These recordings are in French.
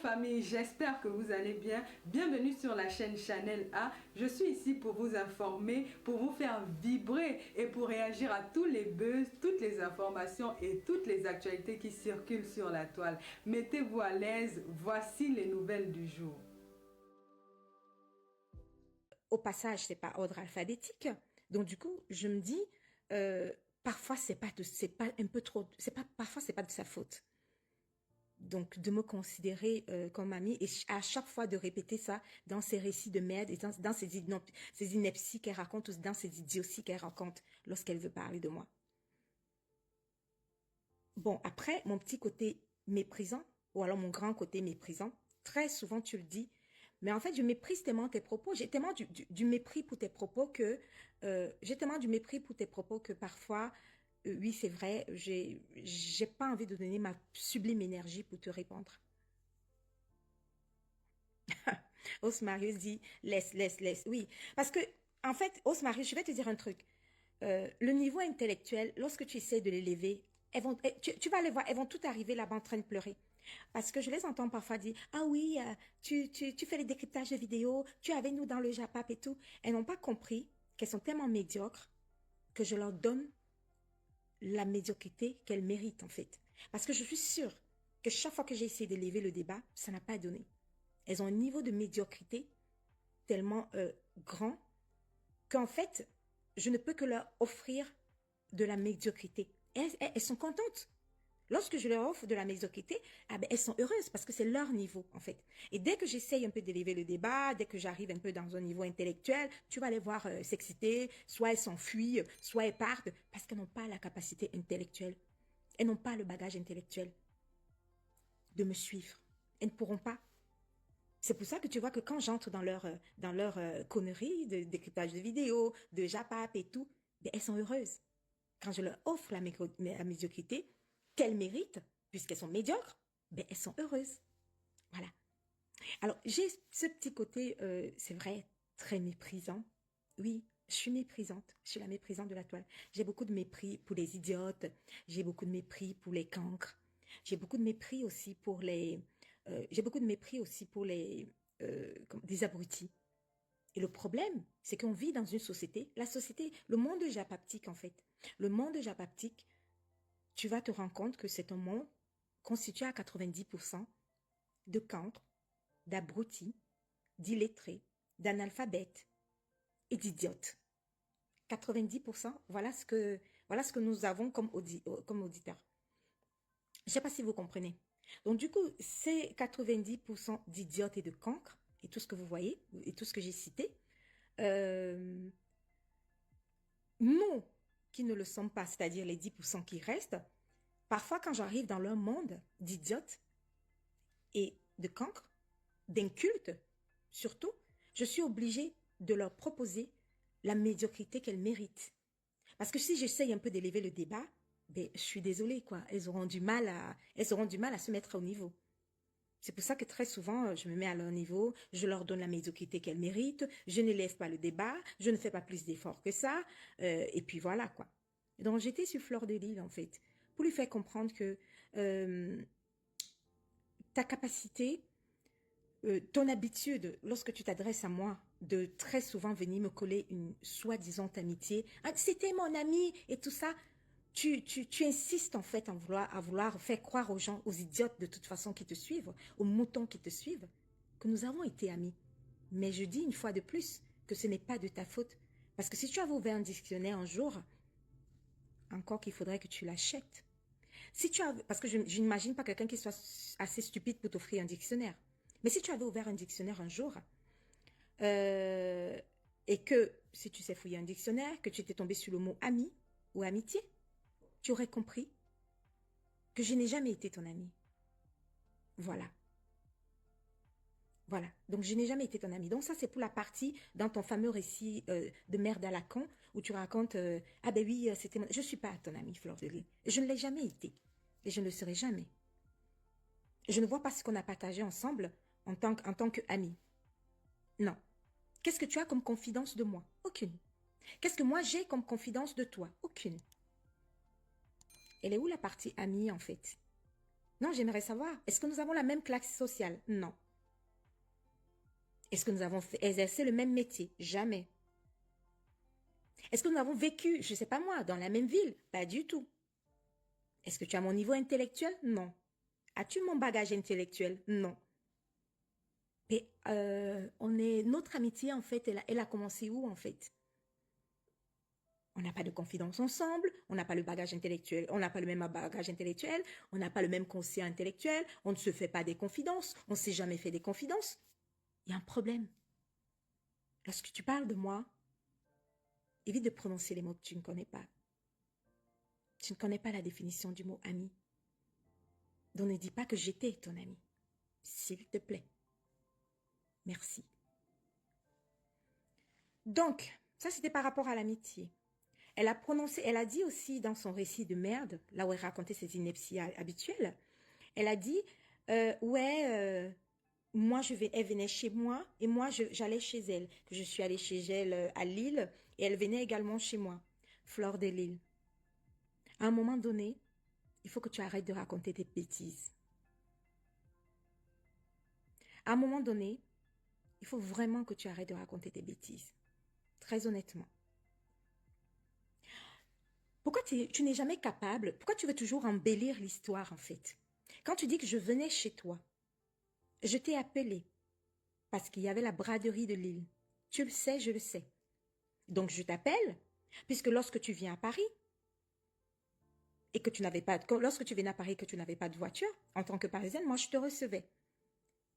famille, j'espère que vous allez bien. Bienvenue sur la chaîne Chanel A. Je suis ici pour vous informer, pour vous faire vibrer et pour réagir à tous les buzz, toutes les informations et toutes les actualités qui circulent sur la toile. Mettez-vous à l'aise, voici les nouvelles du jour. Au passage, c'est pas ordre alphabétique. Donc du coup, je me dis, parfois c'est pas un peu trop, parfois c'est pas de sa faute. Donc de me considérer comme amie et à chaque fois de répéter ça dans ses récits de merde et dans ses inepties qu'elle raconte ou dans ses idioties qu'elle raconte lorsqu'elle veut parler de moi. Bon, après, mon petit côté méprisant, ou alors mon grand côté méprisant, très souvent tu le dis, mais en fait, je méprise tellement tes propos, j'ai tellement du mépris pour tes propos que, parfois, oui, c'est vrai, j'ai pas envie de donner ma sublime énergie pour te répondre. Osmarius dit, laisse. Oui, parce que, en fait, Osmarius, je vais te dire un truc. Le niveau intellectuel, lorsque tu essaies de l'élever, tu vas les voir, elles vont tout arriver là-bas en train de pleurer. Parce que je les entends parfois dire, ah oui, tu fais les décryptages de vidéos, tu es avec nous dans le Japap et tout. Elles n'ont pas compris qu'elles sont tellement médiocres que je leur donne la médiocrité qu'elles méritent en fait. Parce que je suis sûre que chaque fois que j'ai essayé d'élever le débat, ça n'a pas donné. Elles ont un niveau de médiocrité tellement grand qu'en fait, je ne peux que leur offrir de la médiocrité. Elles sont contentes. Lorsque je leur offre de la médiocrité, ah ben, elles sont heureuses parce que c'est leur niveau, en fait. Et dès que j'essaye un peu d'élever le débat, dès que j'arrive un peu dans un niveau intellectuel, tu vas les voir s'exciter, soit elles s'enfuient, soit elles partent, parce qu'elles n'ont pas la capacité intellectuelle. Elles n'ont pas le bagage intellectuel de me suivre. Elles ne pourront pas. C'est pour ça que tu vois que quand j'entre dans leur conneries de décryptage de vidéos, de Japap et tout, ben, elles sont heureuses. Quand je leur offre la médiocrité qu'elles méritent, puisqu'elles sont médiocres, ben elles sont heureuses. Voilà. Alors, j'ai ce petit côté, c'est vrai, très méprisant. Oui, je suis méprisante. Je suis la méprisante de la toile. J'ai beaucoup de mépris pour les idiotes. J'ai beaucoup de mépris pour les cancres. J'ai beaucoup de mépris aussi pour les... des abrutis. Et le problème, c'est qu'on vit dans une société, la société, le monde japaptique en fait. Le monde japaptique, tu vas te rendre compte que c'est un monde constitué à 90% de cancres, d'abrutis, d'illettrés, d'analphabètes et d'idiotes. 90%, voilà ce que nous avons comme auditeurs. Je ne sais pas si vous comprenez. Donc du coup, ces 90% d'idiotes et de cancres, et tout ce que vous voyez, et tout ce que j'ai cité, nous qui ne le sommes pas, c'est-à-dire les 10% qui restent, parfois quand j'arrive dans leur monde d'idiotes et de cancres, d'incultes surtout, je suis obligée de leur proposer la médiocrité qu'elles méritent. Parce que si j'essaye un peu d'élever le débat, ben, je suis désolée, quoi. Elles auront du mal à se mettre au niveau. C'est pour ça que très souvent, je me mets à leur niveau, je leur donne la médiocrité qu'elles méritent, je n'élève pas le débat, je ne fais pas plus d'efforts que ça, et puis voilà, quoi. Donc, j'étais sur Fleur de Lys, en fait, pour lui faire comprendre que ta capacité, ton habitude, lorsque tu t'adresses à moi, de très souvent venir me coller une soi-disant amitié, ah, c'était mon ami et tout ça, tu insistes en fait à vouloir faire croire aux gens, aux idiotes de toute façon qui te suivent, aux moutons qui te suivent, que nous avons été amis. Mais je dis une fois de plus que ce n'est pas de ta faute. Parce que si tu avais ouvert un dictionnaire un jour, encore qu'il faudrait que tu l'achètes. Si tu as, parce que je n'imagine pas quelqu'un qui soit assez stupide pour t'offrir un dictionnaire. Mais si tu avais ouvert un dictionnaire un jour, et que si tu sais fouiller un dictionnaire, que tu étais tombé sur le mot ami ou amitié, tu aurais compris que je n'ai jamais été ton ami. Voilà. Voilà. Donc, je n'ai jamais été ton ami. Donc, ça, c'est pour la partie dans ton fameux récit de merde à la con où tu racontes ah ben oui, c'était mon... Je suis pas ton ami, Fleur de Lys. Je ne l'ai jamais été. Et je ne le serai jamais. Je ne vois pas ce qu'on a partagé ensemble en tant qu'amis. Non. Qu'est-ce que tu as comme confidence de moi? Aucune. Qu'est-ce que moi j'ai comme confidence de toi? Aucune. Elle est où la partie amie en fait? Non, j'aimerais savoir, est-ce que nous avons la même classe sociale? Non. Est-ce que nous avons exercé le même métier? Jamais. Est-ce que nous avons vécu, je ne sais pas moi, dans la même ville? Pas du tout. Est-ce que tu as mon niveau intellectuel? Non. As-tu mon bagage intellectuel? Non. Mais notre amitié, en fait, elle a commencé où, en fait? On n'a pas de confidence ensemble, on n'a pas le bagage intellectuel, on n'a pas le même bagage intellectuel, on n'a pas le même conseil intellectuel, on ne se fait pas des confidences, on ne s'est jamais fait des confidences. Il y a un problème. Lorsque tu parles de moi, évite de prononcer les mots que tu ne connais pas. Tu ne connais pas la définition du mot ami. Donc ne dis pas que j'étais ton ami. S'il te plaît. Merci. Donc, ça c'était par rapport à l'amitié. Elle a dit aussi dans son récit de merde, là où elle racontait ses inepties habituelles, elle a dit, moi elle venait chez moi et moi j'allais chez elle, que je suis allée chez elle à Lille et elle venait également chez moi, Fleur de Lille. À un moment donné, il faut que tu arrêtes de raconter tes bêtises. À un moment donné, il faut vraiment que tu arrêtes de raconter tes bêtises. Très honnêtement. Pourquoi tu n'es jamais capable? Pourquoi tu veux toujours embellir l'histoire en fait? Quand tu dis que je venais chez toi, je t'ai appelé parce qu'il y avait la braderie de Lille. Tu le sais, je le sais. Donc je t'appelle puisque lorsque tu viens à Paris et que tu n'avais pas, lorsque tu venais à Paris et que tu n'avais pas de voiture, en tant que Parisienne, moi je te recevais.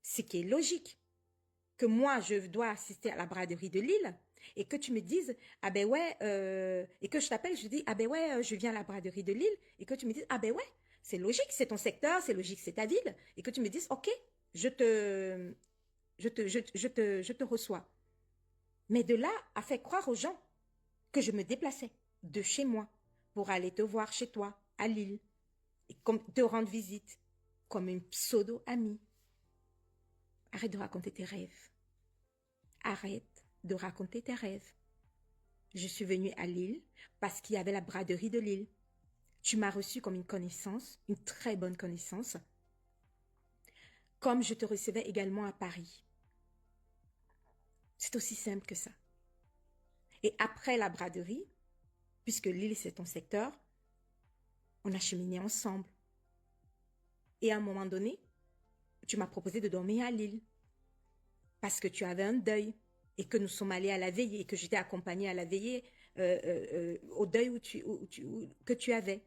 Ce qui est logique. Que moi je dois assister à la braderie de Lille et que tu me dises ah ben ouais et que je t'appelle je dis ah ben ouais je viens à la braderie de Lille et que tu me dises ah ben ouais c'est logique c'est ton secteur c'est logique c'est ta ville et que tu me dises ok je te reçois mais de là à faire croire aux gens que je me déplaçais de chez moi pour aller te voir chez toi à Lille et te rendre visite comme une pseudo amie. Arrête de raconter tes rêves. Arrête de raconter tes rêves. Je suis venue à Lille parce qu'il y avait la braderie de Lille. Tu m'as reçue comme une connaissance, une très bonne connaissance, comme je te recevais également à Paris. C'est aussi simple que ça. Et après la braderie, puisque Lille c'est ton secteur, on a cheminé ensemble. Et à un moment donné, tu m'as proposé de dormir à Lille parce que tu avais un deuil et que nous sommes allés à la veillée et que je t'ai accompagnée à la veillée au deuil que tu avais.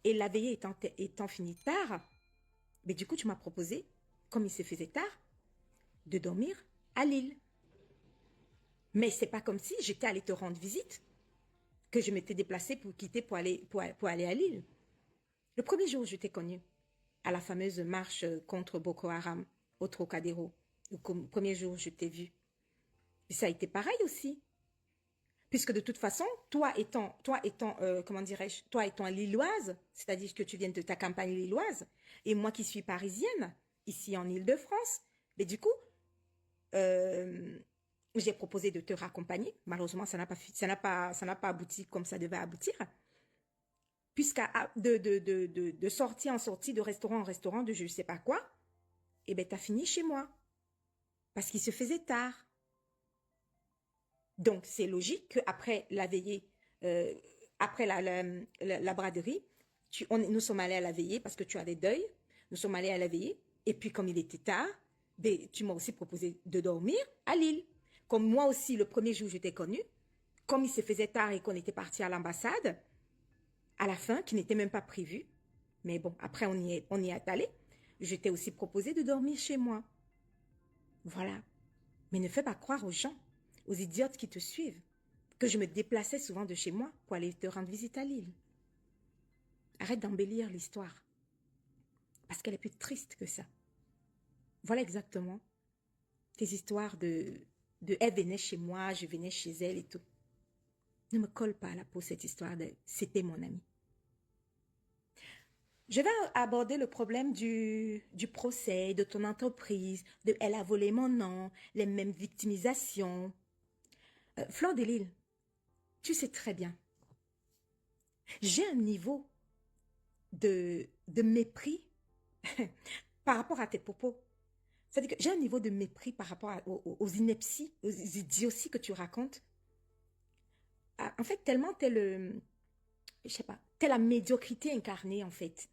Et la veillée étant finie tard, mais du coup tu m'as proposé, comme il se faisait tard, de dormir à Lille. Mais c'est pas comme si j'étais allée te rendre visite, que je m'étais déplacée pour aller à Lille. Le premier jour où je t'ai connue, à la fameuse marche contre Boko Haram, au Trocadéro, le premier jour où je t'ai vue, et ça a été pareil aussi. Puisque de toute façon, toi étant lilloise, c'est-à-dire que tu viens de ta campagne lilloise, et moi qui suis parisienne, ici en Île-de-France, mais du coup, j'ai proposé de te raccompagner. Malheureusement, ça n'a pas abouti comme ça devait aboutir. De sortie en sortie, de restaurant en restaurant, de je ne sais pas quoi, eh bien, tu as fini chez moi. Parce qu'il se faisait tard. Donc, c'est logique qu'après la veillée, après la braderie, nous sommes allés à la veillée parce que tu avais deuil. Nous sommes allés à la veillée. Et puis, comme il était tard, ben, tu m'as aussi proposé de dormir à Lille. Comme moi aussi, le premier jour, je t'ai connu. Comme il se faisait tard et qu'on était parti à l'ambassade, à la fin, qui n'était même pas prévu. Mais bon, après, on y est allé. Je t'ai aussi proposé de dormir chez moi. Voilà. Mais ne fais pas croire aux gens, aux idiotes qui te suivent, que je me déplaçais souvent de chez moi pour aller te rendre visite à Lille. Arrête d'embellir l'histoire. Parce qu'elle est plus triste que ça. Voilà exactement tes histoires de elle venait chez moi, je venais chez elle et tout. Ne me colle pas à la peau cette histoire de c'était mon ami. Je vais aborder le problème du procès, de ton entreprise, de elle a volé mon nom, les mêmes victimisations. Fleur de Lille, tu sais très bien. J'ai un niveau de mépris par rapport à tes propos. C'est-à-dire que j'ai un niveau de mépris par rapport aux inepties, aux idioties que tu racontes. Ah, en fait, tellement t'es je sais pas, t'es la médiocrité incarnée, en fait.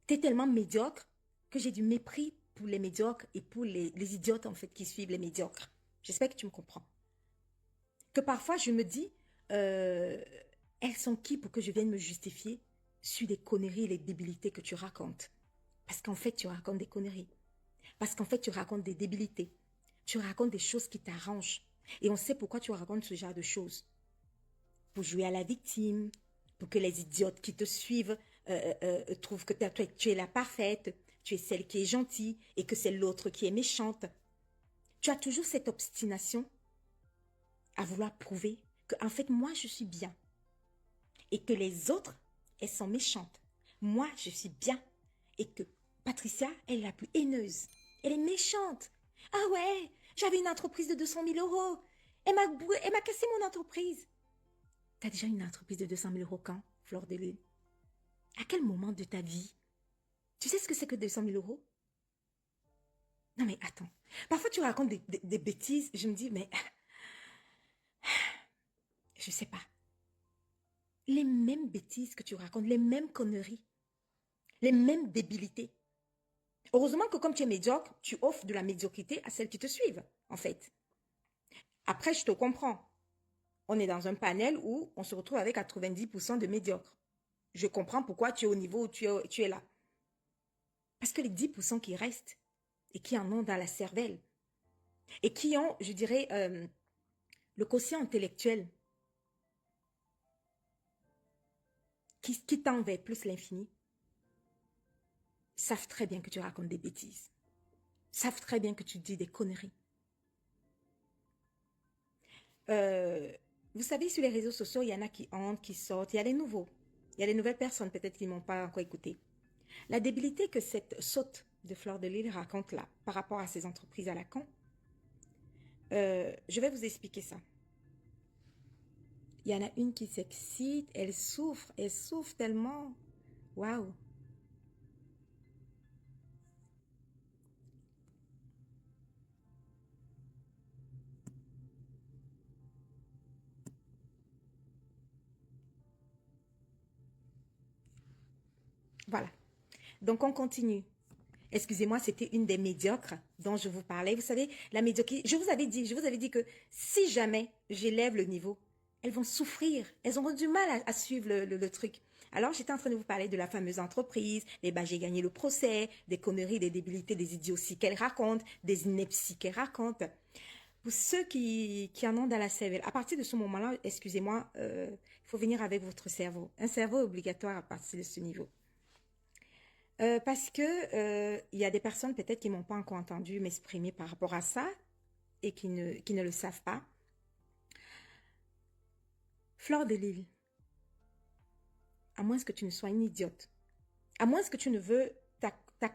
T'es tellement médiocre que j'ai du mépris pour les médiocres et pour les idiotes, en fait, qui suivent les médiocres. J'espère que tu me comprends. Que parfois, je me dis, euh, elles sont qui pour que je vienne me justifier sur des conneries et les débilités que tu racontes? Parce qu'en fait, tu racontes des conneries. Parce qu'en fait, tu racontes des débilités. Tu racontes des choses qui t'arrangent. Et on sait pourquoi tu racontes ce genre de choses. Pour jouer à la victime, pour que les idiotes qui te suivent trouvent que tu es la parfaite, tu es celle qui est gentille et que c'est l'autre qui est méchante. Tu as toujours cette obstination à vouloir prouver que, en fait, moi, je suis bien et que les autres, elles sont méchantes. Moi, je suis bien et que Patricia, elle est la plus haineuse. Elle est méchante. Ah ouais, j'avais une entreprise de 200 000 euros. Elle m'a cassé mon entreprise. T'as déjà une entreprise de 200 000 euros quand, Fleur de Lune? À quel moment de ta vie? Tu sais ce que c'est que 200 000 euros? Non mais attends. Parfois tu racontes des bêtises. Je me dis, mais je sais pas. Les mêmes bêtises que tu racontes, les mêmes conneries, les mêmes débilités. Heureusement que comme tu es médiocre, tu offres de la médiocrité à celles qui te suivent, en fait. Après, je te comprends. On est dans un panel où on se retrouve avec 90% de médiocres. Je comprends pourquoi tu es au niveau où tu es là. Parce que les 10% qui restent et qui en ont dans la cervelle et qui ont, je dirais, le quotient intellectuel qui tend vers plus l'infini, savent très bien que tu racontes des bêtises. Savent très bien que tu dis des conneries. Vous savez, sur les réseaux sociaux, il y en a qui entrent, qui sortent. Il y a les nouveaux. Il y a les nouvelles personnes peut-être qui ne m'ont pas encore écouté. La débilité que cette saute de Fleur de Lille raconte là, par rapport à ces entreprises à la con, je vais vous expliquer ça. Il y en a une qui s'excite, elle souffre tellement. Waouh! Voilà. Donc, on continue. Excusez-moi, c'était une des médiocres dont je vous parlais. Vous savez, la médiocrité, je vous avais dit que si jamais j'élève le niveau, elles vont souffrir. Elles auront du mal à suivre le truc. Alors, j'étais en train de vous parler de la fameuse entreprise, j'ai gagné le procès, des conneries, des débilités, des idioties qu'elle raconte, des inepties qu'elle raconte. Pour ceux qui en ont dans la cervelle, à partir de ce moment-là, excusez-moi, il faut venir avec votre cerveau. Un cerveau obligatoire à partir de ce niveau. Parce que il y a des personnes peut-être qui m'ont pas encore entendu m'exprimer par rapport à ça et qui ne le savent pas. Fleur de Lille, à moins que tu ne sois une idiote, à moins que tu ne veux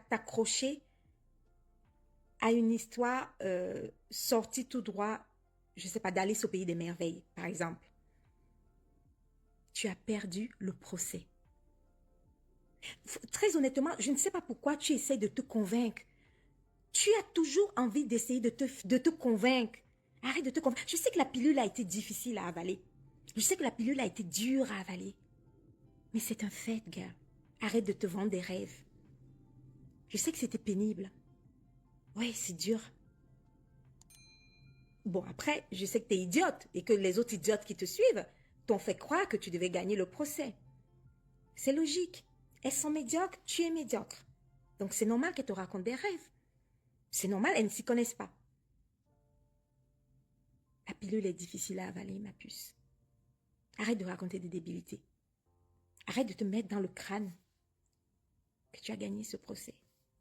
t'accrocher à une histoire sortie tout droit, je sais pas, d'Alice au pays des merveilles, par exemple. Tu as perdu le procès. Très honnêtement, je ne sais pas pourquoi tu essaies de te convaincre. Tu as toujours envie d'essayer de te convaincre. Arrête de te convaincre. Je sais que la pilule a été difficile à avaler. Je sais que la pilule a été dure à avaler. Mais c'est un fait, gars. Arrête de te vendre des rêves. Je sais que c'était pénible. Ouais, c'est dur. Bon, après, je sais que tu es idiote et que les autres idiotes qui te suivent t'ont fait croire que tu devais gagner le procès. C'est logique. Elles sont médiocres, tu es médiocre. Donc c'est normal qu'elles te racontent des rêves. C'est normal, elles ne s'y connaissent pas. La pilule est difficile à avaler, ma puce. Arrête de raconter des débilités. Arrête de te mettre dans le crâne que tu as gagné ce procès.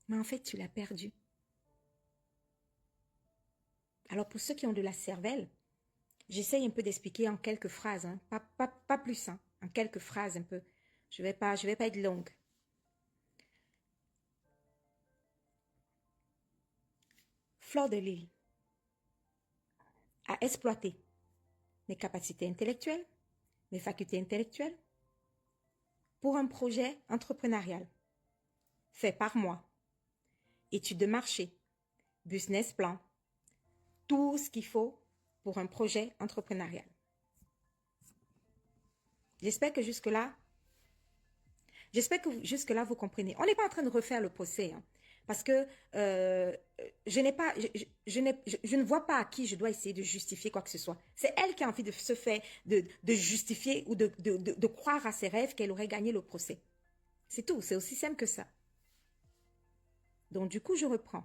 Mais en fait, tu l'as perdu. Alors pour ceux qui ont de la cervelle, j'essaye un peu d'expliquer en quelques phrases, hein. Pas plus, hein. En quelques phrases un peu. Je vais pas être longue. Fleur de Lille a exploité mes capacités intellectuelles, mes facultés intellectuelles, pour un projet entrepreneurial fait par moi. Études de marché, business plan, tout ce qu'il faut pour un projet entrepreneurial. J'espère que jusque-là, vous comprenez. On n'est pas en train de refaire le procès, hein, parce que je ne vois pas à qui je dois essayer de justifier quoi que ce soit. C'est elle qui a envie de se faire, de justifier ou de croire à ses rêves qu'elle aurait gagné le procès. C'est tout, c'est aussi simple que ça. Donc du coup, je reprends.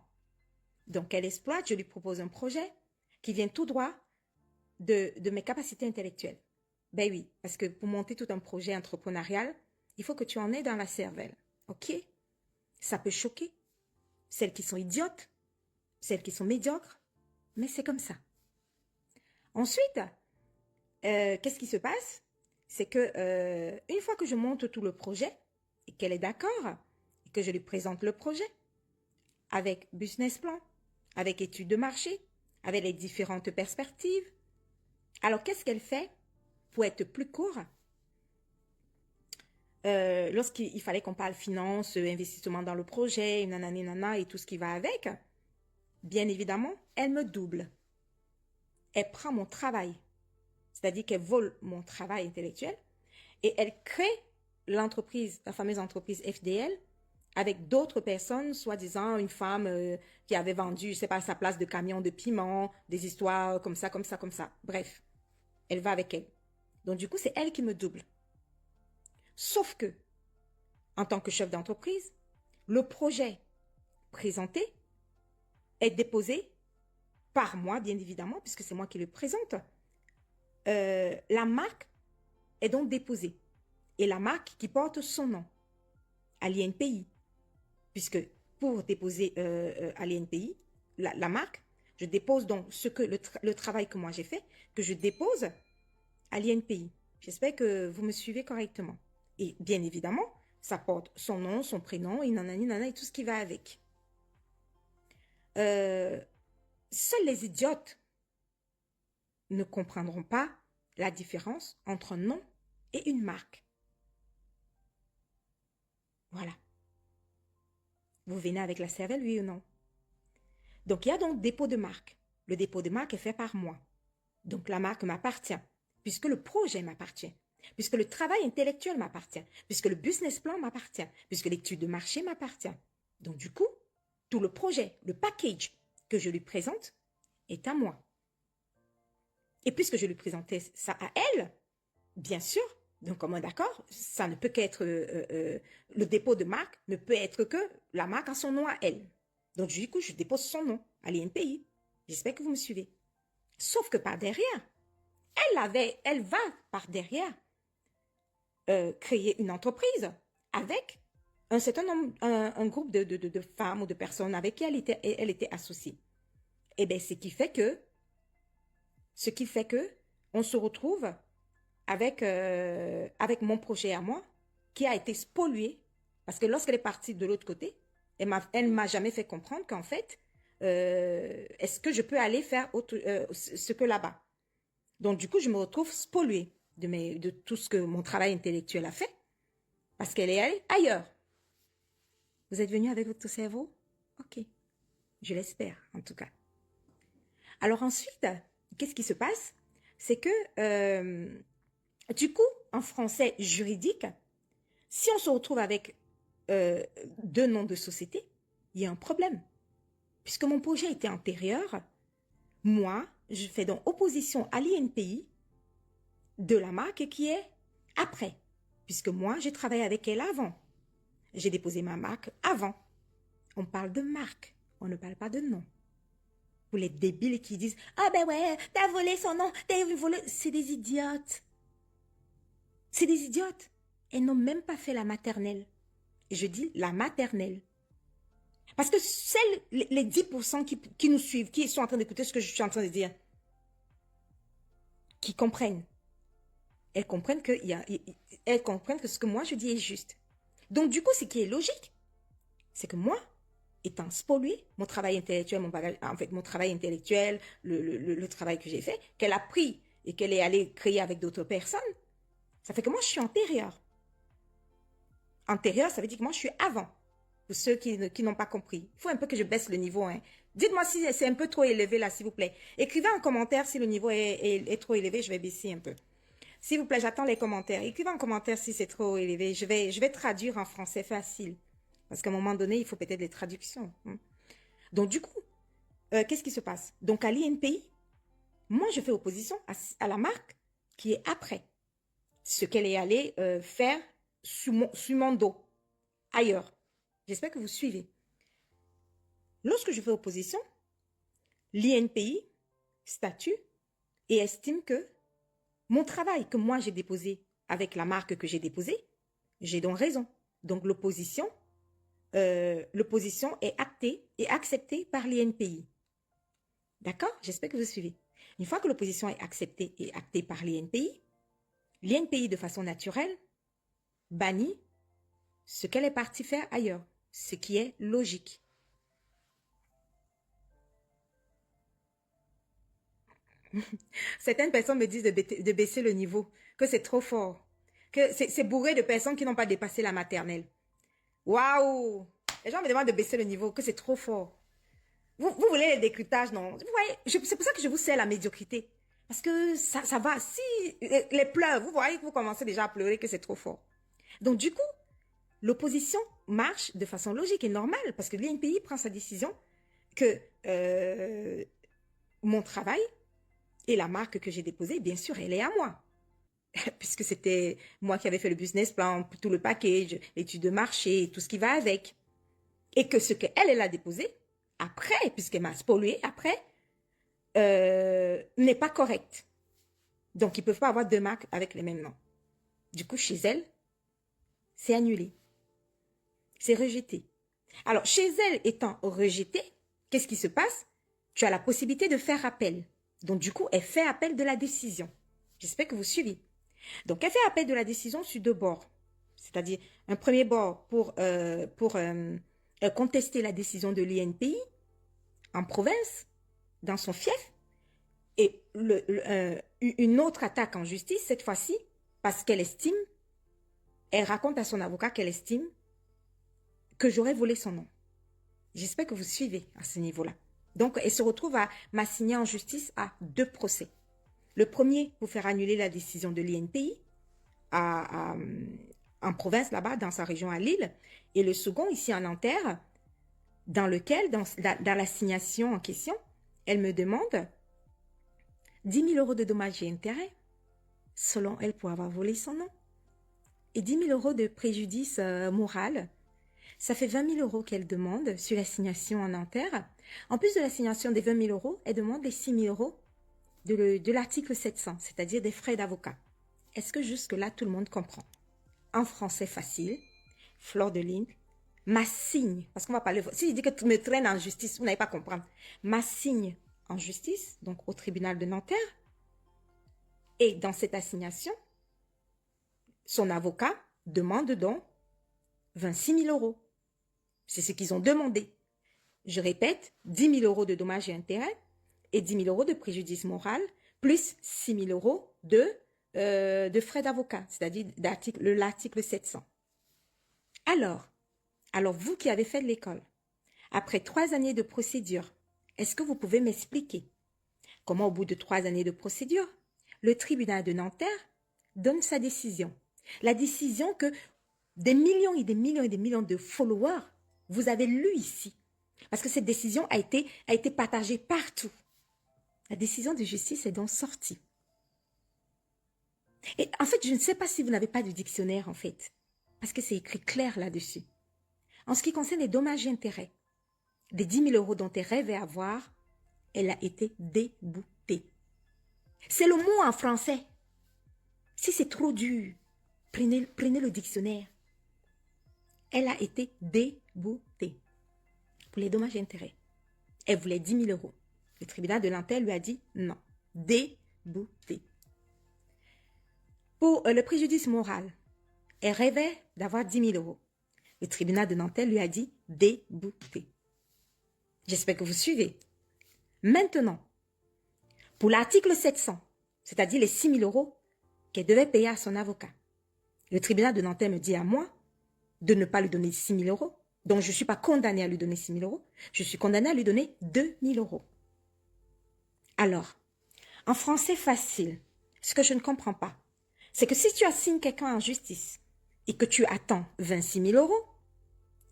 Donc elle exploite, je lui propose un projet qui vient tout droit de mes capacités intellectuelles. Ben oui, parce que pour monter tout un projet entrepreneurial, il faut que tu en aies dans la cervelle. OK? Ça peut choquer. Celles qui sont idiotes, celles qui sont médiocres, mais c'est comme ça. Ensuite, qu'est-ce qui se passe? C'est que une fois que je monte tout le projet et qu'elle est d'accord et que je lui présente le projet avec business plan, avec études de marché, avec les différentes perspectives, alors qu'est-ce qu'elle fait? Pour être plus court, lorsqu'il fallait qu'on parle finance, investissement dans le projet, nanana et tout ce qui va avec, bien évidemment, elle me double. Elle prend mon travail, c'est-à-dire qu'elle vole mon travail intellectuel et elle crée l'entreprise, la fameuse entreprise FDL, avec d'autres personnes, soi-disant une femme qui avait vendu, je sais pas, sa place de camion de piment, des histoires comme ça. Bref, elle va avec elle. Donc, du coup, c'est elle qui me double. Sauf que, en tant que chef d'entreprise, le projet présenté est déposé par moi, bien évidemment, puisque c'est moi qui le présente. La marque est donc déposée. Et la marque qui porte son nom, à l'INPI. Puisque pour déposer à l'INPI, la marque, je dépose donc le travail que moi j'ai fait, que je dépose à l'INPI. J'espère que vous me suivez correctement. Et bien évidemment, ça porte son nom, son prénom, et nanana, et tout ce qui va avec. Seuls les idiotes ne comprendront pas la différence entre un nom et une marque. Voilà. Vous venez avec la cervelle, oui ou non? Donc, il y a donc dépôt de marque. Le dépôt de marque est fait par moi. Donc, la marque m'appartient, puisque le projet m'appartient, puisque le travail intellectuel m'appartient, puisque le business plan m'appartient, puisque l'étude de marché m'appartient. Donc, du coup, tout le projet, le package que je lui présente est à moi. Et puisque je lui présentais ça à elle, bien sûr, donc comme on est d'accord, ça ne peut qu'être, le dépôt de marque ne peut être que la marque a son nom à elle. Donc du coup, je dépose son nom à l'INPI. J'espère que vous me suivez. Sauf que par derrière, elle va par derrière créer une entreprise avec un certain nombre, un groupe de femmes ou de personnes avec qui elle était associée. Et bien, ce qui fait que on se retrouve avec mon projet à moi qui a été spolié parce que lorsqu'elle est partie de l'autre côté, elle m'a jamais fait comprendre qu'en fait, est-ce que je peux aller faire ce que là-bas? Donc du coup, je me retrouve spoliée de tout ce que mon travail intellectuel a fait parce qu'elle est allée ailleurs. Vous êtes venu avec votre cerveau? Ok, je l'espère en tout cas. Alors ensuite, qu'est-ce qui se passe? C'est que du coup, en français juridique, si on se retrouve avec deux noms de société, il y a un problème. Puisque mon projet était antérieur, moi, je fais donc opposition à l'INPI de la marque qui est après. Puisque moi, j'ai travaillé avec elle avant. J'ai déposé ma marque avant. On parle de marque, on ne parle pas de nom. Pour les débiles qui disent « Ah ben ouais, t'as volé son nom, t'as volé... » C'est des idiotes. C'est des idiotes. Elles n'ont même pas fait la maternelle. Et je dis la maternelle. Parce que les 10% qui nous suivent, qui sont en train d'écouter ce que je suis en train de dire, qui comprennent, elles comprennent que ce que moi je dis est juste. Donc du coup, ce qui est logique, c'est que moi, étant spoliée, mon travail intellectuel, mon travail intellectuel, le travail que j'ai fait, qu'elle a pris et qu'elle est allée créer avec d'autres personnes, ça fait que moi, je suis antérieure. antérieur, ça veut dire que moi, je suis avant. Pour ceux qui n'ont pas compris. Il faut un peu que je baisse le niveau. Hein. Dites-moi si c'est un peu trop élevé là, s'il vous plaît. Écrivez en commentaire si le niveau est trop élevé, je vais baisser un peu. S'il vous plaît, j'attends les commentaires. Écrivez en commentaire si c'est trop élevé. Je vais traduire en français facile. Parce qu'à un moment donné, il faut peut-être des traductions. Donc, du coup, qu'est-ce qui se passe? Donc, à l'INPI, moi, je fais opposition à la marque qui est après. Ce qu'elle est allée faire sur mon dos, ailleurs. J'espère que vous suivez. Lorsque je fais opposition, l'INPI statue et estime que mon travail que moi j'ai déposé avec la marque que j'ai déposée, j'ai donc raison. Donc l'opposition est actée et acceptée par l'INPI. D'accord? J'espère que vous suivez. Une fois que l'opposition est acceptée et actée par l'INPI, l'INPI de façon naturelle bannit ce qu'elle est partie faire ailleurs, ce qui est logique. Certaines personnes me disent de baisser le niveau, que c'est trop fort, que c'est bourré de personnes qui n'ont pas dépassé la maternelle. Waouh! Les gens me demandent de baisser le niveau, que c'est trop fort. Vous voulez les décryptages, non? Vous voyez, c'est pour ça que je vous sers la médiocrité. Parce que ça va, si les pleurs, vous voyez que vous commencez déjà à pleurer que c'est trop fort. Donc du coup, l'opposition marche de façon logique et normale parce que l'INPI prend sa décision que mon travail et la marque que j'ai déposée, bien sûr, elle est à moi. Puisque c'était moi qui avais fait le business plan, tout le package, l'étude de marché, tout ce qui va avec. Et que ce qu'elle a déposé, après, puisqu'elle m'a spolié, après, n'est pas correct. Donc, ils ne peuvent pas avoir deux marques avec les mêmes noms. Du coup, chez elle, c'est annulé. C'est rejeté. Alors, chez elle étant rejetée, qu'est-ce qui se passe? Tu as la possibilité de faire appel. Donc, du coup, elle fait appel de la décision. J'espère que vous suivez. Donc, elle fait appel de la décision sur deux bords. C'est-à-dire, un premier bord pour contester la décision de l'INPI en province, dans son fief, et une autre attaque en justice, cette fois-ci, parce qu'elle estime, elle raconte à son avocat qu'elle estime que j'aurais volé son nom. J'espère que vous suivez à ce niveau-là. Donc, elle se retrouve à m'assigner en justice à deux procès. Le premier, pour faire annuler la décision de l'INPI en province, là-bas, dans sa région à Lille. Et le second, ici en Nanterre, dans lequel, dans l'assignation en question, elle me demande 10 000 euros de dommages et intérêts, selon elle, pour avoir volé son nom. Et 10 000 euros de préjudice moral. Ça fait 20 000 euros qu'elle demande sur l'assignation en Nanterre. En plus de l'assignation des 20 000 euros, elle demande les 6 000 euros de l'article 700, c'est-à-dire des frais d'avocat. Est-ce que jusque-là, tout le monde comprend? En français facile, Fleur de Lys m'assigne, parce qu'on va parler, si je dis que tu me traînes en justice, vous n'allez pas comprendre, m'assigne en justice, donc au tribunal de Nanterre, et dans cette assignation, son avocat demande donc 26 000 euros. C'est ce qu'ils ont demandé. Je répète, 10 000 euros de dommages et intérêts et 10 000 euros de préjudice moral, plus 6 000 euros de frais d'avocat, c'est-à-dire l'article 700. Alors vous qui avez fait de l'école, après 3 années de procédure, est-ce que vous pouvez m'expliquer comment au bout de 3 années de procédure, le tribunal de Nanterre donne sa décision? La décision que des millions et des millions et des millions de followers, vous avez lu ici. Parce que cette décision a été partagée partout. La décision de justice est donc sortie. Et en fait, je ne sais pas si vous n'avez pas de dictionnaire, en fait. Parce que c'est écrit clair là-dessus. En ce qui concerne les dommages et intérêts, des 10 000 euros dont elle rêvait avoir, elle a été déboutée. C'est le mot en français. Si c'est trop dur, prenez le dictionnaire. Elle a été déboutée pour les dommages et intérêts. Elle voulait 10 000 euros. Le tribunal de Nanterre lui a dit non. Déboutée. Pour le préjudice moral, elle rêvait d'avoir 10 000 euros. Le tribunal de Nanterre lui a dit déboutée. J'espère que vous suivez. Maintenant, pour l'article 700, c'est-à-dire les 6 000 euros qu'elle devait payer à son avocat, le tribunal de Nanterre me dit à moi de ne pas lui donner 6 000 euros. Donc, je ne suis pas condamnée à lui donner 6 000 euros. Je suis condamnée à lui donner 2 000 euros. Alors, en français facile, ce que je ne comprends pas, c'est que si tu assignes quelqu'un en justice et que tu attends 26 000 euros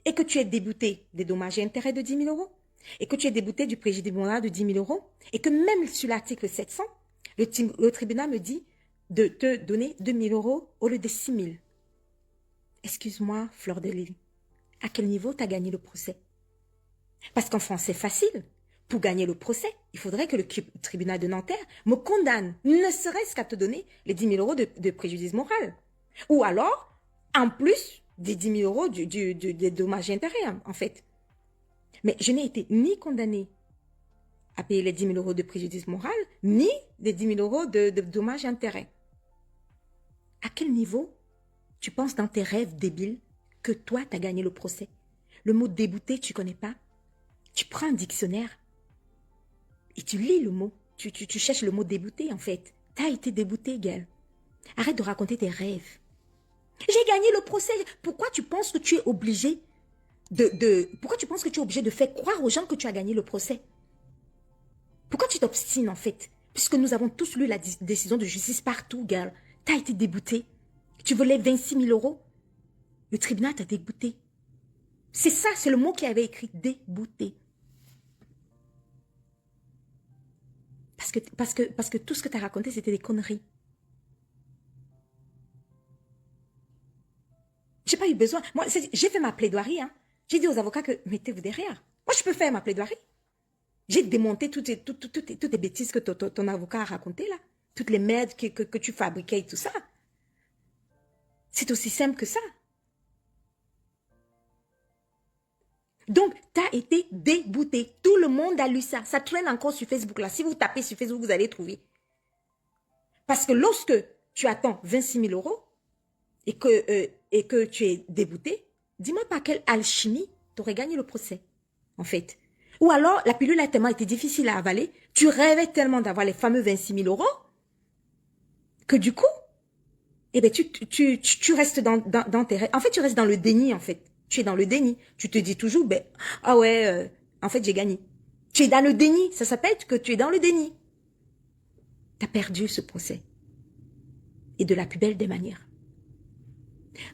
et que tu es débouté des dommages et intérêts de 10 000 euros et que tu es débouté du préjudice moral de 10 000 euros et que même sur l'article 700, le tribunal me dit de te donner 2 000 euros au lieu de 6 000. Excuse-moi, Fleur de Lys, à quel niveau tu as gagné le procès? Parce qu'en français facile, pour gagner le procès, il faudrait que le tribunal de Nanterre me condamne, ne serait-ce qu'à te donner les 10 000 euros de préjudice moral. Ou alors, en plus des 10 000 euros des dommages et intérêts, en fait. Mais je n'ai été ni condamnée à payer les 10 000 euros de préjudice moral, ni les 10 000 euros de dommages et intérêts. À quel niveau tu penses dans tes rêves débiles que toi, tu as gagné le procès? Le mot débouté, tu connais pas? Tu prends un dictionnaire et tu lis le mot. Tu cherches le mot débouté, en fait. Tu as été débouté, Gaël. Arrête de raconter tes rêves. J'ai gagné le procès. Pourquoi tu penses que tu es obligé pourquoi tu penses que tu es obligé de faire croire aux gens que tu as gagné le procès? Pourquoi tu t'obstines, en fait? Puisque nous avons tous lu la décision de justice partout, Gaël. Tu as été débouté. Tu voulais 26 000 euros. Le tribunal t'a débouté. C'est ça, c'est le mot qui avait écrit, débouté. Parce que tout ce que tu as raconté, c'était des conneries. J'ai pas eu besoin. Moi, j'ai fait ma plaidoirie. Hein. J'ai dit aux avocats que mettez-vous derrière. Moi, je peux faire ma plaidoirie. J'ai démonté toutes les bêtises que ton avocat a racontées là. Toutes les merdes que tu fabriquais et tout ça. C'est aussi simple que ça. Donc, tu as été débouté. Tout le monde a lu ça. Ça traîne encore sur Facebook là. Si vous tapez sur Facebook, vous allez trouver. Parce que lorsque tu attends 26 000 euros et que tu es débouté, dis-moi par quelle alchimie tu aurais gagné le procès, en fait. Ou alors, la pilule a tellement été difficile à avaler, tu rêvais tellement d'avoir les fameux 26 000 euros que du coup, eh ben, tu restes dans tes rêves. En fait, tu restes dans le déni, en fait. Tu es dans le déni. Tu te dis toujours, ben, ah ouais, en fait, j'ai gagné. Tu es dans le déni. Ça s'appelle que tu es dans le déni. Tu as perdu ce procès. Et de la plus belle des manières.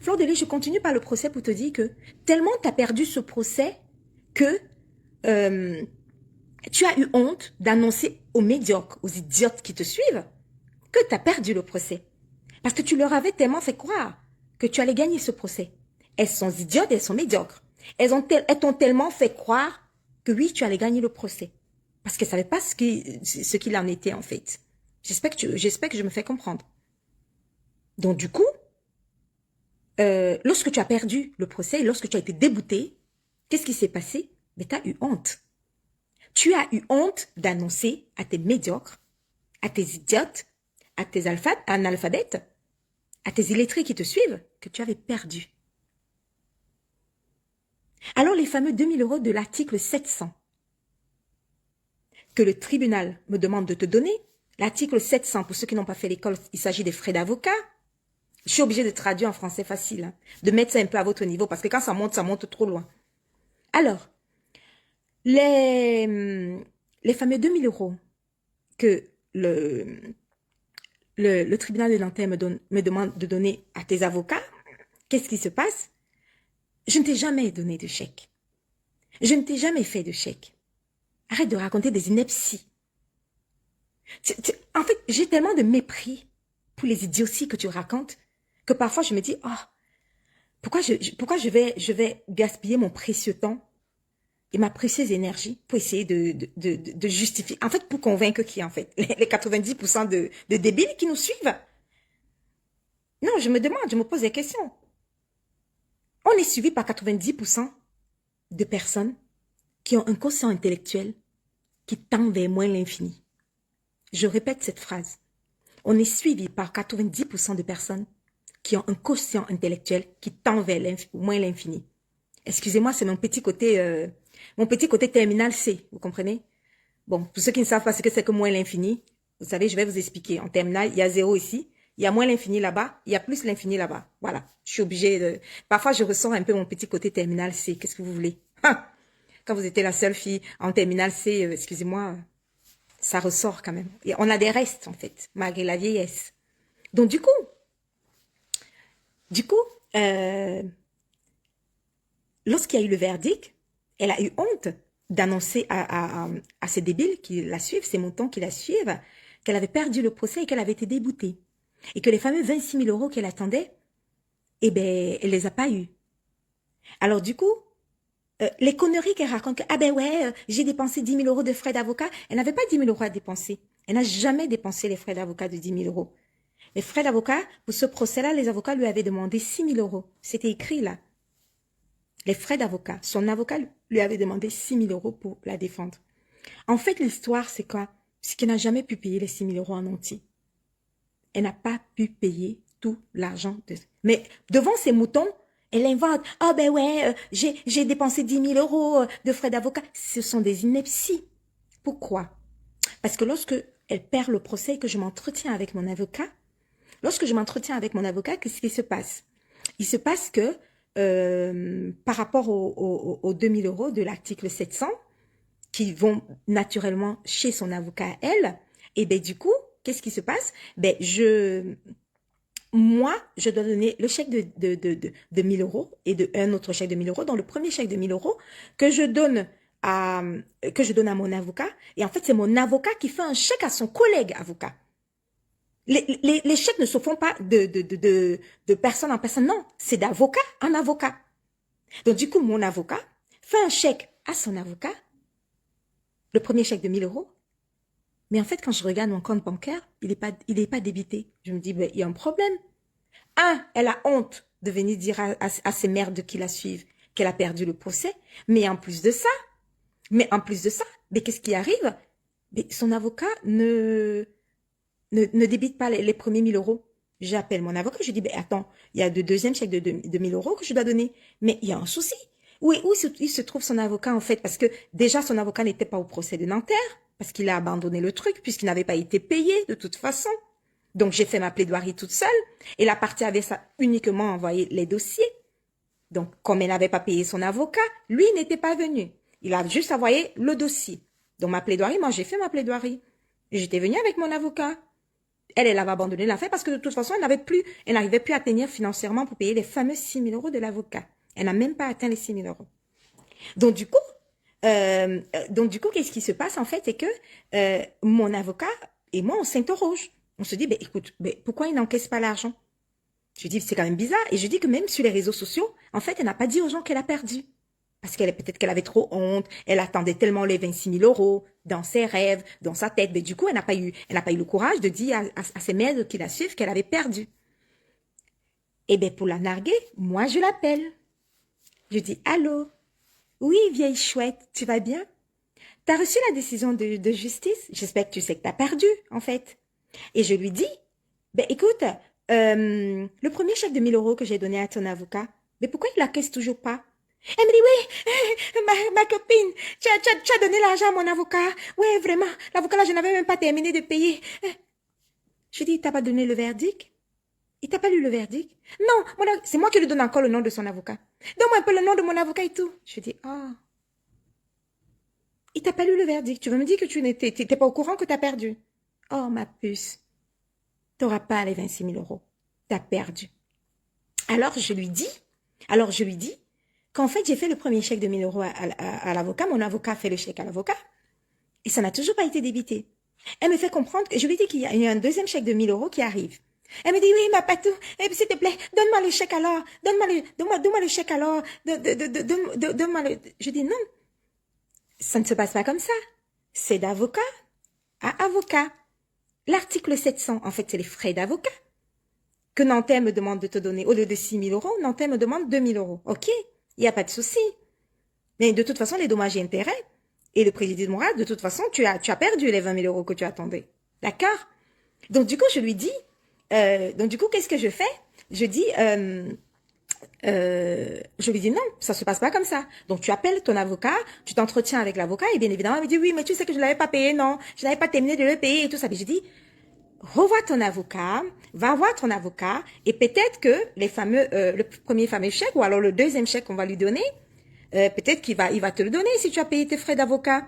Fleur de Lys, je continue par le procès pour te dire que tellement tu as perdu ce procès que tu as eu honte d'annoncer aux médiocres, aux idiotes qui te suivent, que tu as perdu le procès. Parce que tu leur avais tellement fait croire que tu allais gagner ce procès. Elles sont idiotes, elles sont médiocres. Elles t'ont tellement fait croire que oui, tu allais gagner le procès. Parce qu'elles ne savaient pas ce qu'il en était en fait. J'espère que je me fais comprendre. Donc du coup, lorsque tu as perdu le procès, lorsque tu as été débouté, qu'est-ce qui s'est passé? Mais tu as eu honte. Tu as eu honte d'annoncer à tes médiocres, à tes idiotes, à tes analphabètes, à tes illettrés qui te suivent, que tu avais perdu. Alors les fameux 2 000 euros de l'article 700 que le tribunal me demande de te donner, l'article 700, pour ceux qui n'ont pas fait l'école, il s'agit des frais d'avocat. Je suis obligée de traduire en français facile, hein, de mettre ça un peu à votre niveau, parce que quand ça monte trop loin. Alors, les fameux 2 000 euros que le tribunal de Nanterre me demande de donner à tes avocats, qu'est-ce qui se passe? Je ne t'ai jamais donné de chèque. Je ne t'ai jamais fait de chèque. Arrête de raconter des inepties. En fait, j'ai tellement de mépris pour les idioties que tu racontes que parfois je me dis, oh, pourquoi je vais gaspiller mon précieux temps et ma précieuse énergie pour essayer de justifier, en fait, pour convaincre qui, en fait, les 90% de débiles qui nous suivent. Non, je me pose des questions. On est suivi par 90% de personnes qui ont un quotient intellectuel qui tend vers moins l'infini. Je répète cette phrase. On est suivi par 90% de personnes qui ont un quotient intellectuel qui tend vers moins l'infini. Excusez-moi, c'est mon petit côté terminal C, vous comprenez? Bon, pour ceux qui ne savent pas ce que c'est que moins l'infini, vous savez, je vais vous expliquer. En terminal, il y a 0 ici, Il y a moins l'infini là-bas, il y a plus l'infini là-bas. Voilà, je suis obligée de... Parfois, je ressens un peu mon petit côté terminal C. Qu'est-ce que vous voulez? Quand vous étiez la seule fille en terminal C, excusez-moi, ça ressort quand même. Et on a des restes, en fait, malgré la vieillesse. Donc, du coup, lorsqu'il y a eu le verdict, elle a eu honte d'annoncer à ces débiles qui la suivent, ces moutons qui la suivent, qu'elle avait perdu le procès et qu'elle avait été déboutée. Et que les fameux 26 000 euros qu'elle attendait, eh ben, elle les a pas eus. Alors du coup, les conneries qu'elle raconte, que, ah ben ouais, j'ai dépensé 10 000 euros de frais d'avocat, elle n'avait pas 10 000 euros à dépenser. Elle n'a jamais dépensé les frais d'avocat de 10 000 euros. Les frais d'avocat, pour ce procès-là, les avocats lui avaient demandé 6 000 euros. C'était écrit là. Les frais d'avocat. Son avocat lui avait demandé 6 000 euros pour la défendre. En fait, l'histoire, c'est quoi? C'est qu'elle n'a jamais pu payer les 6 000 euros en entier. Elle n'a pas pu payer tout l'argent. Mais devant ces moutons, elle invente. « Ah ben ouais, j'ai dépensé 10 000 euros de frais d'avocat. » Ce sont des inepties. Pourquoi? Parce que lorsque elle perd le procès et que je m'entretiens avec mon avocat, qu'est-ce qui se passe? Il se passe que par rapport aux 2 000 euros de l'article 700, qui vont naturellement chez son avocat à elle, et ben du coup, qu'est-ce qui se passe? Ben moi, je dois donner le chèque de 1 000 euros et un autre chèque de 1 000 euros, dans le premier chèque de 1 000 euros que je donne à mon avocat. Et en fait, c'est mon avocat qui fait un chèque à son collègue avocat. Les chèques ne se font pas de personne en personne, non, c'est d'avocat en avocat. Donc du coup, mon avocat fait un chèque à son avocat, le premier chèque de 1 000 euros, mais en fait, quand je regarde mon compte bancaire, il est pas débité. Je me dis, ben, il y a un problème. Elle a honte de venir dire à ces merdes qui la suivent qu'elle a perdu le procès, mais en plus de ça, mais qu'est-ce qui arrive? Mais son avocat ne débite pas les premiers 1 000 euros. J'appelle mon avocat, je dis, ben attends, il y a le deuxième chèque de 1 000 euros que je dois donner. Mais il y a un souci. Où il se trouve son avocat en fait? Parce que déjà, son avocat n'était pas au procès de Nanterre, parce qu'il a abandonné le truc, puisqu'il n'avait pas été payé de toute façon. Donc j'ai fait ma plaidoirie toute seule, et la partie avait ça uniquement envoyé les dossiers. Donc comme elle n'avait pas payé son avocat, lui n'était pas venu. Il a juste envoyé le dossier. Donc ma plaidoirie, moi j'ai fait ma plaidoirie. J'étais venue avec mon avocat. Elle avait abandonné l'affaire parce que de toute façon, elle n'arrivait plus à tenir financièrement pour payer les fameux 6 000 euros de l'avocat. Elle n'a même pas atteint les 6 000 euros. Donc du coup, qu'est-ce qui se passe en fait, c'est que mon avocat et moi, on s'interroge. On se dit, ben écoute, pourquoi il n'encaisse pas l'argent? Je dis, c'est quand même bizarre. Et je dis que même sur les réseaux sociaux, en fait, elle n'a pas dit aux gens qu'elle a perdu. Parce peut-être qu'elle avait trop honte, elle attendait tellement les 26 000 euros dans ses rêves, dans sa tête. Mais du coup, elle n'a pas eu le courage de dire à ses mères qui la suivent qu'elle avait perdu. Et bien, pour la narguer, moi, je l'appelle. Je dis, allô? Oui, vieille chouette, tu vas bien? T'as reçu la décision de justice? J'espère que tu sais que t'as perdu, en fait. Et je lui dis, ben écoute, le premier chèque de 1 000 euros que j'ai donné à ton avocat, mais pourquoi il l'acquiesce toujours pas? Elle me dit, oui, ma copine, tu as donné l'argent à mon avocat. Oui, vraiment, l'avocat là, je n'avais même pas terminé de payer. Je dis, t'as pas donné le verdict? Il t'a pas lu le verdict? Non, c'est moi qui lui donne encore le nom de son avocat. Donne-moi un peu le nom de mon avocat et tout. Je dis, il t'a pas lu le verdict. Tu veux me dire que tu n'étais pas au courant que t'as perdu? Oh, ma puce, t'auras pas les 26 000 euros. T'as perdu. Alors, je lui dis qu'en fait, j'ai fait le premier chèque de 1 000 euros à l'avocat. Mon avocat fait le chèque à l'avocat. Et ça n'a toujours pas été débité. Elle me fait comprendre que je lui dis qu'il y a un deuxième chèque de 1 000 euros qui arrive. Elle me dit, oui, ma patou, s'il te plaît, donne-moi le chèque alors. Donne-moi le chèque alors. Donne-moi le... Je dis, non. Ça ne se passe pas comme ça. C'est d'avocat à avocat. L'article 700, en fait, c'est les frais d'avocat que Nanterre me demande de te donner. Au lieu de 6 000 euros, Nanterre me demande 2 000 euros. OK, il n'y a pas de souci. Mais de toute façon, les dommages et intérêts et le préjudice moral, de toute façon, tu as perdu les 20 000 euros que tu attendais. D'accord? Donc, du coup, je lui dis, qu'est-ce que je fais? Je lui dis non, ça se passe pas comme ça. Donc, tu appelles ton avocat, tu t'entretiens avec l'avocat et bien évidemment, il me dit oui, mais tu sais que je l'avais pas payé, non, je n'avais pas terminé de le payer et tout ça. Mais je dis, revois ton avocat, va voir ton avocat, et peut-être que le premier fameux chèque, ou alors le deuxième chèque qu'on va lui donner, peut-être il va te le donner si tu as payé tes frais d'avocat.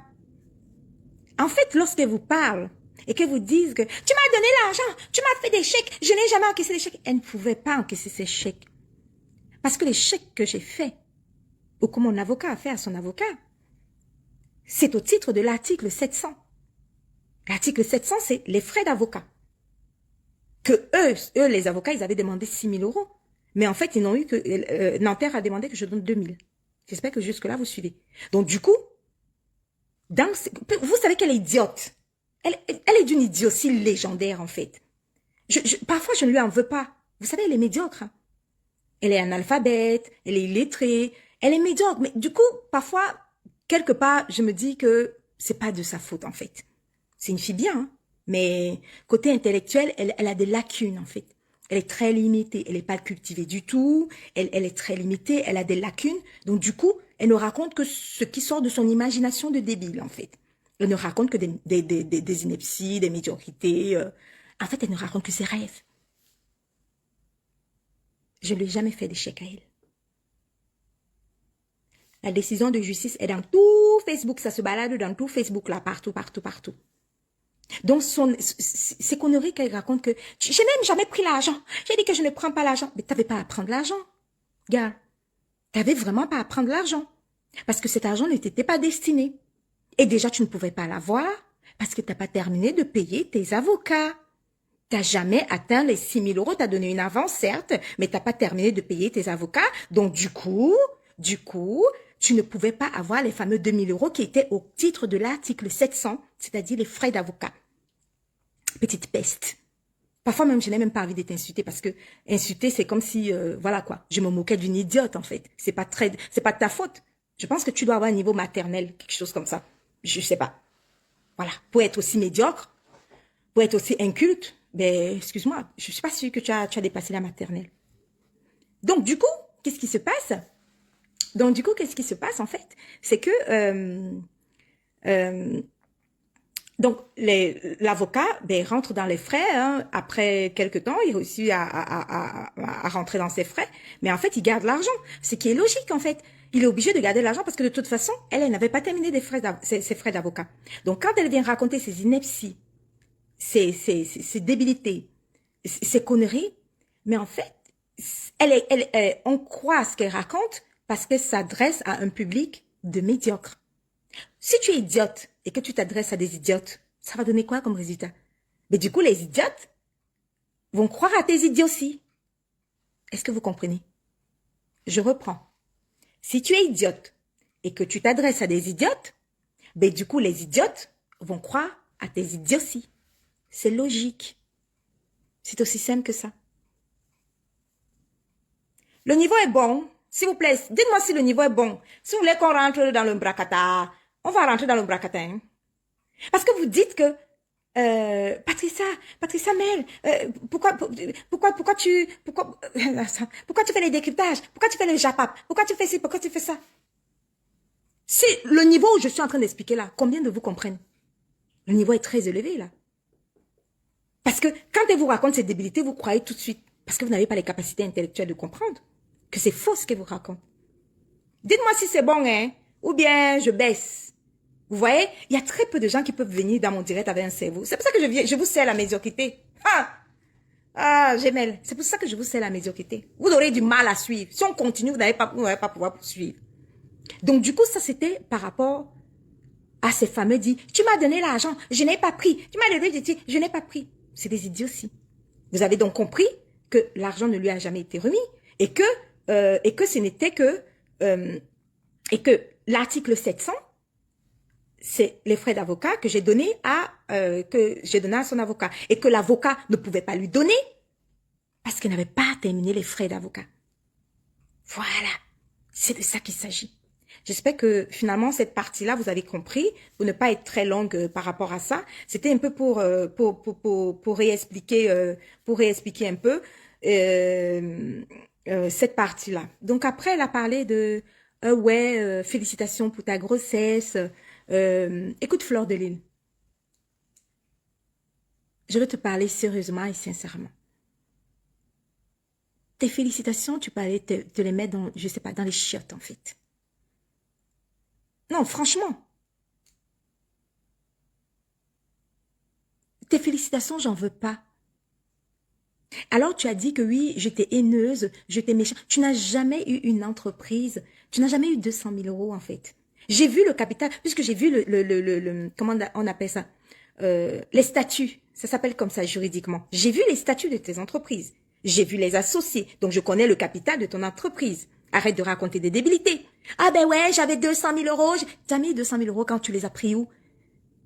En fait, lorsqu'elle vous parle et qu'elle vous dise que tu m'as donné l'argent, tu m'as fait des chèques, je n'ai jamais encaissé des chèques, elle ne pouvait pas encaisser ces chèques. Parce que les chèques que j'ai faits, ou que mon avocat a fait à son avocat, c'est au titre de l'article 700. L'article 700, c'est les frais d'avocat. Que eux, les avocats, ils avaient demandé 6 000 €. Mais en fait, ils n'ont eu que... Nanterre a demandé que je donne 2 000. J'espère que jusque-là, vous suivez. Donc, du coup, vous savez qu'elle est idiote. Elle est d'une idiotie légendaire, en fait. Parfois, je ne lui en veux pas. Vous savez, elle est médiocre. Hein. Elle est analphabète, elle est illettrée, elle est médiocre. Mais du coup, parfois, quelque part, je me dis que c'est pas de sa faute, en fait. C'est une fille bien, hein. Mais côté intellectuel, elle a des lacunes, en fait. Elle est très limitée, elle n'est pas cultivée du tout, elle est très limitée, elle a des lacunes. Donc, du coup, elle ne raconte que ce qui sort de son imagination de débile, en fait. Elle ne raconte que des inepties, des médiocrités. En fait, elle ne raconte que ses rêves. Je ne lui ai jamais fait d'échec à elle. La décision de justice est dans tout Facebook, ça se balade dans tout Facebook, là, partout, partout, partout. Donc, ces conneries qu'elle raconte que je n'ai même jamais pris l'argent. J'ai dit que je ne prends pas l'argent. Mais tu n'avais pas à prendre l'argent. Regarde, tu n'avais vraiment pas à prendre l'argent. Parce que cet argent ne t'était pas destiné. Et déjà, tu ne pouvais pas l'avoir parce que tu n'as pas terminé de payer tes avocats. Tu n'as jamais atteint les 6 000 €. Tu as donné une avance, certes, mais tu n'as pas terminé de payer tes avocats. Donc, du coup, tu ne pouvais pas avoir les fameux 2 000 € qui étaient au titre de l'article 700, c'est-à-dire les frais d'avocat. Petite peste. Parfois même, je n'ai même pas envie d'être insultée parce que insulter, c'est comme si, voilà quoi, je me moquais d'une idiote en fait. C'est pas de ta faute. Je pense que tu dois avoir un niveau maternel, quelque chose comme ça. Je sais pas. Voilà. Pour être aussi médiocre, pour être aussi inculte, ben, excuse-moi, je suis pas sûre que tu as dépassé la maternelle. Donc, du coup, qu'est-ce qui se passe? En fait? C'est que, donc, l'avocat rentre dans les frais. Hein. Après quelques temps, il réussit à rentrer dans ses frais. Mais en fait, il garde l'argent. Ce qui est logique, en fait. Il est obligé de garder l'argent parce que de toute façon, elle n'avait pas terminé ses frais d'avocat. Donc, quand elle vient raconter ses inepties, ses débilités, ses conneries, mais en fait, on croit ce qu'elle raconte parce qu'elle s'adresse à un public de médiocres. Si tu es idiote et que tu t'adresses à des idiotes, ça va donner quoi comme résultat? Mais du coup, les idiotes vont croire à tes idioties. Est-ce que vous comprenez? Je reprends. Si tu es idiote et que tu t'adresses à des idiotes, ben du coup, les idiotes vont croire à tes idioties. C'est logique. C'est aussi simple que ça. Le niveau est bon. S'il vous plaît, dites-moi si le niveau est bon. Si vous voulez qu'on rentre dans le bracata, on va rentrer dans le bracata. Hein? Parce que vous dites que Patricia Mel, pourquoi tu fais les décryptages? Pourquoi tu fais le japap? Pourquoi tu fais ci? Pourquoi tu fais ça? C'est le niveau où je suis en train d'expliquer là. Combien de vous comprennent? Le niveau est très élevé là. Parce que quand elle vous raconte ses débilités, vous croyez tout de suite. Parce que vous n'avez pas les capacités intellectuelles de comprendre que c'est faux ce qu'elle vous raconte. Dites-moi si c'est bon, hein, ou bien je baisse. Vous voyez, il y a très peu de gens qui peuvent venir dans mon direct avec un cerveau. C'est pour ça que je vous sers la médiocrité. Gemelle, c'est pour ça que je vous sers la médiocrité. Vous aurez du mal à suivre. Si on continue, vous n'allez pas pouvoir poursuivre. Donc, du coup, ça, c'était par rapport à ces fameux dit, tu m'as donné l'argent, je n'ai pas pris. Tu m'as donné, je n'ai pas pris. C'est des idioties. Vous avez donc compris que l'argent ne lui a jamais été remis et que ce n'était que, et que l'article 700, c'est les frais d'avocat que j'ai donné à son avocat et que l'avocat ne pouvait pas lui donner parce qu'il n'avait pas terminé les frais d'avocat. Voilà, c'est de ça qu'il s'agit. J'espère que finalement cette partie-là vous avez compris, pour ne pas être très longue par rapport à ça. C'était un peu pour réexpliquer un peu cette partie-là. Donc après elle a parlé de félicitations pour ta grossesse. Écoute Fleur de Lys. je veux te parler sérieusement et sincèrement. Tes félicitations, tu peux aller te les mettre dans, je sais pas, dans les chiottes en fait. Non, franchement. Tes félicitations, j'en veux pas. Alors tu as dit que oui, j'étais haineuse, j'étais méchante. Tu n'as jamais eu une entreprise, tu n'as jamais eu 200 000 euros en fait. J'ai vu le capital, puisque j'ai vu comment on appelle ça, les statuts, ça s'appelle comme ça juridiquement. J'ai vu les statuts de tes entreprises, j'ai vu les associés, donc je connais le capital de ton entreprise. Arrête de raconter des débilités. Ah ben ouais, j'avais 200 000 euros. T'as mis 200 000 euros quand tu les as pris où?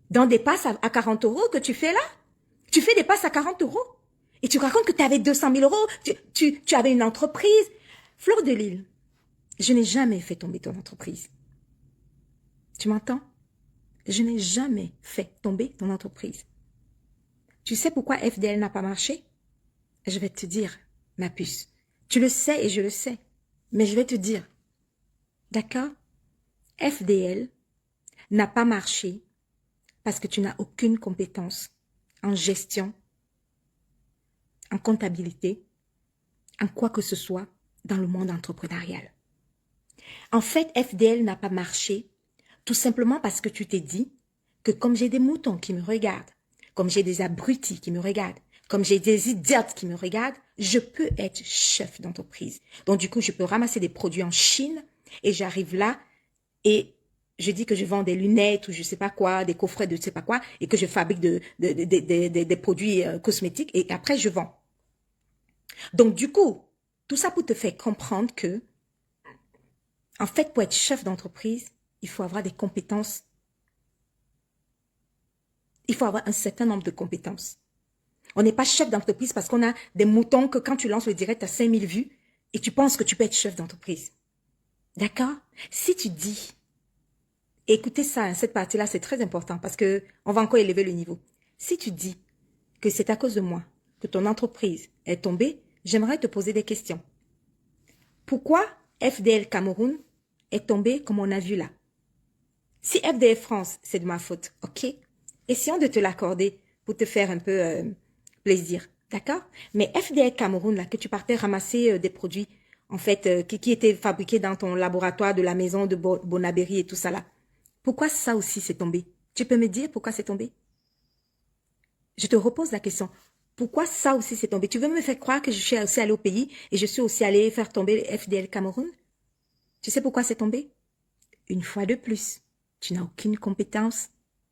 Dans des passes à 40 euros que tu fais là? Tu fais des passes à 40 euros? Et tu racontes que tu avais 200 000 euros, tu avais une entreprise. Fleur de Lille, je n'ai jamais fait tomber ton entreprise. Tu m'entends? Je n'ai jamais fait tomber ton entreprise. Tu sais pourquoi FDL n'a pas marché? Je vais te dire, ma puce. Tu le sais et je le sais. Mais je vais te dire. D'accord? FDL n'a pas marché parce que tu n'as aucune compétence en gestion, en comptabilité, en quoi que ce soit dans le monde entrepreneurial. En fait, FDL n'a pas marché tout simplement parce que tu t'es dit que comme j'ai des moutons qui me regardent, comme j'ai des abrutis qui me regardent, comme j'ai des idiotes qui me regardent, je peux être chef d'entreprise. Donc du coup, je peux ramasser des produits en Chine et j'arrive là et je dis que je vends des lunettes ou je sais pas quoi, des coffrets de je sais pas quoi et que je fabrique des produits cosmétiques et après je vends. Donc du coup, tout ça pour te faire comprendre que, en fait, pour être chef d'entreprise, il faut avoir des compétences. Il faut avoir un certain nombre de compétences. On n'est pas chef d'entreprise parce qu'on a des moutons que quand tu lances le direct à 5000 vues et tu penses que tu peux être chef d'entreprise. D'accord? Si tu dis, écoutez ça, cette partie-là, c'est très important parce que on va encore élever le niveau. Si tu dis que c'est à cause de moi que ton entreprise est tombée, j'aimerais te poser des questions. Pourquoi FDL Cameroun est tombé comme on a vu là? Si FDL France, c'est de ma faute, ok? Essayons de te l'accorder pour te faire un peu plaisir, d'accord? Mais FDL Cameroun, là, que tu partais ramasser des produits, en fait, qui étaient fabriqués dans ton laboratoire de la maison de Bonaberry et tout ça là, pourquoi ça aussi c'est tombé? Tu peux me dire pourquoi c'est tombé? Je te repose la question. Pourquoi ça aussi c'est tombé? Tu veux me faire croire que je suis aussi allée au pays et je suis aussi allée faire tomber FDL Cameroun? Tu sais pourquoi c'est tombé? Une fois de plus, tu n'as aucune compétence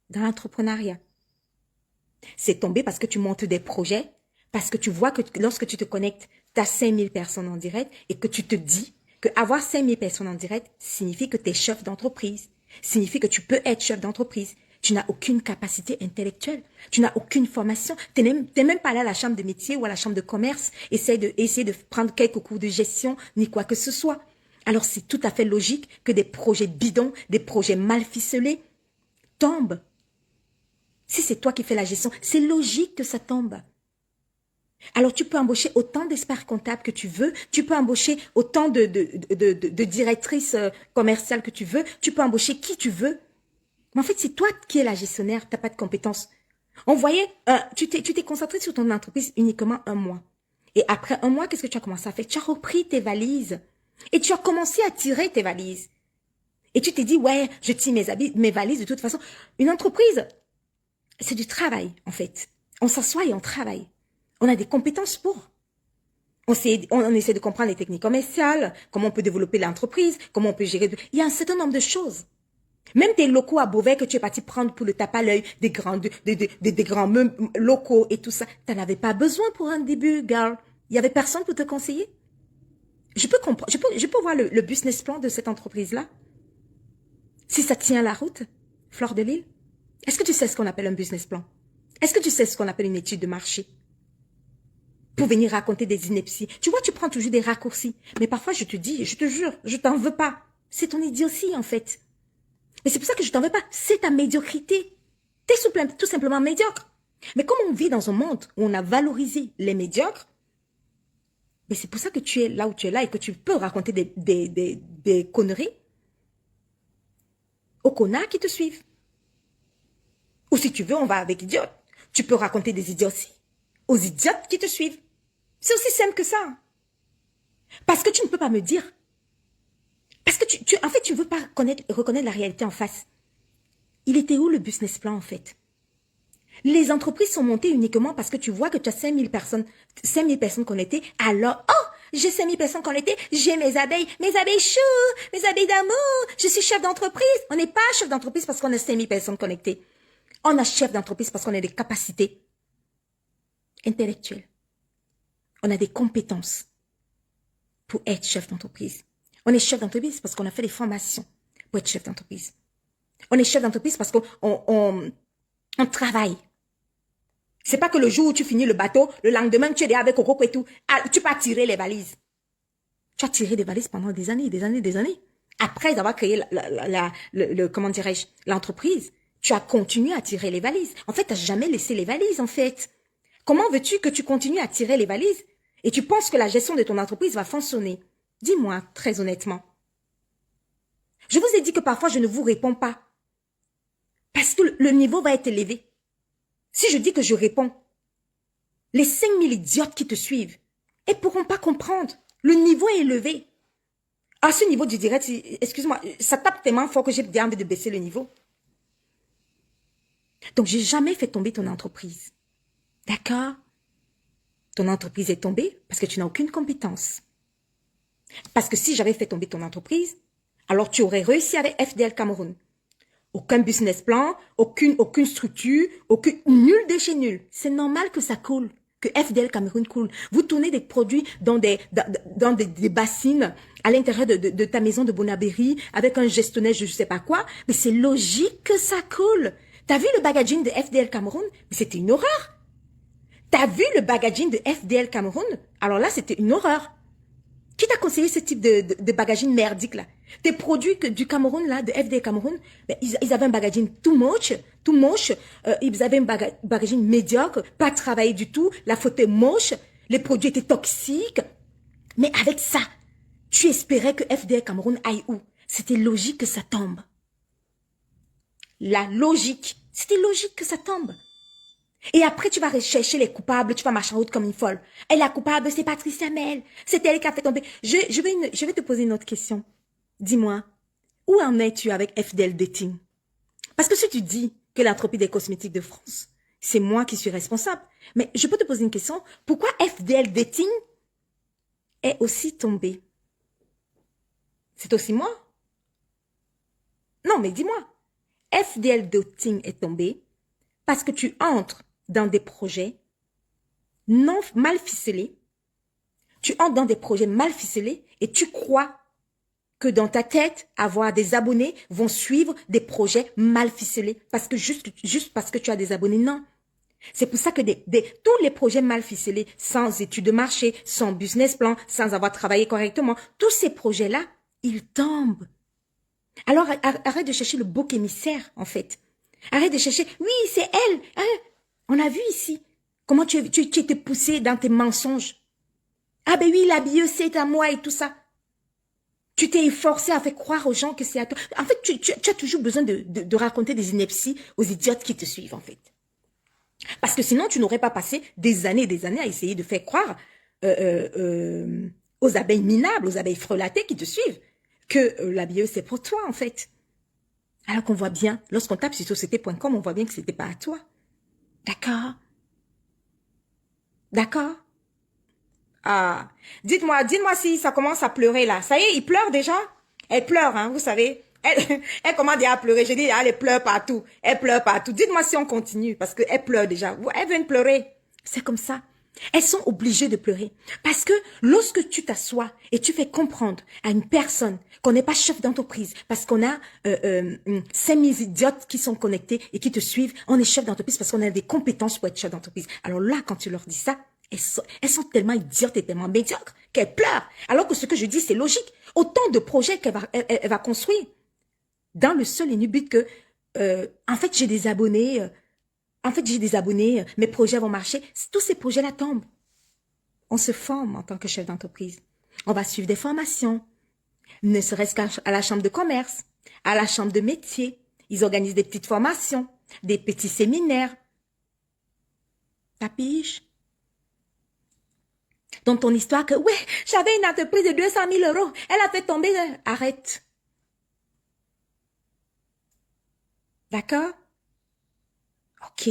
dans l'entrepreneuriat. C'est tombé parce que tu montes des projets, parce que tu vois que lorsque tu te connectes, tu as 5000 personnes en direct et que tu te dis que avoir 5000 personnes en direct signifie que tu es chef d'entreprise, signifie que tu peux être chef d'entreprise. Tu n'as aucune capacité intellectuelle, tu n'as aucune formation, tu n'es même pas allé à la chambre de métier ou à la chambre de commerce, essayer de prendre quelques cours de gestion, ni quoi que ce soit. Alors c'est tout à fait logique que des projets bidons, des projets mal ficelés tombent. Si c'est toi qui fais la gestion, c'est logique que ça tombe. Alors tu peux embaucher autant d'experts comptables que tu veux, tu peux embaucher autant de directrices commerciales que tu veux, tu peux embaucher qui tu veux. Mais en fait, c'est toi qui es la gestionnaire, tu n'as pas de compétences. On voyait, tu t'es concentré sur ton entreprise uniquement un mois. Et après un mois, qu'est-ce que tu as commencé à faire? Tu as repris tes valises. Et tu as commencé à tirer tes valises. Et tu t'es dit, ouais, je tire mes valises de toute façon. Une entreprise, c'est du travail, en fait. On s'assoit et on travaille. On a des compétences pour. On essaie de comprendre les techniques commerciales, comment on peut développer l'entreprise, comment on peut gérer. Il y a un certain nombre de choses. Même des locaux à Beauvais que tu es parti prendre pour le tape à l'œil, des grands locaux et tout ça, tu n'en avais pas besoin pour un début, girl. Il y avait personne pour te conseiller. Je peux comprendre, je peux voir le business plan de cette entreprise-là. Si ça tient la route, Fleur de Lille. Est-ce que tu sais ce qu'on appelle un business plan? Est-ce que tu sais ce qu'on appelle une étude de marché? Pour venir raconter des inepties. Tu vois, tu prends toujours des raccourcis. Mais parfois, je te dis, je te jure, je t'en veux pas. C'est ton idiotie, en fait. Mais c'est pour ça que je t'en veux pas. C'est ta médiocrité. T'es tout simplement médiocre. Mais comme on vit dans un monde où on a valorisé les médiocres, mais c'est pour ça que tu es là où tu es là et que tu peux raconter des conneries aux connards qui te suivent. Ou si tu veux, on va avec idiote. Tu peux raconter des idioties aux idiotes qui te suivent. C'est aussi simple que ça. Parce que tu ne peux pas me dire. Parce que en fait, tu ne veux pas reconnaître la réalité en face. Il était où le business plan en fait? Les entreprises sont montées uniquement parce que tu vois que tu as 5000 personnes connectées. Alors, oh, j'ai 5000 personnes connectées, j'ai mes abeilles chou, mes abeilles d'amour, je suis chef d'entreprise. On n'est pas chef d'entreprise parce qu'on a 5000 personnes connectées. On a chef d'entreprise parce qu'on a des capacités intellectuelles. On a des compétences pour être chef d'entreprise. On est chef d'entreprise parce qu'on a fait des formations pour être chef d'entreprise. On est chef d'entreprise parce qu'on travaille. C'est pas que le jour où tu finis le bateau, le lendemain, tu es là avec Coco et tout. Ah, tu peux tirer les valises. Tu as tiré des valises pendant des années, des années, des années. Après avoir créé comment dirais-je, l'entreprise, tu as continué à tirer les valises. En fait, tu n'as jamais laissé les valises, en fait. Comment veux-tu que tu continues à tirer les valises et tu penses que la gestion de ton entreprise va fonctionner? Dis-moi, très honnêtement. Je vous ai dit que parfois, je ne vous réponds pas. Parce que le niveau va être élevé. Si je dis que je réponds, les 5000 idiotes qui te suivent, ils ne pourront pas comprendre. Le niveau est élevé. À ce niveau du direct, excuse-moi, ça tape tellement fort que j'ai bien envie de baisser le niveau. Donc, j'ai jamais fait tomber ton entreprise. D'accord? Ton entreprise est tombée parce que tu n'as aucune compétence. Parce que si j'avais fait tomber ton entreprise, alors tu aurais réussi avec FDL Cameroun. Aucun business plan, aucune structure, nul de chez nul. C'est normal que ça coule, que FDL Cameroun coule. Vous tournez des produits dans des bassines à l'intérieur de ta maison de Bonabéry avec un gestionnaire je ne sais pas quoi, mais c'est logique que ça coule. T'as vu le packaging de FDL Cameroun? Mais c'était une horreur. T'as vu le packaging de FDL Cameroun? Alors là, c'était une horreur. Qui t'a conseillé ce type de packaging merdique là? Tes produits du Cameroun là, de FDL Cameroun, ben, ils avaient un packaging tout moche, ils avaient un packaging médiocre, pas travaillé du tout, la photo est moche, les produits étaient toxiques. Mais avec ça, tu espérais que FDL Cameroun aille où? C'était logique que ça tombe. La logique, c'était logique que ça tombe. Et après, tu vas rechercher les coupables, tu vas marcher en route comme une folle. Et la coupable, c'est Patrice Hamel. C'est elle qui a fait tomber. Je vais te poser une autre question. Dis-moi, où en es-tu avec FDL Dating? Parce que si tu dis que l'entreprise des cosmétiques de France, c'est moi qui suis responsable. Mais je peux te poser une question. Pourquoi FDL Dating est aussi tombé? C'est aussi moi? Non, mais dis-moi. FDL Dating est tombé parce que tu entres dans des projets mal ficelés. Tu entres dans des projets mal ficelés et tu crois que dans ta tête, avoir des abonnés vont suivre des projets mal ficelés. Parce que juste parce que tu as des abonnés, non. C'est pour ça que tous les projets mal ficelés, sans études de marché, sans business plan, sans avoir travaillé correctement, tous ces projets-là, ils tombent. Alors, arrête de chercher le bouc émissaire, en fait. Arrête de chercher, oui, c'est elle. On a vu ici comment tu étais poussé dans tes mensonges. Ah ben oui, la bio, c'est à moi et tout ça. Tu t'es efforcé à faire croire aux gens que c'est à toi. En fait, tu as toujours besoin de raconter des inepties aux idiotes qui te suivent, en fait. Parce que sinon, tu n'aurais pas passé des années et des années à essayer de faire croire aux abeilles minables, aux abeilles frelatées qui te suivent, que la bio, c'est pour toi, en fait. Alors qu'on voit bien, lorsqu'on tape sur société.com, on voit bien que c'était pas à toi. D'accord? D'accord? Ah, dites-moi si ça commence à pleurer là. Ça y est, il pleure déjà? Elle pleure, hein, vous savez. Elle commence déjà à pleurer. J'ai dit, elle pleure partout. Elle pleure partout. Dites-moi si on continue, parce qu'elle pleure déjà. Elle vient de pleurer. C'est comme ça. Elles sont obligées de pleurer. Parce que lorsque tu t'assois et tu fais comprendre à une personne qu'on n'est pas chef d'entreprise, parce qu'on a 5000 idiotes qui sont connectés et qui te suivent, on est chef d'entreprise parce qu'on a des compétences pour être chef d'entreprise. Alors là, quand tu leur dis ça, elles sont tellement idiotes et tellement médiocres qu'elles pleurent. Alors que ce que je dis, c'est logique. Autant de projets elle va construire dans le seul et unique but que, en fait, j'ai des abonnés... mes projets vont marcher. Tous ces projets-là tombent. On se forme en tant que chef d'entreprise. On va suivre des formations, ne serait-ce qu'à la chambre de commerce, à la chambre de métier. Ils organisent des petites formations, des petits séminaires. Ta pige? Dans ton histoire que, ouais, j'avais une entreprise de 200 000 euros. Elle a fait tomber. Arrête. D'accord? Ok.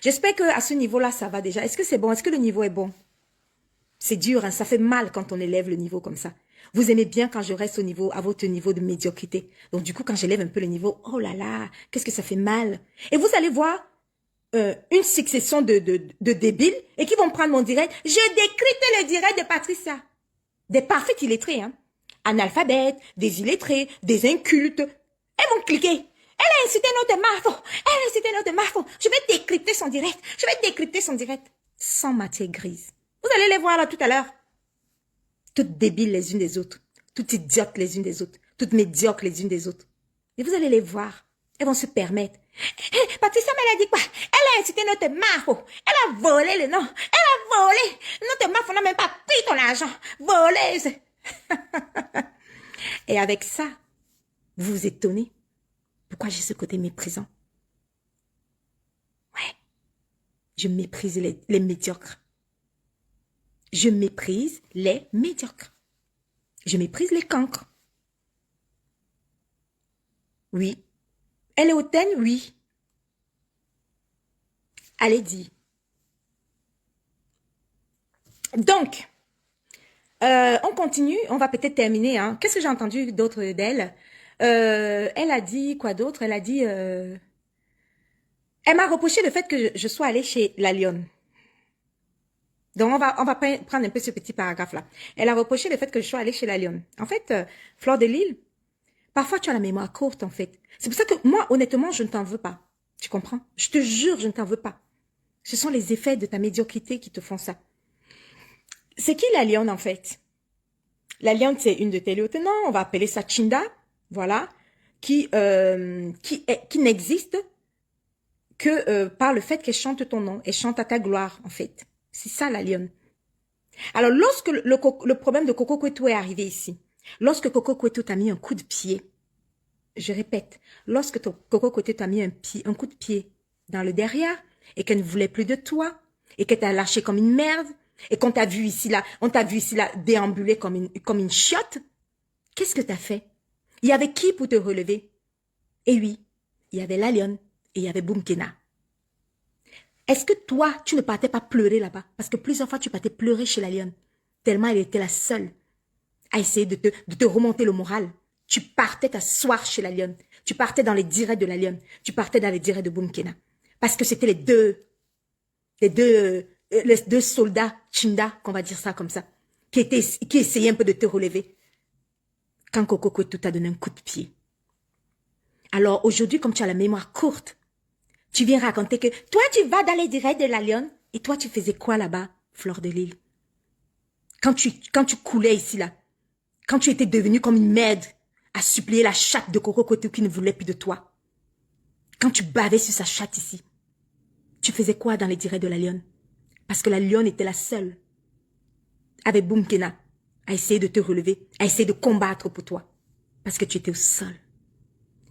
J'espère qu'à ce niveau-là, ça va déjà. Est-ce que c'est bon? Est-ce que le niveau est bon? C'est dur, hein? Ça fait mal quand on élève le niveau comme ça. Vous aimez bien quand je reste au niveau, à votre niveau de médiocrité. Donc du coup, quand j'élève un peu le niveau, oh là là, qu'est-ce que ça fait mal. Et vous allez voir une succession de débiles et qui vont prendre mon direct. Je décrypte le direct de Patricia. Des parfaits illettrés, hein. Analphabètes, des illettrés, des incultes. Elles vont cliquer. Elle a incité notre marfo. Elle a incité notre marfo. Je vais décrypter son direct. Je vais décrypter son direct. Sans matière grise. Vous allez les voir là tout à l'heure. Toutes débiles les unes des autres. Toutes idiotes les unes des autres. Toutes médiocres les unes des autres. Et vous allez les voir. Elles vont se permettre. Patricia m'a dit quoi? Elle a incité notre marfo. Elle a volé le nom. Elle a volé. Notre marfo n'a même pas pris ton argent. Voleuse. Et avec ça, vous vous étonnez. Pourquoi j'ai ce côté méprisant? Ouais. Je méprise les médiocres. Je méprise les médiocres. Je méprise les cancres. Oui. Elle est hautaine? Oui. Allez-y. Donc, on continue. On va peut-être terminer. Hein. Qu'est-ce que j'ai entendu d'autre d'elle? Elle a dit quoi d'autre? Elle a dit... elle m'a reproché le fait que je sois allée chez la lionne. Donc, on va prendre un peu ce petit paragraphe-là. Elle a reproché le fait que je sois allée chez la lionne. En fait, Fleur de Lille, parfois tu as la mémoire courte, en fait. C'est pour ça que moi, honnêtement, je ne t'en veux pas. Tu comprends? Je te jure, je ne t'en veux pas. Ce sont les effets de ta médiocrité qui te font ça. C'est qui la lionne, en fait? La lionne, c'est une de tes lieutenants. On va appeler ça Chinda. Voilà. Qui n'existe que par le fait qu'elle chante ton nom. Elle chante à ta gloire, en fait. C'est ça, la lionne. Alors, lorsque le problème de Coco Kwetu est arrivé ici, lorsque Coco Kwetu t'a mis un coup de pied, je répète, lorsque Coco Kwetu t'a mis un coup de pied dans le derrière et qu'elle ne voulait plus de toi et qu'elle t'a lâché comme une merde et qu'on t'a vu ici là, on t'a vu ici là déambuler comme une chiotte, qu'est-ce que t'as fait? Il y avait qui pour te relever? Et oui, il y avait la lionne et il y avait Boumkena. Est-ce que toi, tu ne partais pas pleurer là-bas? Parce que plusieurs fois, tu partais pleurer chez la lionne. Tellement elle était la seule à essayer de te remonter le moral. Tu partais t'asseoir chez la lionne. Tu partais dans les directs de la lionne. Tu partais dans les directs de Boumkena. Parce que c'était les deux soldats Chinda, qu'on va dire ça comme ça, qui essayaient un peu de te relever. Quand Coco Kwetu t'a donné un coup de pied. Alors aujourd'hui, comme tu as la mémoire courte, tu viens raconter que toi, tu vas dans les directs de la lionne. Et toi, tu faisais quoi là-bas, Fleur de Lille? Quand tu coulais ici, là. Quand tu étais devenue comme une merde à supplier la chatte de Coco Kwetu qui ne voulait plus de toi. Quand tu bavais sur sa chatte ici. Tu faisais quoi dans les directs de la lionne? Parce que la lionne était la seule. Avec Boumkena. À essayer de te relever. À essayer de combattre pour toi. Parce que tu étais au sol.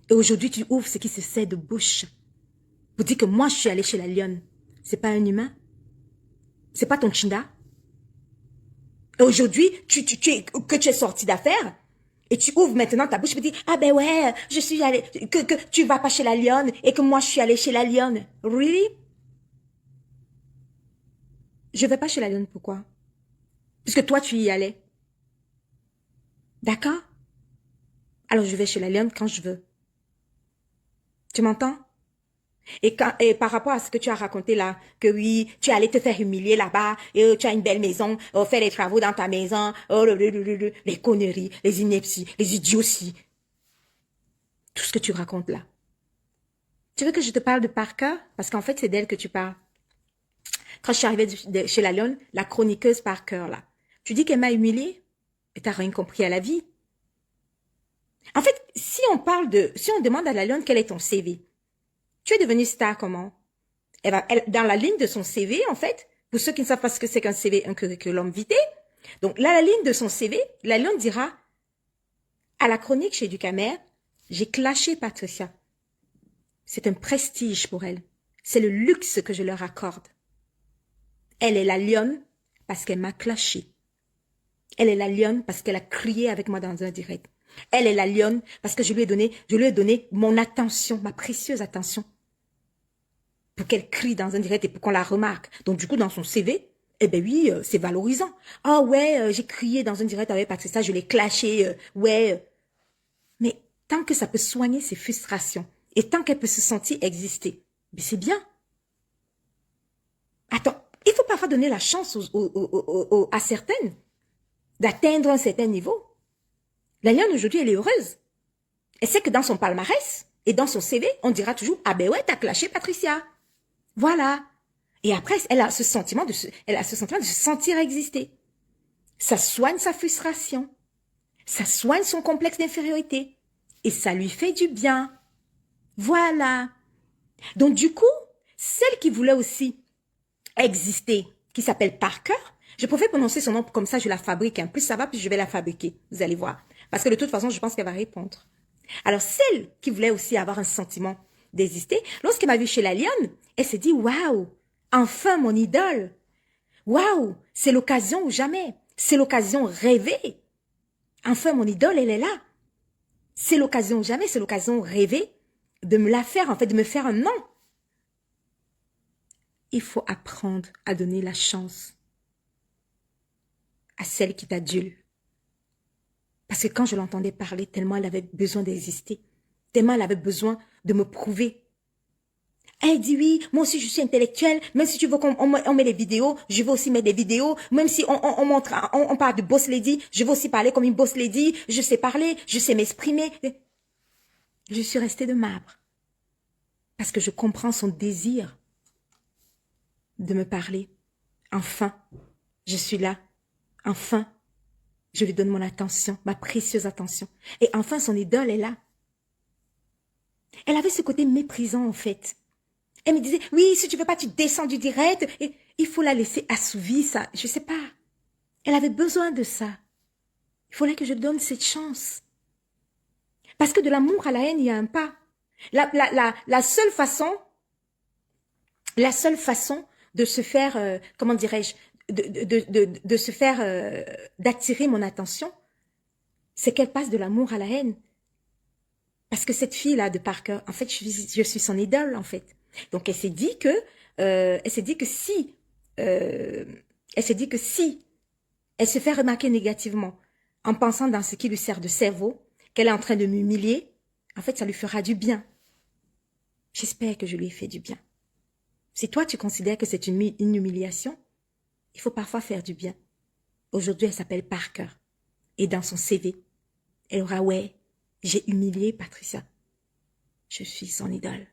Et aujourd'hui, tu ouvres ce qui se sait de bouche. Vous dites que moi, je suis allée chez la lionne. C'est pas un humain? C'est pas ton Chinda? Et aujourd'hui, que tu es sorti d'affaires, et tu ouvres maintenant ta bouche et tu dis, ah ben ouais, je suis allée, que tu vas pas chez la lionne, et que moi, je suis allée chez la lionne. Really? Je vais pas chez la lionne, pourquoi? Puisque toi, tu y allais. D'accord? Alors, je vais chez la lionne quand je veux. Tu m'entends? Et par rapport à ce que tu as raconté là, que oui, tu es allé te faire humilier là-bas, et tu as une belle maison, faire les travaux dans ta maison, les conneries, les inepties, les idioties. Tout ce que tu racontes là. Tu veux que je te parle de Parker? Parce qu'en fait, c'est d'elle que tu parles. Quand je suis arrivée chez la lionne, la chroniqueuse Parker là, tu dis qu'elle m'a humiliée? Et t'as rien compris à la vie. En fait, si on demande à la lionne quel est ton CV, tu es devenue star comment? Dans la ligne de son CV, en fait, pour ceux qui ne savent pas ce que c'est qu'un CV, un curriculum vitae, donc là, la ligne de son CV, la lionne dira, à la chronique chez Ducamer, j'ai clashé Patricia. C'est un prestige pour elle. C'est le luxe que je leur accorde. Elle est la lionne parce qu'elle m'a clashé. Elle est la lionne parce qu'elle a crié avec moi dans un direct. Elle est la lionne parce que je lui ai donné mon attention, ma précieuse attention, pour qu'elle crie dans un direct et pour qu'on la remarque. Donc du coup, dans son CV, eh ben oui, c'est valorisant. Ah ouais, j'ai crié dans un direct avec Patricia, je l'ai clashé, ouais. Mais tant que ça peut soigner ses frustrations et tant qu'elle peut se sentir exister, mais c'est bien. Attends, il faut parfois donner la chance à certaines d'atteindre un certain niveau. La lionne aujourd'hui, elle est heureuse. Elle sait que dans son palmarès et dans son CV, on dira toujours « Ah ben ouais, t'as clashé Patricia ». Voilà. Et après, elle a ce sentiment de se sentir exister. Ça soigne sa frustration. Ça soigne son complexe d'infériorité. Et ça lui fait du bien. Voilà. Donc du coup, celle qui voulait aussi exister, qui s'appelle Parker, je préfère prononcer son nom comme ça, je la fabrique. Plus ça va, plus je vais la fabriquer. Vous allez voir. Parce que de toute façon, je pense qu'elle va répondre. Alors, celle qui voulait aussi avoir un sentiment d'exister, lorsqu'elle m'a vue chez la lionne, elle s'est dit, waouh, enfin mon idole. Waouh, c'est l'occasion ou jamais. C'est l'occasion rêvée. Enfin, mon idole, elle est là. C'est l'occasion ou jamais, c'est l'occasion rêvée de me la faire, en fait, de me faire un nom. Il faut apprendre à donner la chance à celle qui t'adule. Parce que quand je l'entendais parler, tellement elle avait besoin d'exister, tellement elle avait besoin de me prouver. Elle dit oui, moi aussi je suis intellectuelle, même si tu veux qu'on met des vidéos, je veux aussi mettre des vidéos, même si on parle de boss lady, je veux aussi parler comme une boss lady, je sais parler, je sais m'exprimer. Je suis restée de marbre. Parce que je comprends son désir de me parler. Enfin, je suis là. Enfin, je lui donne mon attention, ma précieuse attention. Et enfin, son idole est là. Elle avait ce côté méprisant, en fait. Elle me disait, oui, si tu veux pas, tu descends du direct. Et il faut la laisser assouvir, ça. Je sais pas. Elle avait besoin de ça. Il fallait que je donne cette chance. Parce que de l'amour à la haine, il y a un pas. La seule façon de se faire, comment dirais-je, de se faire, d'attirer mon attention, c'est qu'elle passe de l'amour à la haine. Parce que cette fille-là de Parker, en fait, je suis son idole, en fait. Donc, elle s'est dit que si elle se fait remarquer négativement en pensant dans ce qui lui sert de cerveau, qu'elle est en train de m'humilier, en fait, ça lui fera du bien. J'espère que je lui ai fait du bien. Si toi, tu considères que c'est une humiliation, il faut parfois faire du bien. Aujourd'hui, elle s'appelle Parker. Et dans son CV, elle aura, ouais, j'ai humilié Patricia. Je suis son idole.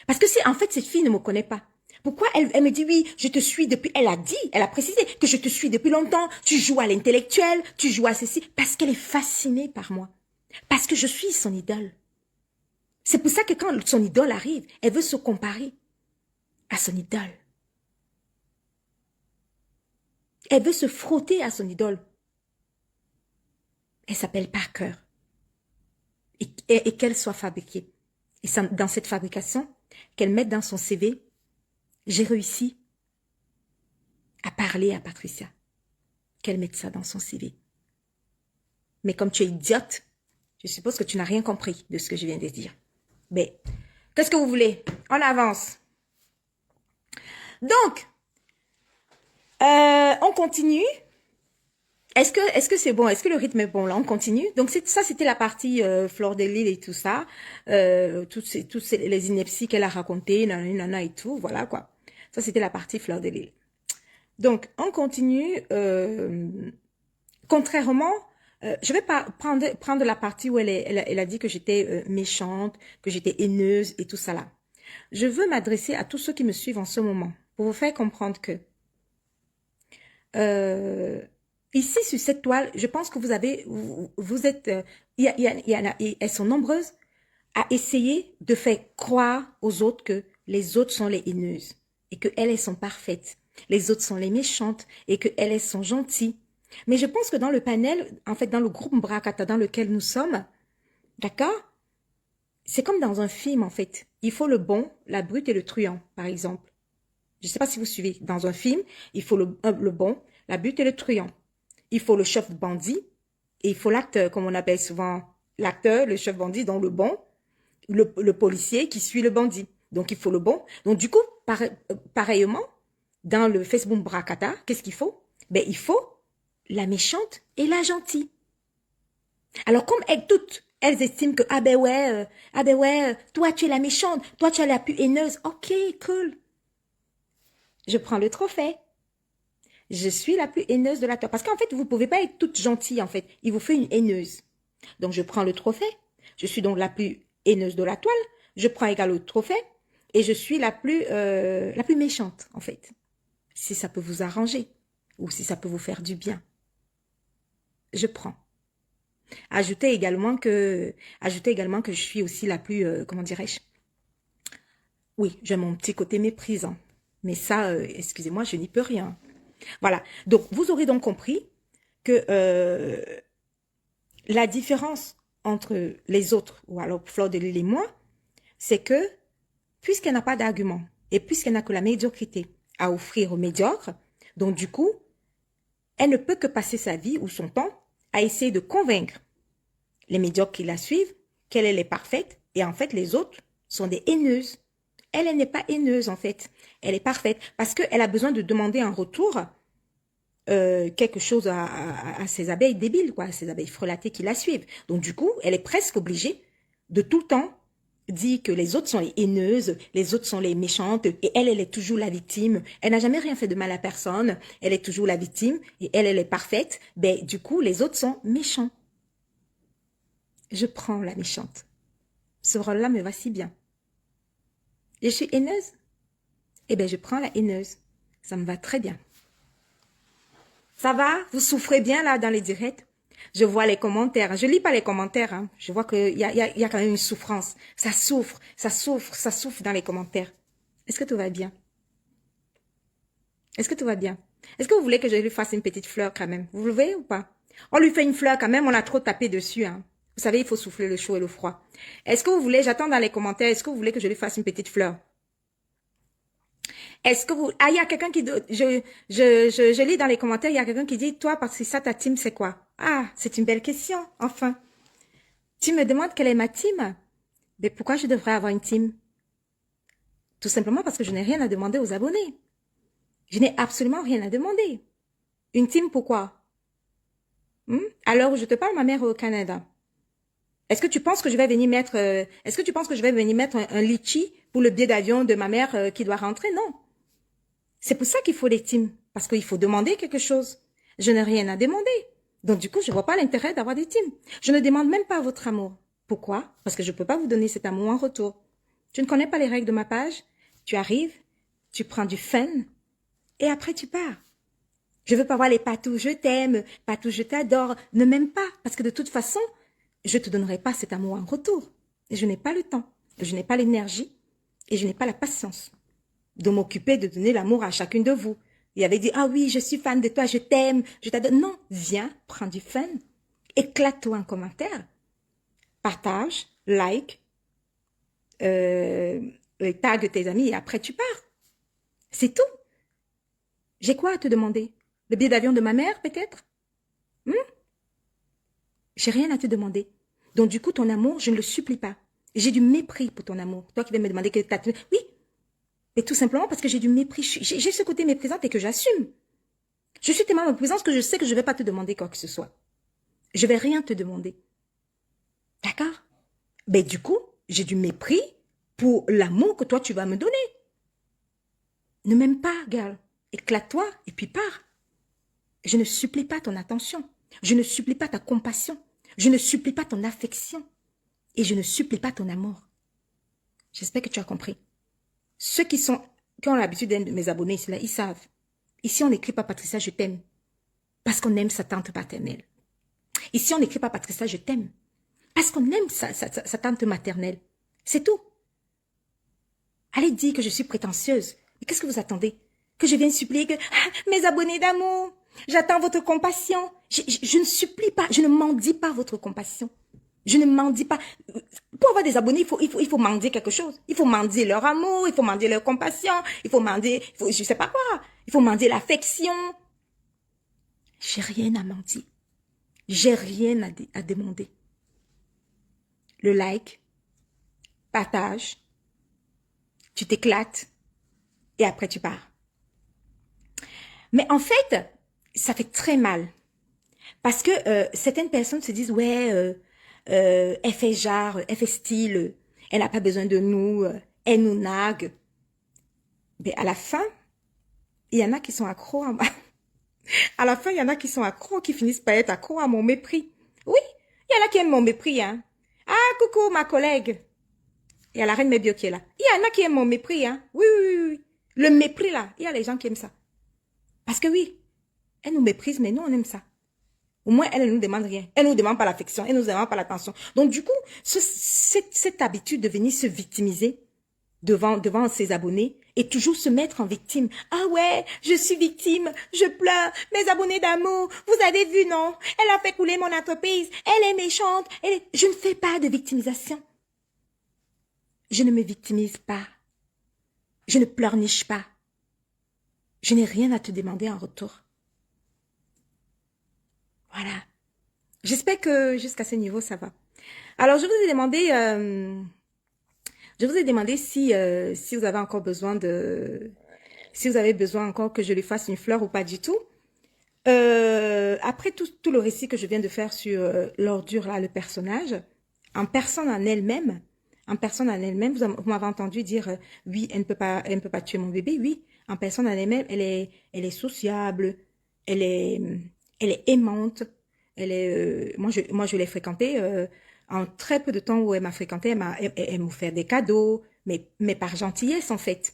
Parce que si, en fait, cette fille ne me connaît pas, pourquoi elle me dit, oui, je te suis depuis, elle a précisé que je te suis depuis longtemps, tu joues à l'intellectuel, tu joues à ceci, parce qu'elle est fascinée par moi. Parce que je suis son idole. C'est pour ça que quand son idole arrive, elle veut se comparer à son idole. Elle veut se frotter à son idole. Elle s'appelle Parker. Et qu'elle soit fabriquée. Et dans cette fabrication, qu'elle mette dans son CV, j'ai réussi à parler à Patricia. Qu'elle mette ça dans son CV. Mais comme tu es idiote, je suppose que tu n'as rien compris de ce que je viens de dire. Mais, qu'est-ce que vous voulez? On avance. Donc, on continue. Est-ce que c'est bon? Est-ce que le rythme est bon? Là, on continue. Donc, ça, c'était la partie Fleur de Lys et tout ça. Toutes les inepties qu'elle a racontées, nanana et tout. Voilà, quoi. Ça, c'était la partie Fleur de Lys. Donc, on continue. Contrairement, je vais pas prendre la partie où elle a dit que j'étais méchante, que j'étais haineuse et tout ça là. Je veux m'adresser à tous ceux qui me suivent en ce moment pour vous faire comprendre que ici sur cette toile, je pense que vous êtes, elles sont nombreuses à essayer de faire croire aux autres que les autres sont les haineuses et que elles sont parfaites. Les autres sont les méchantes et que elles sont gentilles. Mais je pense que dans le panel, en fait, dans le groupe Mbrakata dans lequel nous sommes, d'accord? C'est comme dans un film, en fait. Il faut le bon, la brute et le truand, par exemple. Je ne sais pas si vous suivez. Dans un film, il faut le bon, la butte et le truand. Il faut le chef bandit et il faut l'acteur, comme on appelle souvent l'acteur, le chef bandit, donc le bon, le policier qui suit le bandit. Donc, il faut le bon. Donc, du coup, pareillement, dans le Facebook Brakata, qu'est-ce qu'il faut? Ben, il faut la méchante et la gentille. Alors, comme elles estiment que, toi, tu es la méchante, toi, tu es la plus haineuse. Ok, cool. Je prends le trophée. Je suis la plus haineuse de la toile. Parce qu'en fait, vous ne pouvez pas être toute gentille, en fait. Il vous faut une haineuse. Donc, je prends le trophée. Je suis donc la plus haineuse de la toile. Je prends également le trophée. Et je suis la plus méchante, en fait. Si ça peut vous arranger. Ou si ça peut vous faire du bien. Je prends. Ajoutez également que je suis aussi la plus, comment dirais-je? Oui, j'ai mon petit côté méprisant. Mais ça, excusez-moi, je n'y peux rien. Voilà. Donc, vous aurez donc compris que la différence entre les autres, ou alors Fleur de Lys et moi, c'est que, puisqu'elle n'a pas d'argument, et puisqu'elle n'a que la médiocrité à offrir aux médiocres, donc du coup, elle ne peut que passer sa vie ou son temps à essayer de convaincre les médiocres qui la suivent qu'elle est parfaite, et en fait, les autres sont des haineuses. Elle n'est pas haineuse, en fait. Elle est parfaite parce qu'elle a besoin de demander en retour quelque chose à ces abeilles débiles, quoi, à ces abeilles frelatées qui la suivent. Donc, du coup, elle est presque obligée de tout le temps dire que les autres sont les haineuses, les autres sont les méchantes, et elle est toujours la victime. Elle n'a jamais rien fait de mal à personne. Elle est toujours la victime, et elle est parfaite. Ben, du coup, les autres sont méchants. Je prends la méchante. Ce rôle-là me va si bien. Je suis haineuse. Eh bien, je prends la haineuse. Ça me va très bien. Ça va? Vous souffrez bien là dans les directs? Je vois les commentaires. Je lis pas les commentaires. Hein. Je vois qu'il y a quand même une souffrance. Ça souffre dans les commentaires. Est-ce que tout va bien? Est-ce que tout va bien? Est-ce que vous voulez que je lui fasse une petite fleur quand même? Vous le voyez ou pas? On lui fait une fleur quand même, on a trop tapé dessus. Hein. Vous savez, il faut souffler le chaud et le froid. Est-ce que vous voulez, j'attends dans les commentaires, est-ce que vous voulez que je lui fasse une petite fleur? Est-ce que vous... Ah, il y a quelqu'un qui... Je lis dans les commentaires, il y a quelqu'un qui dit, toi, parce que ça, ta team, c'est quoi? Ah, c'est une belle question, enfin. Tu me demandes quelle est ma team? Mais pourquoi je devrais avoir une team? Tout simplement parce que je n'ai rien à demander aux abonnés. Je n'ai absolument rien à demander. Une team, pourquoi? À l'heure où je te parle, ma mère est au Canada. Est-ce que tu penses que je vais venir mettre... un litchi pour le billet d'avion de ma mère qui doit rentrer? Non. C'est pour ça qu'il faut des teams. Parce qu'il faut demander quelque chose. Je n'ai rien à demander. Donc, du coup, je ne vois pas l'intérêt d'avoir des teams. Je ne demande même pas votre amour. Pourquoi? Parce que je ne peux pas vous donner cet amour en retour. Tu ne connais pas les règles de ma page. Tu arrives, tu prends du fun, et après tu pars. Je veux pas voir les patous, je t'aime, patous, je t'adore. Ne m'aime pas. Parce que de toute façon, je te donnerai pas cet amour en retour. Et je n'ai pas le temps. Je n'ai pas l'énergie. Et je n'ai pas la patience de m'occuper de donner l'amour à chacune de vous. Il avait dit, ah oui, je suis fan de toi, je t'aime, je t'adore. Non, viens, prends du fun, éclate-toi en commentaire, partage, like, tag tes amis et après tu pars. C'est tout. J'ai quoi à te demander? Le billet d'avion de ma mère, peut-être? J'ai rien à te demander. Donc du coup, ton amour, je ne le supplie pas. J'ai du mépris pour ton amour. Toi qui viens me demander que t'as... Oui, mais tout simplement parce que j'ai du mépris. J'ai ce côté méprisant et que j'assume. Je suis tellement méprisante que je sais que je ne vais pas te demander quoi que ce soit. Je ne vais rien te demander. D'accord? Mais du coup, j'ai du mépris pour l'amour que toi, tu vas me donner. Ne m'aime pas, girl. Éclate-toi et puis pars. Je ne supplie pas ton attention. Je ne supplie pas ta compassion. Je ne supplie pas ton affection. Et je ne supplie pas ton amour. J'espère que tu as compris. Ceux qui ont l'habitude d'être mes abonnés ici, là, ils savent. Ici, on n'écrit pas Patricia, je t'aime. Parce qu'on aime sa tante paternelle. Ici, on n'écrit pas Patricia, je t'aime. Parce qu'on aime sa tante maternelle. C'est tout. Allez dire que je suis prétentieuse. Mais qu'est-ce que vous attendez? Que je vienne supplier que mes abonnés d'amour, j'attends votre compassion. Je ne supplie pas, je ne mendie pas votre compassion. Je ne mendie pas. Pour avoir des abonnés, il faut mendier quelque chose. Il faut mendier leur amour, il faut mendier leur compassion, il faut mendier, je sais pas quoi. Il faut mendier l'affection. J'ai rien à mendier. J'ai rien à demander. Le like, partage, tu t'éclates et après tu pars. Mais en fait, ça fait très mal. Parce que certaines personnes se disent, ouais, elle fait genre, elle fait style, elle n'a pas besoin de nous, elle nous nargue. Mais à la fin, il y en a qui sont accros à la fin, il y en a qui sont accros, qui finissent par être accros à mon mépris. Oui, il y en a qui aiment mon mépris, hein. Ah, coucou, ma collègue. Il y a la reine Mébio qui est là. Il y en a qui aiment mon mépris, hein. Oui, oui, oui, oui. Le mépris, là, il y a les gens qui aiment ça. Parce que oui, elle nous méprise, mais nous, on aime ça. Au moins, elle ne nous demande rien. Elle ne nous demande pas l'affection, elle ne nous demande pas l'attention. Donc, du coup, cette habitude de venir se victimiser devant ses abonnés et toujours se mettre en victime. Ah ouais, je suis victime, je pleure, mes abonnés d'amour, vous avez vu, non? Elle a fait couler mon entreprise, elle est méchante, je ne fais pas de victimisation. Je ne me victimise pas. Je ne pleurniche pas. Je n'ai rien à te demander en retour. Voilà. J'espère que jusqu'à ce niveau, ça va. Alors, je vous ai demandé si vous avez encore besoin si vous avez besoin encore que je lui fasse une fleur ou pas du tout. Après tout le récit que je viens de faire sur l'ordure, là, le personnage, en personne en elle-même, vous m'avez entendu dire, oui, elle ne peut pas tuer mon bébé, oui, en personne en elle-même, elle est sociable, elle est aimante, moi je l'ai fréquentée, en très peu de temps où elle m'a fréquentée, elle m'a offert des cadeaux, mais par gentillesse, en fait.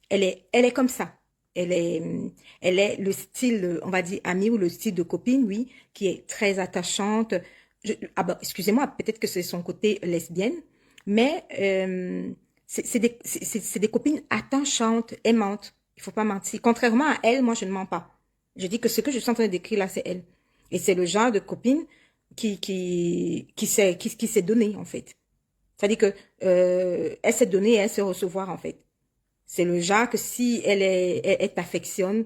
Elle est comme ça. Elle est le style, on va dire, amie ou le style de copine, oui, qui est très attachante. Excusez-moi, peut-être que c'est son côté lesbienne, mais c'est des copines attachantes, aimantes. Il faut pas mentir. Contrairement à elle, moi, je ne mens pas. Je dis que ce que je suis en train de décrire là, c'est elle. Et c'est le genre de copine qui s'est donné, en fait. C'est-à-dire que elle s'est donnée et elle sait recevoir, en fait. C'est le genre que si elle t'affectionne,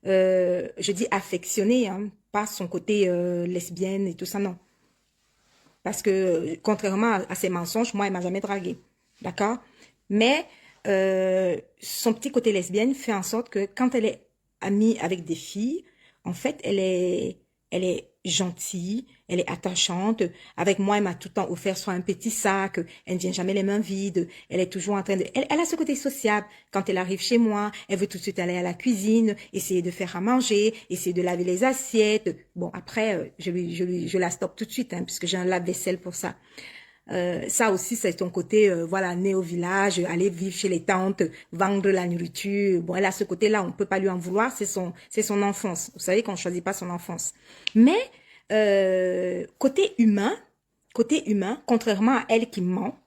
je dis affectionner, hein, pas son côté lesbienne et tout ça, non. Parce que contrairement à ses mensonges, moi, elle m'a jamais draguée, d'accord? Mais son petit côté lesbienne fait en sorte que quand elle est amie avec des filles, en fait, elle est gentille, elle est attachante. Avec moi, elle m'a tout le temps offert soit un petit sac, elle ne vient jamais les mains vides, elle est toujours en train de... Elle a ce côté sociable. Quand elle arrive chez moi, elle veut tout de suite aller à la cuisine, essayer de faire à manger, essayer de laver les assiettes. Bon, après, je la stoppe tout de suite, hein, puisque j'ai un lave-vaisselle pour ça. Ça aussi, c'est ton côté, voilà, né au village, aller vivre chez les tantes, vendre la nourriture. Bon, elle a ce côté-là, on peut pas lui en vouloir, c'est son enfance. Vous savez qu'on choisit pas son enfance. Mais côté humain, contrairement à elle qui ment,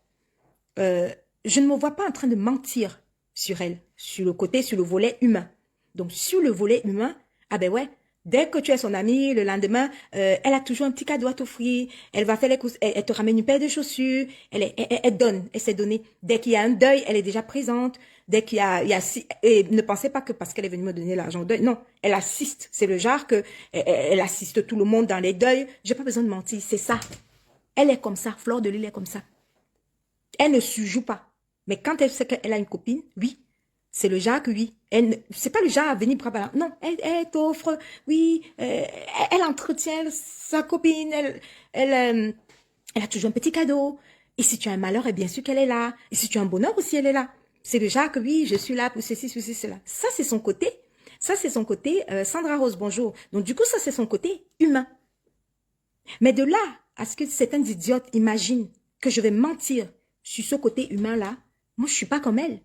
je ne me vois pas en train de mentir sur elle, sur le volet humain. Donc, sur le volet humain, ah ben ouais, dès que tu es son amie, le lendemain, elle a toujours un petit cadeau à t'offrir. Elle va faire les courses, elle te ramène une paire de chaussures. Elle donne, elle s'est donnée. Dès qu'il y a un deuil, elle est déjà présente. Dès qu'il y a, et ne pensez pas que parce qu'elle est venue me donner l'argent au deuil. Non, elle assiste. C'est le genre que elle assiste tout le monde dans les deuils. J'ai pas besoin de mentir, c'est ça. Elle est comme ça. Fleur de Lys est comme ça. Elle ne se joue pas. Mais quand elle sait qu'elle a une copine, oui, c'est le genre que oui. C'est pas le genre à venir bras ballants. Non, elle t'offre, oui, elle entretient sa copine, elle a toujours un petit cadeau. Et si tu as un malheur, et bien sûr qu'elle est là. Et si tu as un bonheur aussi, elle est là. C'est le genre que oui, je suis là pour ceci, cela. Ça, c'est son côté. Ça, c'est son côté Sandra Rose, bonjour. Donc, du coup, ça, c'est son côté humain. Mais de là à ce que certains idiotes imaginent que je vais mentir sur ce côté humain-là, moi, je suis pas comme elle.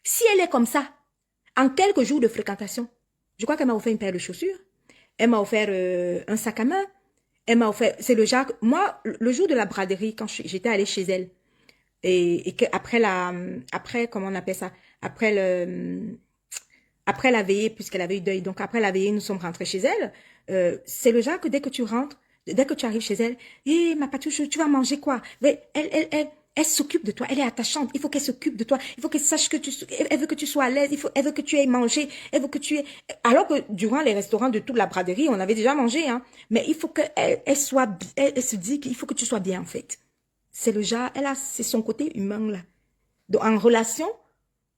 Si elle est comme ça, en quelques jours de fréquentation, je crois qu'elle m'a offert une paire de chaussures, elle m'a offert un sac à main, elle m'a offert, c'est le genre, moi, le jour de la braderie, quand j'étais allée chez elle, et que après, comment on appelle ça, après la veillée, puisqu'elle avait eu deuil, donc après la veillée, nous sommes rentrés chez elle, c'est le genre que dès que tu rentres, Dès que tu arrives chez elle, hé, ma patouche, tu vas manger quoi? Mais elle s'occupe de toi, elle est attachante, il faut qu'elle s'occupe de toi, il faut qu'elle sache que elle veut que tu sois à l'aise, elle veut que tu aies mangé, elle veut que tu aies... Alors que durant les restaurants de toute la braderie, on avait déjà mangé, hein, mais il faut qu'elle elle se dit qu'il faut que tu sois bien, en fait. C'est le genre, c'est son côté humain, là. Donc, en relation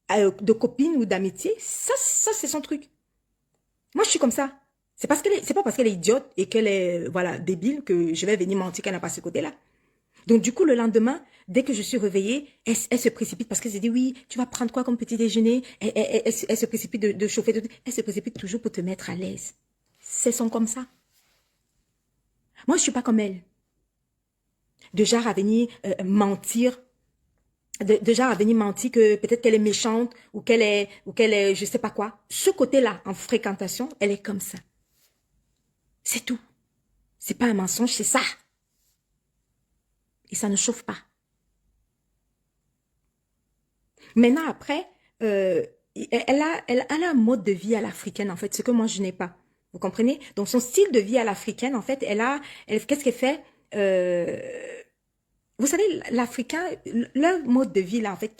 de copine ou d'amitié, ça c'est son truc. Moi, je suis comme ça. C'est pas parce qu'elle est idiote et qu'elle est, voilà, débile que je vais venir mentir qu'elle n'a pas ce côté-là. Donc, du coup, le lendemain, dès que je suis réveillée, elle se précipite parce qu'elle se dit, oui, tu vas prendre quoi comme petit déjeuner? Elle se précipite de chauffer, elle se précipite toujours pour te mettre à l'aise. C'est son comme ça. Moi, je suis pas comme elle. De genre à venir mentir, de genre à venir mentir que peut-être qu'elle est méchante ou qu'elle est, je sais pas quoi. Ce côté-là, en fréquentation, elle est comme ça. C'est tout. C'est pas un mensonge, c'est ça. Et ça ne chauffe pas. Maintenant, après, elle a un mode de vie à l'africaine, en fait, ce que moi, je n'ai pas. Vous comprenez? Donc, son style de vie à l'africaine, en fait, qu'est-ce qu'elle fait? Vous savez, l'Africain, leur mode de vie, là, en fait,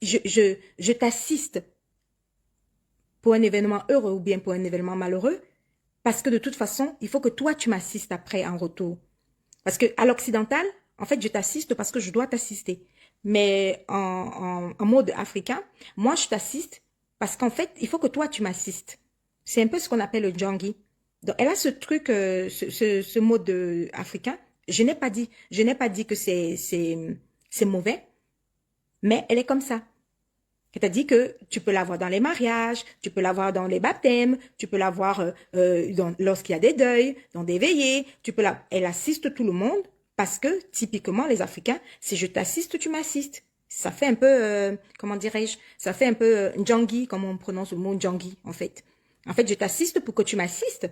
je t'assiste pour un événement heureux ou bien pour un événement malheureux, parce que de toute façon, il faut que toi, tu m'assistes après en retour. Parce que à l'occidental, en fait, je t'assiste parce que je dois t'assister. Mais en mode africain, moi, je t'assiste parce qu'en fait, il faut que toi, tu m'assistes. C'est un peu ce qu'on appelle le jongi. Donc, elle a ce truc, ce mode africain. Je n'ai pas dit que c'est mauvais, mais elle est comme ça. C'est-à-dire que tu peux l'avoir dans les mariages, tu peux l'avoir dans les baptêmes, tu peux l'avoir lorsqu'il y a des deuils, dans des veillées, elle assiste tout le monde parce que typiquement les Africains, si je t'assiste, tu m'assistes. Ça fait un peu, comment dirais-je, ça fait un peu Djangi, comme on prononce le mot Djangi en fait. En fait, je t'assiste pour que tu m'assistes.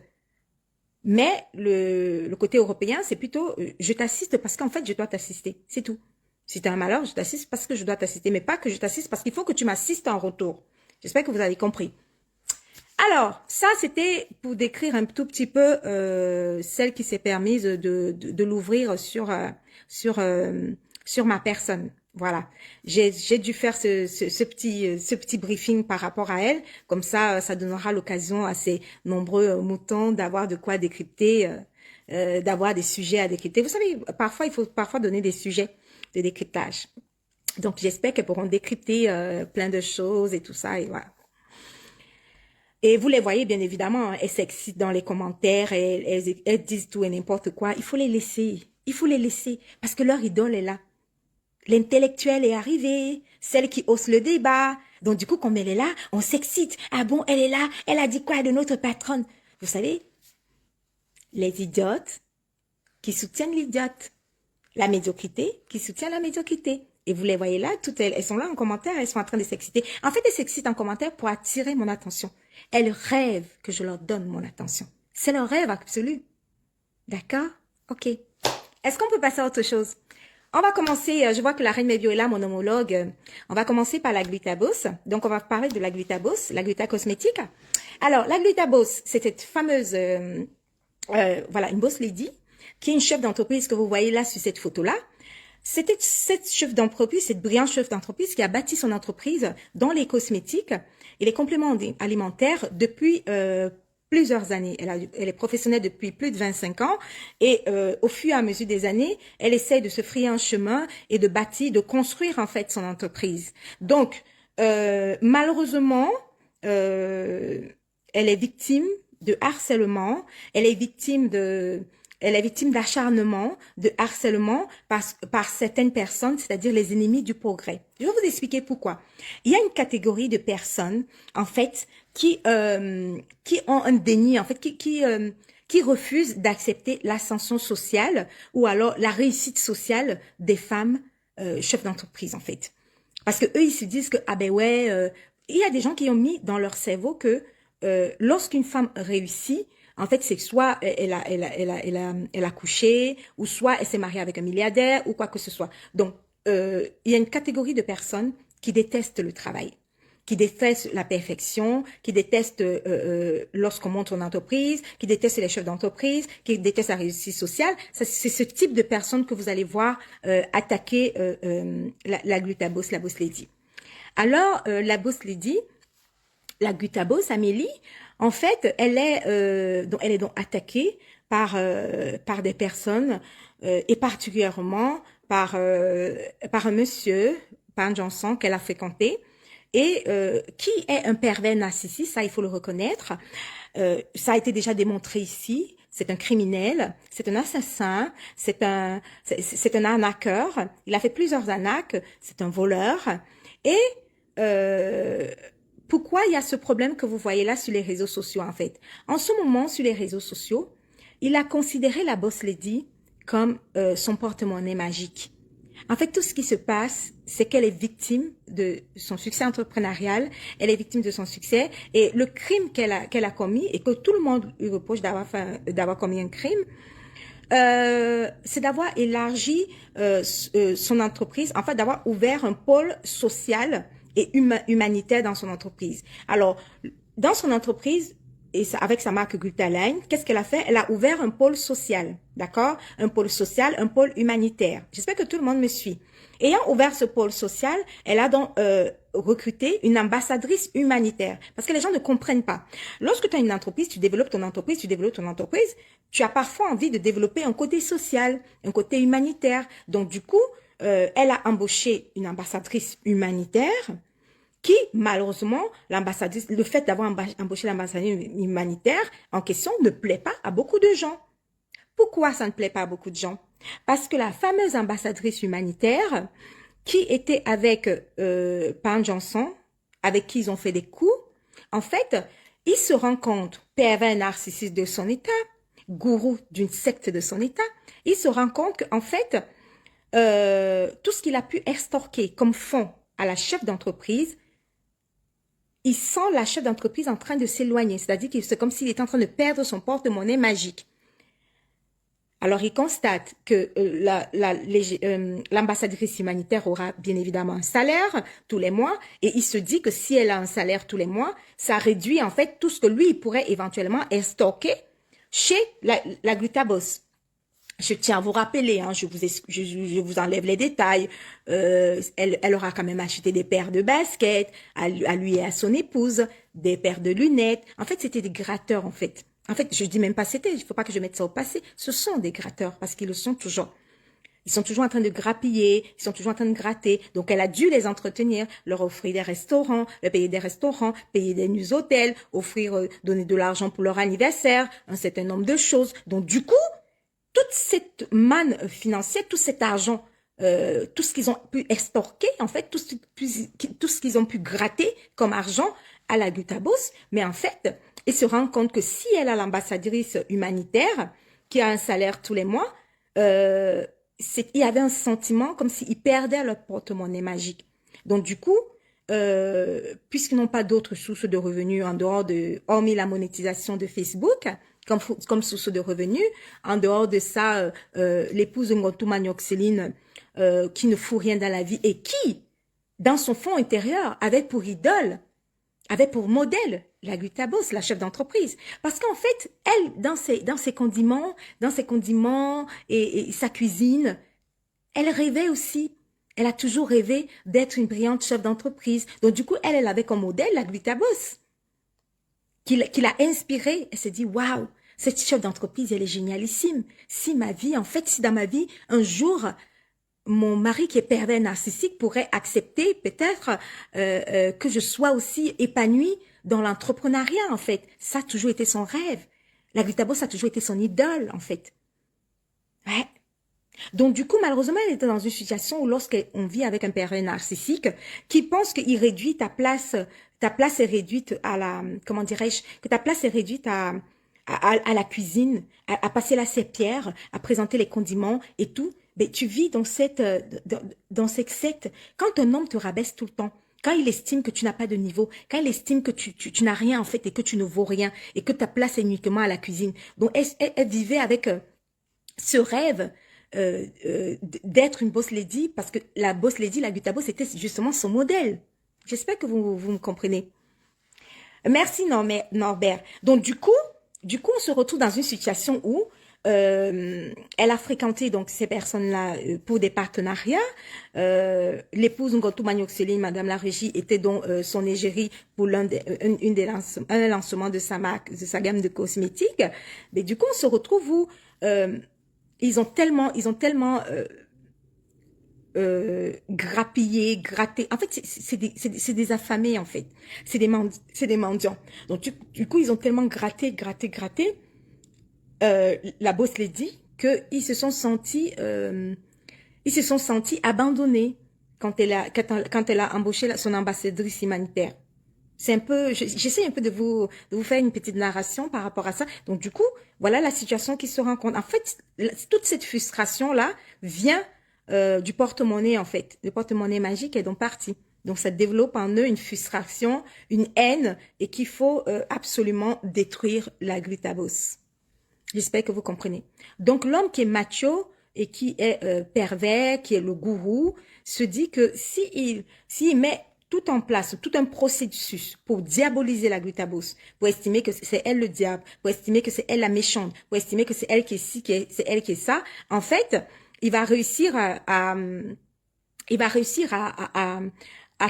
Mais le côté européen, c'est plutôt je t'assiste parce qu'en fait, je dois t'assister. C'est tout. Si tu as un malheur, je t'assiste parce que je dois t'assister, mais pas que je t'assiste parce qu'il faut que tu m'assistes en retour. J'espère que vous avez compris. Alors, ça, c'était pour décrire un tout petit peu celle qui s'est permise de l'ouvrir sur ma personne. Voilà, j'ai dû faire ce petit briefing par rapport à elle. Comme ça donnera l'occasion à ces nombreux moutons d'avoir de quoi décrypter, d'avoir des sujets à décrypter. Vous savez, parfois, il faut donner des sujets de décryptage. Donc, j'espère qu'elles pourront décrypter plein de choses et tout ça. Et voilà. Et vous les voyez, bien évidemment, elles s'excitent dans les commentaires, elles disent tout et n'importe quoi. Il faut les laisser. Il faut les laisser parce que leur idole est là. L'intellectuelle est arrivée, celle qui hausse le débat. Donc, du coup, comme elle est là, on s'excite. Ah bon, elle est là, elle a dit quoi de notre patronne? Vous savez, les idiotes qui soutiennent l'idiote. La médiocrité qui soutient la médiocrité. Et vous les voyez là, toutes elles sont là en commentaire, elles sont en train de s'exciter. En fait, elles s'excitent en commentaire pour attirer mon attention. Elles rêvent que je leur donne mon attention. C'est leur rêve absolu. D'accord? Ok. Est-ce qu'on peut passer à autre chose? On va commencer, je vois que la reine Mébio est là, mon homologue. On va commencer par la glutabos. Donc, on va parler de la glutabos, la gluta-cosmétique. Alors, la glutabos, c'est cette fameuse, voilà, une boss lady, qui est une chef d'entreprise que vous voyez là sur cette photo-là. C'était cette chef d'entreprise, cette brillante chef d'entreprise qui a bâti son entreprise dans les cosmétiques et les compléments alimentaires depuis plusieurs années. Elle est professionnelle depuis plus de 25 ans et au fur et à mesure des années, elle essaie de se frayer un chemin et de bâtir, de construire en fait son entreprise. Donc, malheureusement, elle est victime de harcèlement, elle est victime d'acharnement, de harcèlement par certaines personnes, c'est-à-dire les ennemis du progrès. Je vais vous expliquer pourquoi. Il y a une catégorie de personnes, en fait, qui ont un déni, en fait, qui refusent d'accepter l'ascension sociale ou alors la réussite sociale des femmes chefs d'entreprise, en fait. Parce que eux, ils se disent que, ah ben ouais, il y a des gens qui ont mis dans leur cerveau que lorsqu'une femme réussit, en fait, c'est soit elle a couché, ou soit elle s'est mariée avec un milliardaire, ou quoi que ce soit. Donc, il y a une catégorie de personnes qui détestent le travail, qui déteste la perfection, qui déteste lorsqu'on monte une entreprise, qui déteste les chefs d'entreprise, qui déteste la réussite sociale. C'est ce type de personnes que vous allez voir attaquer la Glutabos, la boss lady. Alors, la boss lady, la Glutabos, Amélie, en fait, elle est donc attaquée par des personnes et particulièrement par un monsieur, Pan Johnson, qu'elle a fréquenté et qui est un pervers narcissique, ça il faut le reconnaître. Ça a été déjà démontré ici. C'est un criminel, c'est un assassin, c'est un arnaqueur. Il a fait plusieurs arnaques, c'est un voleur. Et pourquoi il y a ce problème que vous voyez là sur les réseaux sociaux en fait? En ce moment, sur les réseaux sociaux, il a considéré la boss lady comme son porte-monnaie magique. En fait, tout ce qui se passe, c'est qu'elle est victime de son succès entrepreneurial, elle est victime de son succès, et le crime qu'elle a commis, et que tout le monde lui reproche d'avoir commis un crime, c'est d'avoir élargi son entreprise, en fait, d'avoir ouvert un pôle social et humanitaire dans son entreprise. Alors, dans son entreprise, et avec sa marque Gutaline, qu'est-ce qu'elle a fait? Elle a ouvert un pôle social, d'accord? Un pôle social, un pôle humanitaire. J'espère que tout le monde me suit. Ayant ouvert ce pôle social, elle a donc recruté une ambassadrice humanitaire. Parce que les gens ne comprennent pas. Lorsque tu as une entreprise, tu développes ton entreprise, tu as parfois envie de développer un côté social, un côté humanitaire. Donc du coup, elle a embauché une ambassadrice humanitaire qui, malheureusement, le fait d'avoir embauché l'ambassadrice humanitaire en question ne plaît pas à beaucoup de gens. Pourquoi ça ne plaît pas à beaucoup de gens? Parce que la fameuse ambassadrice humanitaire qui était avec Pan Johnson, avec qui ils ont fait des coups, en fait, il se rend compte, pervers narcissique de son état, gourou d'une secte de son état, il se rend compte qu'en fait, tout ce qu'il a pu extorquer comme fonds à la chef d'entreprise, il sent la chef d'entreprise en train de s'éloigner. C'est-à-dire que c'est comme s'il était en train de perdre son porte-monnaie magique. Alors, il constate que l'ambassadrice humanitaire aura bien évidemment un salaire tous les mois. Et il se dit que si elle a un salaire tous les mois, ça réduit en fait tout ce que lui, il pourrait éventuellement extorquer chez la Glutabos. Je tiens à vous rappeler, hein, je vous enlève les détails. Elle aura quand même acheté des paires de baskets à lui et à son épouse, des paires de lunettes. En fait, c'était des gratteurs, en fait. En fait, je dis même pas c'était, il faut pas que je mette ça au passé. Ce sont des gratteurs parce qu'ils le sont toujours. Ils sont toujours en train de grappiller, ils sont toujours en train de gratter. Donc, elle a dû les entretenir, leur offrir des restaurants, leur payer des restaurants, payer des nuits hôtels, donner de l'argent pour leur anniversaire, un certain nombre de choses. Donc, du coup, toute cette manne financière, tout cet argent, tout ce qu'ils ont pu extorquer, en fait, tout ce qu'ils ont pu gratter comme argent à la Glutabos, mais en fait, ils se rendent compte que si elle a l'ambassadrice humanitaire, qui a un salaire tous les mois, il y avait un sentiment comme s'ils perdaient leur porte-monnaie magique. Donc du coup, puisqu'ils n'ont pas d'autres sources de revenus hormis la monétisation de Facebook, comme source de revenus. En dehors de ça, l'épouse de Ngontuma Nyoxeline, qui ne fout rien dans la vie et qui, dans son fond intérieur, avait pour idole, avait pour modèle la Glutabos, la chef d'entreprise. Parce qu'en fait, elle, dans ses condiments et sa cuisine, elle rêvait aussi. Elle a toujours rêvé d'être une brillante chef d'entreprise. Donc du coup, elle avait comme modèle la Glutabos, qui l'a inspirée. Elle s'est dit, waouh, cette chef d'entreprise, elle est génialissime. Si dans ma vie, un jour, mon mari qui est pervers narcissique pourrait accepter peut-être que je sois aussi épanouie dans l'entrepreneuriat, en fait. Ça a toujours été son rêve. La Glutabos a toujours été son idole, en fait. Ouais. Donc, du coup, malheureusement, elle était dans une situation où lorsqu'on vit avec un pervers narcissique qui pense qu'il réduit ta place est réduite à la, comment dirais-je, que ta place est réduite à la cuisine, à passer la serpillière, à présenter les condiments et tout, mais tu vis dans cette secte. Quand un homme te rabaisse tout le temps, quand il estime que tu n'as pas de niveau, quand il estime que tu n'as rien en fait et que tu ne vaux rien et que ta place est uniquement à la cuisine. Donc, elle vivait avec ce rêve d'être une boss lady parce que la boss lady, la Glutabos, c'était justement son modèle. J'espère que vous me comprenez. Merci Norbert. Donc on se retrouve dans une situation où elle a fréquenté donc ces personnes-là pour des partenariats. L'épouse Ngoto Magnoxeline, Madame la Régie, était donc son égérie pour un lancement de sa marque, de sa gamme de cosmétiques. Mais du coup, on se retrouve où ils ont tellement grappiller, gratter. En fait, c'est des affamés, en fait. C'est des mendiants. Donc, du coup, ils ont tellement gratté. La boss les dit qu'ils se sont sentis abandonnés quand elle a embauché son ambassadrice humanitaire. C'est un peu, j'essaie un peu de vous faire une petite narration par rapport à ça. Donc, du coup, voilà la situation qui se rencontre. En fait, toute cette frustration-là vient du porte-monnaie, en fait. Le porte-monnaie magique est donc parti. Donc, ça développe en eux une frustration, une haine, et qu'il faut absolument détruire la glutabos. J'espère que vous comprenez. Donc, l'homme qui est macho et qui est pervers, qui est le gourou, se dit que s'il met tout en place, tout un processus pour diaboliser la glutabos, pour estimer que c'est elle le diable, pour estimer que c'est elle la méchante, pour estimer que c'est elle qui est ci, c'est elle qui est ça, en fait, il va réussir à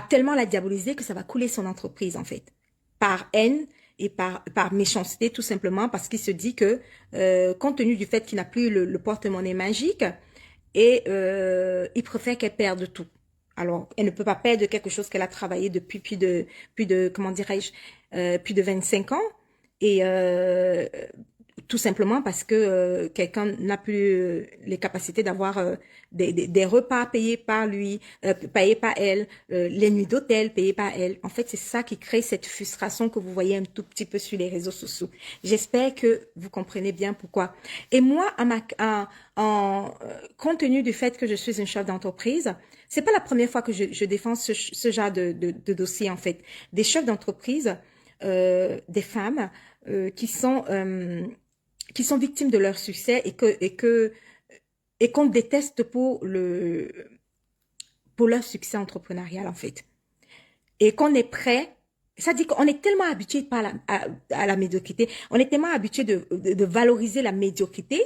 tellement la diaboliser que ça va couler son entreprise, en fait, par haine et par méchanceté, tout simplement parce qu'il se dit que, compte tenu du fait qu'il n'a plus le porte-monnaie magique, et il préfère qu'elle perde tout. Alors, elle ne peut pas perdre quelque chose qu'elle a travaillé depuis plus de comment dirais-je, plus de 25 ans. Et tout simplement parce que quelqu'un n'a plus les capacités d'avoir des repas payés par lui, payés par elle, les nuits d'hôtel payées par elle. En fait, c'est ça qui crée cette frustration que vous voyez un tout petit peu sur les réseaux sociaux. J'espère que vous comprenez bien pourquoi. Et moi, compte tenu du fait que je suis une chef d'entreprise, c'est pas la première fois que je défends ce genre de dossier, en fait. Des chefs d'entreprise, des femmes qui sont victimes de leur succès et qu'on déteste pour leur succès entrepreneurial, en fait. Et qu'on est prêt, ça dit qu'on est tellement habitué à la médiocrité, on est tellement habitué de valoriser la médiocrité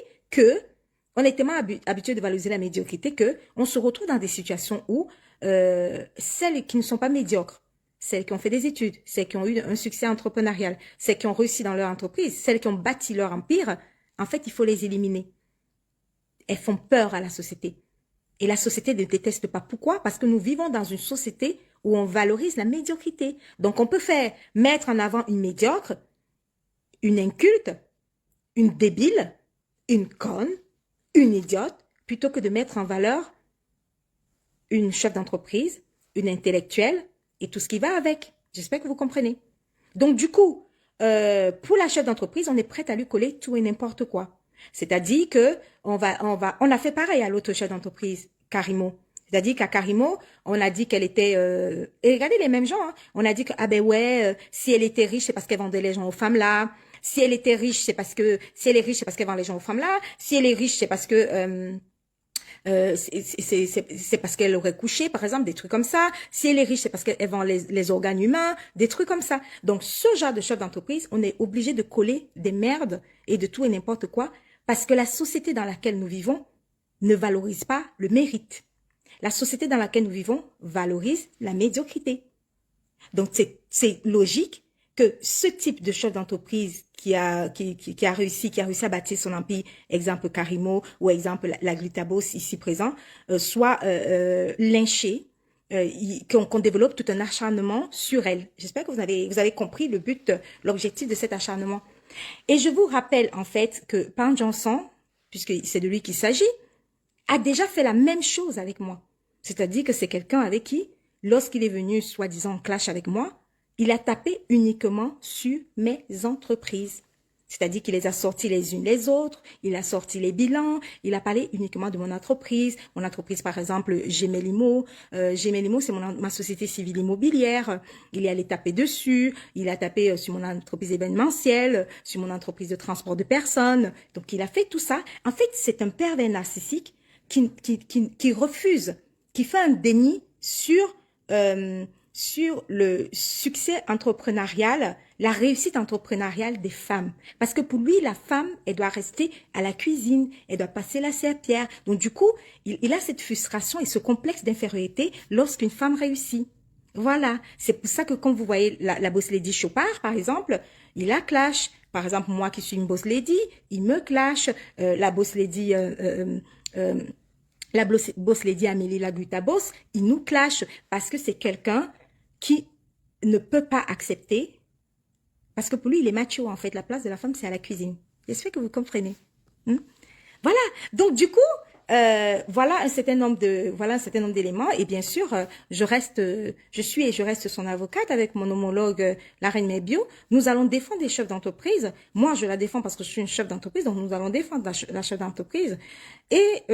on est tellement habitué de valoriser la médiocrité que on se retrouve dans des situations où celles qui ne sont pas médiocres, celles qui ont fait des études, celles qui ont eu un succès entrepreneurial, celles qui ont réussi dans leur entreprise, celles qui ont bâti leur empire, en fait, il faut les éliminer. Elles font peur à la société. Et la société ne déteste pas. Pourquoi? Parce que nous vivons dans une société où on valorise la médiocrité. Donc, on peut mettre en avant une médiocre, une inculte, une débile, une conne, une idiote, plutôt que de mettre en valeur une chef d'entreprise, une intellectuelle et tout ce qui va avec. J'espère que vous comprenez. Donc, du coup, pour la chef d'entreprise, on est prêt à lui coller tout et n'importe quoi. C'est-à-dire que on a fait pareil à l'autre chef d'entreprise, Karimo. C'est-à-dire qu'à Karimo, on a dit qu'elle était, et regardez les mêmes gens, hein, on a dit que, ah ben ouais, si elle était riche, c'est parce qu'elle vendait les gens aux femmes là. Si elle était riche, si elle est riche, c'est parce qu'elle vend les gens aux femmes là. Si elle est riche, c'est parce que, c'est parce qu'elle aurait couché, par exemple, des trucs comme ça. Si elle est riche, c'est parce qu'elle vend les organes humains, des trucs comme ça. Donc, ce genre de chef d'entreprise, on est obligé de coller des merdes et de tout et n'importe quoi parce que la société dans laquelle nous vivons ne valorise pas le mérite. La société dans laquelle nous vivons valorise la médiocrité. Donc, c'est logique que ce type de chef d'entreprise qui a réussi à bâtir son empire, exemple Karimo ou exemple la Glutabos ici présent, soit lynché, qu'on développe tout un acharnement sur elle. J'espère que vous avez compris le but, l'objectif de cet acharnement. Et je vous rappelle en fait que Pan Johnson, puisque c'est de lui qu'il s'agit, a déjà fait la même chose avec moi. C'est-à-dire que c'est quelqu'un avec qui, lorsqu'il est venu soi-disant en clash avec moi, il a tapé uniquement sur mes entreprises. C'est-à-dire qu'il les a sortis les unes les autres, il a sorti les bilans, il a parlé uniquement de mon entreprise. Mon entreprise, par exemple, Gemelimo. Gemelimo, c'est ma société civile immobilière. Il est allé taper dessus, il a tapé sur mon entreprise événementielle, sur mon entreprise de transport de personnes. Donc, il a fait tout ça. En fait, c'est un pervers narcissique qui refuse, qui fait un déni sur sur le succès entrepreneurial, la réussite entrepreneuriale des femmes. Parce que pour lui, la femme, elle doit rester à la cuisine, elle doit passer la serpillière. Donc du coup, il a cette frustration et ce complexe d'infériorité lorsqu'une femme réussit. Voilà, c'est pour ça que quand vous voyez la boss lady Chopard, par exemple, il la clash. Par exemple, moi qui suis une boss lady, il me clash. La boss lady... la boss lady Amélie Lagluta-Boss, il nous clash parce que c'est quelqu'un qui ne peut pas accepter, parce que pour lui, il est macho, en fait. La place de la femme, c'est à la cuisine. J'espère que vous comprenez. Voilà. Donc, du coup, voilà un certain nombre d'éléments. Et bien sûr, je suis et je reste son avocate avec mon homologue, la reine Mébio. Nous allons défendre les chefs d'entreprise. Moi, je la défends parce que je suis une chef d'entreprise, donc nous allons défendre la chef d'entreprise. Et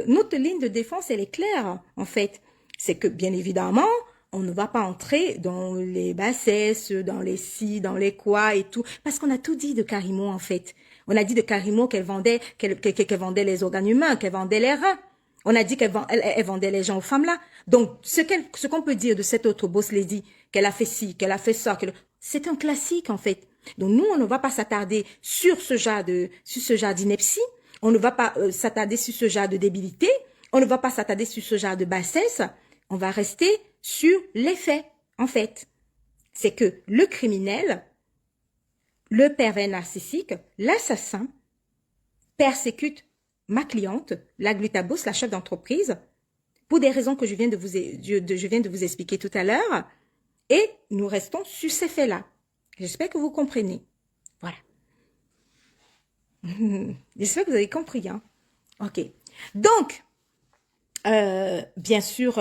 notre ligne de défense, elle est claire, en fait. C'est que, bien évidemment, on ne va pas entrer dans les bassesses, dans les si, dans les quoi et tout, parce qu'on a tout dit de Karimo, en fait. On a dit de Karimo qu'elle vendait les organes humains, qu'elle vendait les reins. On a dit qu'elle vendait les gens aux femmes là. Donc, ce qu'on peut dire de cette autre boss lady, qu'elle a fait ci, qu'elle a fait ça, c'est un classique, en fait. Donc, nous, on ne va pas s'attarder sur ce genre d'ineptie. On ne va pas s'attarder sur ce genre de débilité. On ne va pas s'attarder sur ce genre de bassesse. On va rester sur les faits, en fait. C'est que le criminel, le pervers narcissique, l'assassin, persécute ma cliente, la Glutabos, la chef d'entreprise, pour des raisons que je viens de vous expliquer tout à l'heure, et nous restons sur ces faits-là. J'espère que vous comprenez. Voilà. J'espère que vous avez compris, hein. Ok. Donc, bien sûr,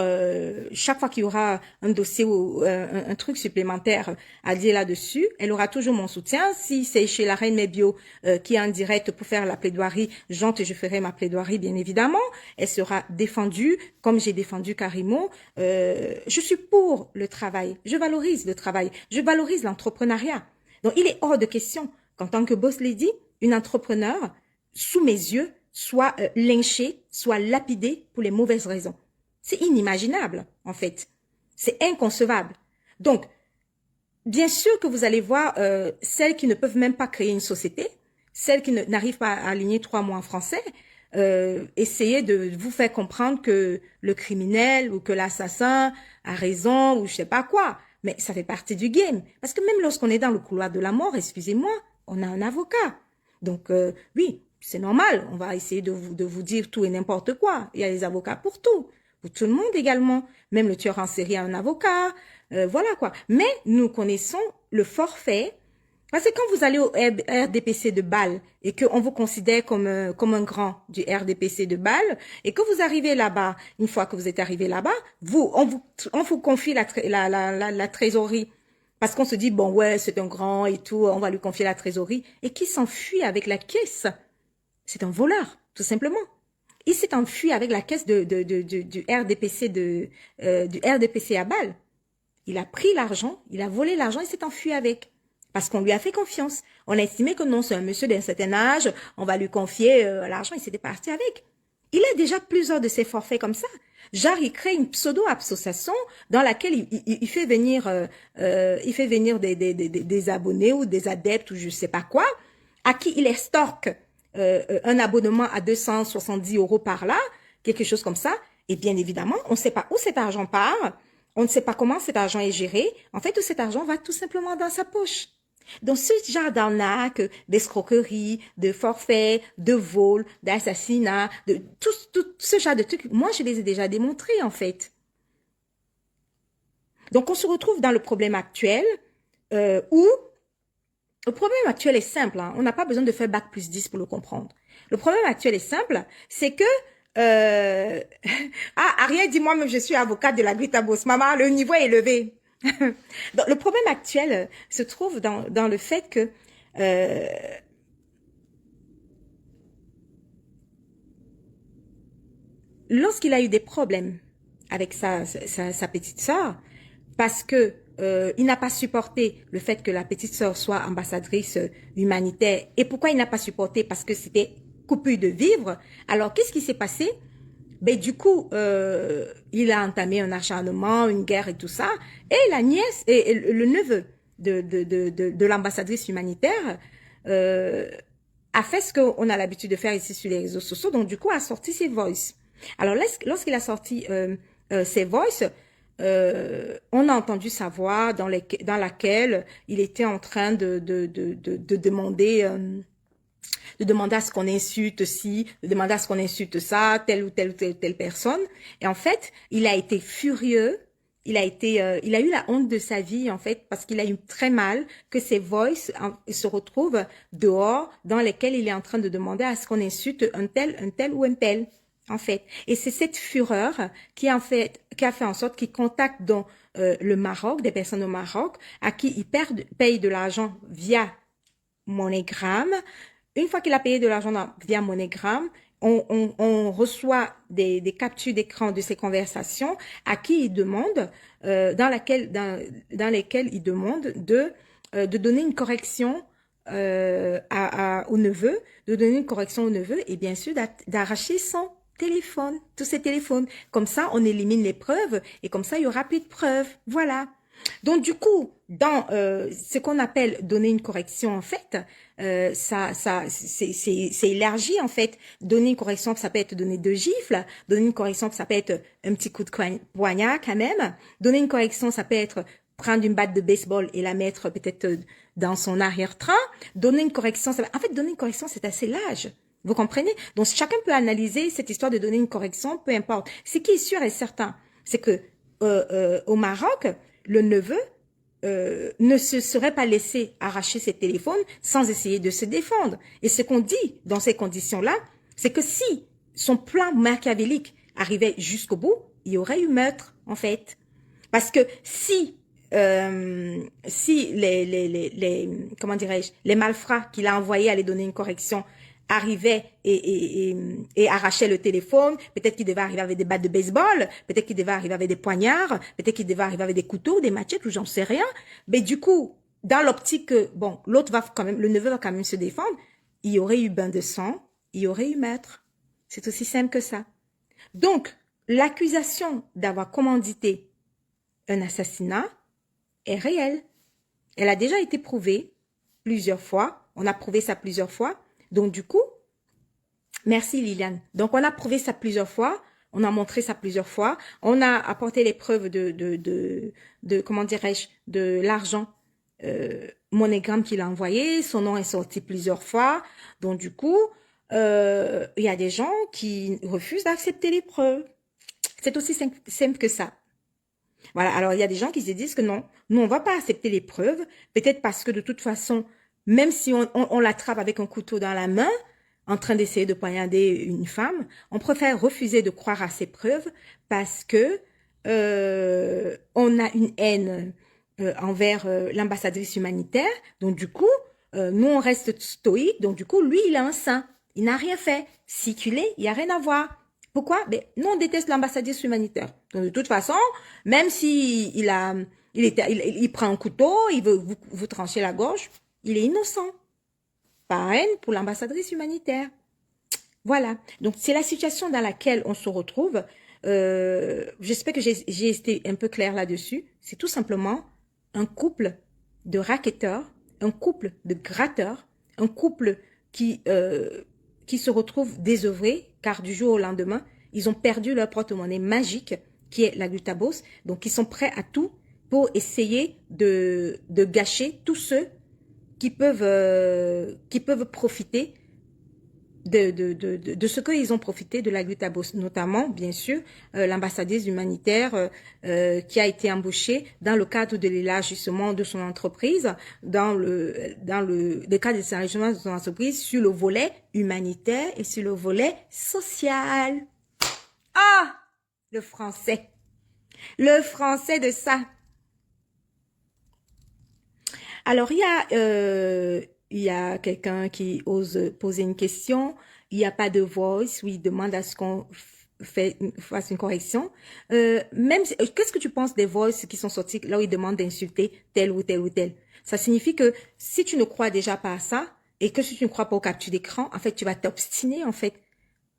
chaque fois qu'il y aura un dossier ou un truc supplémentaire à dire là-dessus, elle aura toujours mon soutien. Si c'est chez la reine Mébio qui est en direct pour faire la plaidoirie, je ferai ma plaidoirie, bien évidemment. Elle sera défendue, comme j'ai défendu Karimo. Je suis pour le travail. Je valorise le travail. Je valorise l'entrepreneuriat. Donc, il est hors de question qu'en tant que boss lady, une entrepreneur, sous mes yeux, soit lynché, soit lapidé pour les mauvaises raisons. C'est inimaginable, en fait. C'est inconcevable. Donc, bien sûr que vous allez voir celles qui ne peuvent même pas créer une société, celles qui n'arrivent pas à aligner 3 mots en français, essayer de vous faire comprendre que le criminel ou que l'assassin a raison ou je sais pas quoi. Mais ça fait partie du game. Parce que même lorsqu'on est dans le couloir de la mort, excusez-moi, on a un avocat. Donc, oui, c'est normal, on va essayer de vous dire tout et n'importe quoi. Il y a des avocats pour tout le monde également. Même le tueur en série a un avocat, voilà quoi. Mais nous connaissons le forfait, parce que quand vous allez au RDPC de Bâle et qu'on vous considère comme un grand du RDPC de Bâle, et que vous arrivez là-bas, une fois que vous êtes arrivé là-bas, on vous confie la trésorerie. Parce qu'on se dit, bon ouais, c'est un grand et tout, on va lui confier la trésorerie. Et qui s'enfuit avec la caisse? C'est un voleur, tout simplement. Il s'est enfui avec la caisse du RDPC du RDPC à Bâle. Il a pris l'argent, il a volé l'argent, il s'est enfui avec. Parce qu'on lui a fait confiance. On a estimé que non, c'est un monsieur d'un certain âge, on va lui confier l'argent, il s'était parti avec. Il a déjà plusieurs de ces forfaits comme ça. Genre, il crée une pseudo-association dans laquelle il fait venir, des abonnés ou des adeptes ou je sais pas quoi, à qui il estorque un abonnement à 270 € par là, quelque chose comme ça. Et bien évidemment, on ne sait pas où cet argent part, on ne sait pas comment cet argent est géré. En fait, tout cet argent va tout simplement dans sa poche. Donc, ce genre d'arnaque, d'escroquerie, de forfait, de vol, d'assassinat, de tout ce genre de trucs, moi, je les ai déjà démontrés, en fait. Donc, on se retrouve dans le problème actuel où le problème actuel est simple. Hein, on n'a pas besoin de faire bac plus 10 pour le comprendre. Le problème actuel est simple, c'est que Ariel dit moi-même, je suis avocate de la Glutabos. Maman, le niveau est élevé. Donc, le problème actuel se trouve dans le fait que lorsqu'il a eu des problèmes avec sa petite sœur, parce que il n'a pas supporté le fait que la petite sœur soit ambassadrice humanitaire. Et pourquoi il n'a pas supporté? Parce que c'était coupure de vivre. Alors, qu'est-ce qui s'est passé? Ben, du coup, il a entamé un acharnement, une guerre et tout ça. Et la nièce et le neveu de l'ambassadrice humanitaire a fait ce qu'on a l'habitude de faire ici sur les réseaux sociaux. Donc, du coup, a sorti ses voices. Alors, lorsqu'il a sorti ses voices, on a entendu sa voix dans laquelle il était en train de demander à ce qu'on insulte ci, de demander à ce qu'on insulte ça, telle ou telle personne. Et en fait, il a été furieux. Il a eu la honte de sa vie, en fait, parce qu'il a eu très mal que ses voices se retrouvent dehors, dans lesquelles il est en train de demander à ce qu'on insulte un tel ou un tel, en fait. Et c'est cette fureur qui a fait en sorte qu'il contacte donc le Maroc, des personnes au Maroc, à qui il paye de l'argent via MoneyGram. Une fois qu'il a payé de l'argent via MoneyGram, on reçoit des captures d'écran de ces conversations à qui il demande, dans lesquelles il demande de donner une correction au neveu, et bien sûr d'arracher son téléphone, tous ses téléphones. Comme ça, on élimine les preuves et comme ça, il y aura plus de preuves. Voilà. Donc du coup, dans ce qu'on appelle donner une correction, en fait, c'est élargi en fait. Donner une correction, ça peut être donner 2 gifles. Donner une correction, ça peut être un petit coup de poignard quand même. Donner une correction, ça peut être prendre une batte de baseball et la mettre peut-être dans son arrière-train. Donner une correction, en fait, donner une correction, c'est assez large. Vous comprenez? Donc chacun peut analyser cette histoire de donner une correction, peu importe. Ce qui est sûr et certain, c'est que au Maroc, le neveu ne se serait pas laissé arracher ses téléphones sans essayer de se défendre. Et ce qu'on dit dans ces conditions-là, c'est que si son plan machiavélique arrivait jusqu'au bout, il y aurait eu meurtre, en fait. Parce que si comment dirais-je, les malfrats qu'il a envoyés aller donner une correction arrivait et arrachait le téléphone, peut-être qu'il devait arriver avec des battes de baseball, peut-être qu'il devait arriver avec des poignards, peut-être qu'il devait arriver avec des couteaux, des machettes, ou j'en sais rien. Mais du coup, dans l'optique que, bon, le neveu va quand même se défendre, il y aurait eu bain de sang, il y aurait eu meurtre. C'est aussi simple que ça. Donc, l'accusation d'avoir commandité un assassinat est réelle. Elle a déjà été prouvée plusieurs fois. On a prouvé ça plusieurs fois. Donc, du coup, merci Liliane. Donc, on a prouvé ça plusieurs fois. On a montré ça plusieurs fois. On a apporté les preuves comment dirais-je, de l'argent MoneyGram qu'il a envoyé. Son nom est sorti plusieurs fois. Donc, du coup, il y a des gens qui refusent d'accepter les preuves. C'est aussi simple que ça. Voilà. Alors, il y a des gens qui se disent que non, nous, on va pas accepter les preuves. Peut-être parce que de toute façon, même si on l'attrape avec un couteau dans la main, en train d'essayer de poignarder une femme, on préfère refuser de croire à ces preuves parce que on a une haine envers l'ambassadrice humanitaire. Donc du coup, nous on reste stoïque. Donc du coup, lui il est un saint. Il n'a rien fait. Si tu l'es, il n'y a rien à voir. Pourquoi? Ben, nous on déteste l'ambassadrice humanitaire. Donc de toute façon, même si il prend un couteau, il veut vous trancher la gorge, il est innocent. Par haine pour l'ambassadrice humanitaire. Voilà. Donc, c'est la situation dans laquelle on se retrouve. J'espère que j'ai été un peu claire là-dessus. C'est tout simplement un couple de racketteurs, un couple de gratteurs, un couple qui se retrouve désœuvré, car du jour au lendemain, ils ont perdu leur porte-monnaie magique, qui est la glutabose. Donc, ils sont prêts à tout pour essayer de gâcher tous ceux qui peuvent profiter de ce qu'ils ont profité de la glutabose, notamment, bien sûr, l'ambassadrice humanitaire qui a été embauchée dans le cadre de l'élargissement de son entreprise, dans le cadre de l'élargissement de son entreprise sur le volet humanitaire et sur le volet social. Ah! Le français de ça. Alors, il y a quelqu'un qui ose poser une question. Il n'y a pas de voice. Oui, il demande à ce qu'on fasse une correction. Qu'est-ce que tu penses des voices qui sont sorties là où ils demandent d'insulter tel ou tel ou tel? Ça signifie que si tu ne crois déjà pas à ça et que si tu ne crois pas aux captures d'écran, en fait, tu vas t'obstiner, en fait.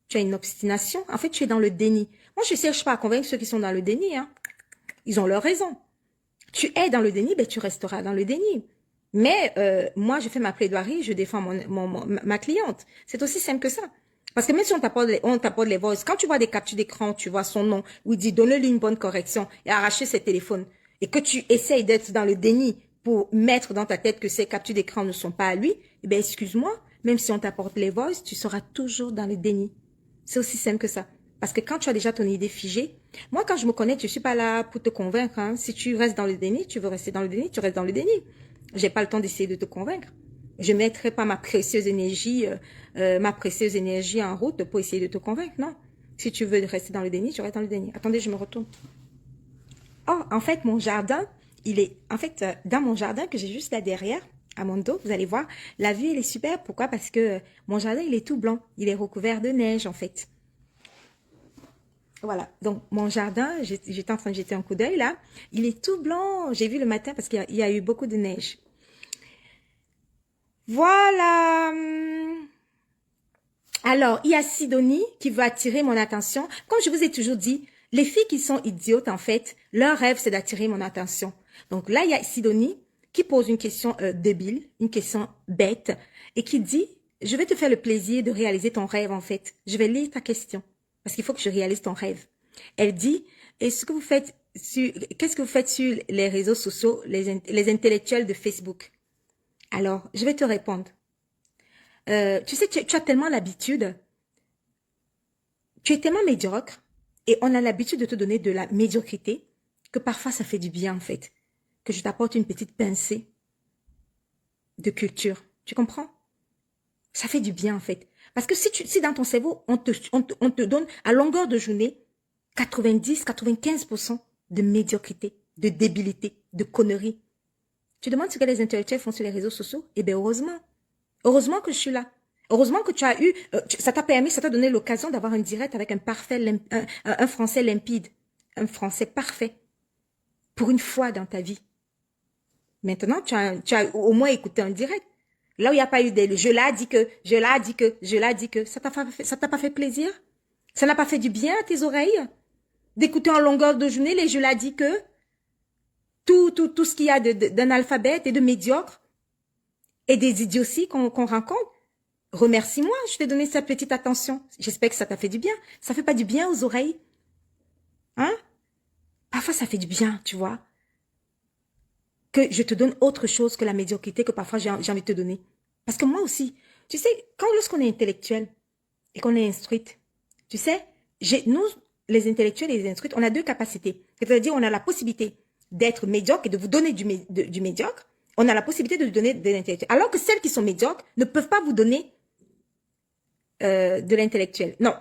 tu as une obstination. En fait, tu es dans le déni. Moi, je ne cherche pas à convaincre ceux qui sont dans le déni. Hein. Ils ont leur raison. Tu es dans le déni, ben tu resteras dans le déni. Mais moi, je fais ma plaidoirie, je défends ma cliente. C'est aussi simple que ça. Parce que même si on t'apporte les voices, quand tu vois des captures d'écran, tu vois son nom, où il dit donne-lui une bonne correction et arracher ses téléphones, et que tu essayes d'être dans le déni pour mettre dans ta tête que ces captures d'écran ne sont pas à lui, eh bien, excuse-moi, même si on t'apporte les voices, tu seras toujours dans le déni. C'est aussi simple que ça. Parce que quand tu as déjà ton idée figée, moi, quand je me connais, je suis pas là pour te convaincre. Hein. Si tu restes dans le déni, tu veux rester dans le déni, tu restes dans le déni. J'ai pas le temps d'essayer de te convaincre. Je mettrai pas ma précieuse énergie en route pour essayer de te convaincre. Non. Si tu veux rester dans le déni, tu restes dans le déni. Attendez, je me retourne. Oh, en fait, mon jardin, il est, en fait, dans mon jardin que j'ai juste là derrière, à mon dos, vous allez voir, la vue, elle est super. Pourquoi? Parce que mon jardin, il est tout blanc. Il est recouvert de neige, en fait. Voilà. Donc, mon jardin, j'étais en train de jeter un coup d'œil, là. Il est tout blanc. J'ai vu le matin parce qu'il y a eu beaucoup de neige. Voilà. Alors, il y a Sidonie qui veut attirer mon attention. Comme je vous ai toujours dit, les filles qui sont idiotes, en fait, leur rêve, c'est d'attirer mon attention. Donc là, il y a Sidonie qui pose une question débile, une question bête, et qui dit, je vais te faire le plaisir de réaliser ton rêve, en fait. Je vais lire ta question, parce qu'il faut que je réalise ton rêve. Elle dit, qu'est-ce que vous faites sur les réseaux sociaux, les intellectuels de Facebook? Alors, je vais te répondre. Tu sais, tu as tellement l'habitude, tu es tellement médiocre, et on a l'habitude de te donner de la médiocrité, que parfois ça fait du bien en fait, que je t'apporte une petite pincée de culture. Tu comprends? Ça fait du bien en fait. Parce que si dans ton cerveau, on te donne à longueur de journée 90-95% de médiocrité, de débilité, de conneries. Tu demandes ce que les intellectuels font sur les réseaux sociaux? Eh bien, heureusement. Heureusement que je suis là. Heureusement que tu as eu, ça t'a donné l'occasion d'avoir un direct avec un français limpide, un français parfait, pour une fois dans ta vie. Maintenant, tu as au moins écouté un direct. Là où il n'y a pas eu des, je l'ai dit que, ça t'a pas fait plaisir? Ça n'a pas fait du bien à tes oreilles? D'écouter en longueur de journée les je l'ai dit que, tout ce qu'il y a d'un alphabet et de médiocre, et des idioties qu'on rencontre. Remercie-moi, je t'ai donné cette petite attention. J'espère que ça t'a fait du bien. Ça fait pas du bien aux oreilles? Hein? Parfois, ça fait du bien, tu vois. Que je te donne autre chose que la médiocrité que parfois j'ai envie de te donner. Parce que moi aussi, tu sais, lorsqu'on est intellectuel et qu'on est instruite, tu sais, nous, les intellectuels et les instruites, on a deux capacités. C'est-à-dire, on a la possibilité d'être médiocre et de vous donner du médiocre. On a la possibilité de vous donner de l'intellectuel. Alors que celles qui sont médiocres ne peuvent pas vous donner de l'intellectuel. Non.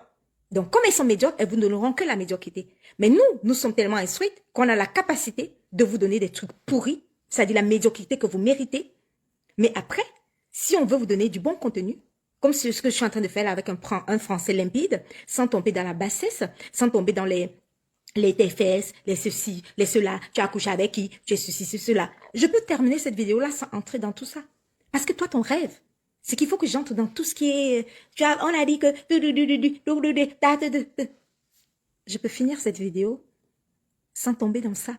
Donc, comme elles sont médiocres, elles vous donneront que la médiocrité. Mais nous sommes tellement instruites qu'on a la capacité de vous donner des trucs pourris, c'est-à-dire la médiocrité que vous méritez. Mais après, si on veut vous donner du bon contenu, comme ce que je suis en train de faire là avec un français limpide, sans tomber dans la bassesse, sans tomber dans les tes fesses, les ceci, les cela, tu as couché avec qui, tu es ceci, cela. Je peux terminer cette vidéo-là sans entrer dans tout ça. Parce que toi, ton rêve, c'est qu'il faut que j'entre dans tout ce qui est, on a dit que, je peux finir cette vidéo sans tomber dans ça.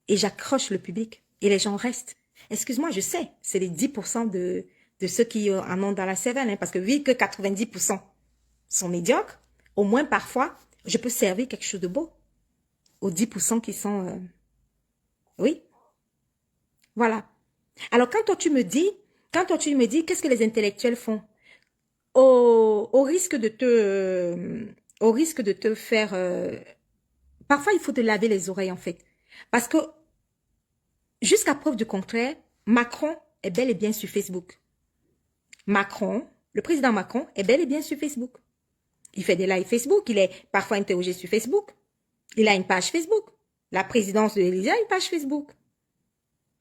Et j'accroche le public et les gens restent. Excuse-moi, je sais, c'est les 10% de ceux qui en ont dans la cervelle, hein, parce que vu que 90% sont médiocres, au moins parfois, je peux servir quelque chose de beau aux 10% qui sont... Oui. Voilà. Alors, quand toi, tu me dis, qu'est-ce que les intellectuels font? Au risque de te faire... parfois, il faut te laver les oreilles, en fait. Parce que, jusqu'à preuve du contraire, Macron est bel et bien sur Facebook. Le président Macron est bel et bien sur Facebook. Il fait des lives Facebook, il est parfois interrogé sur Facebook. Il a une page Facebook. La présidence de l'Élysée a une page Facebook.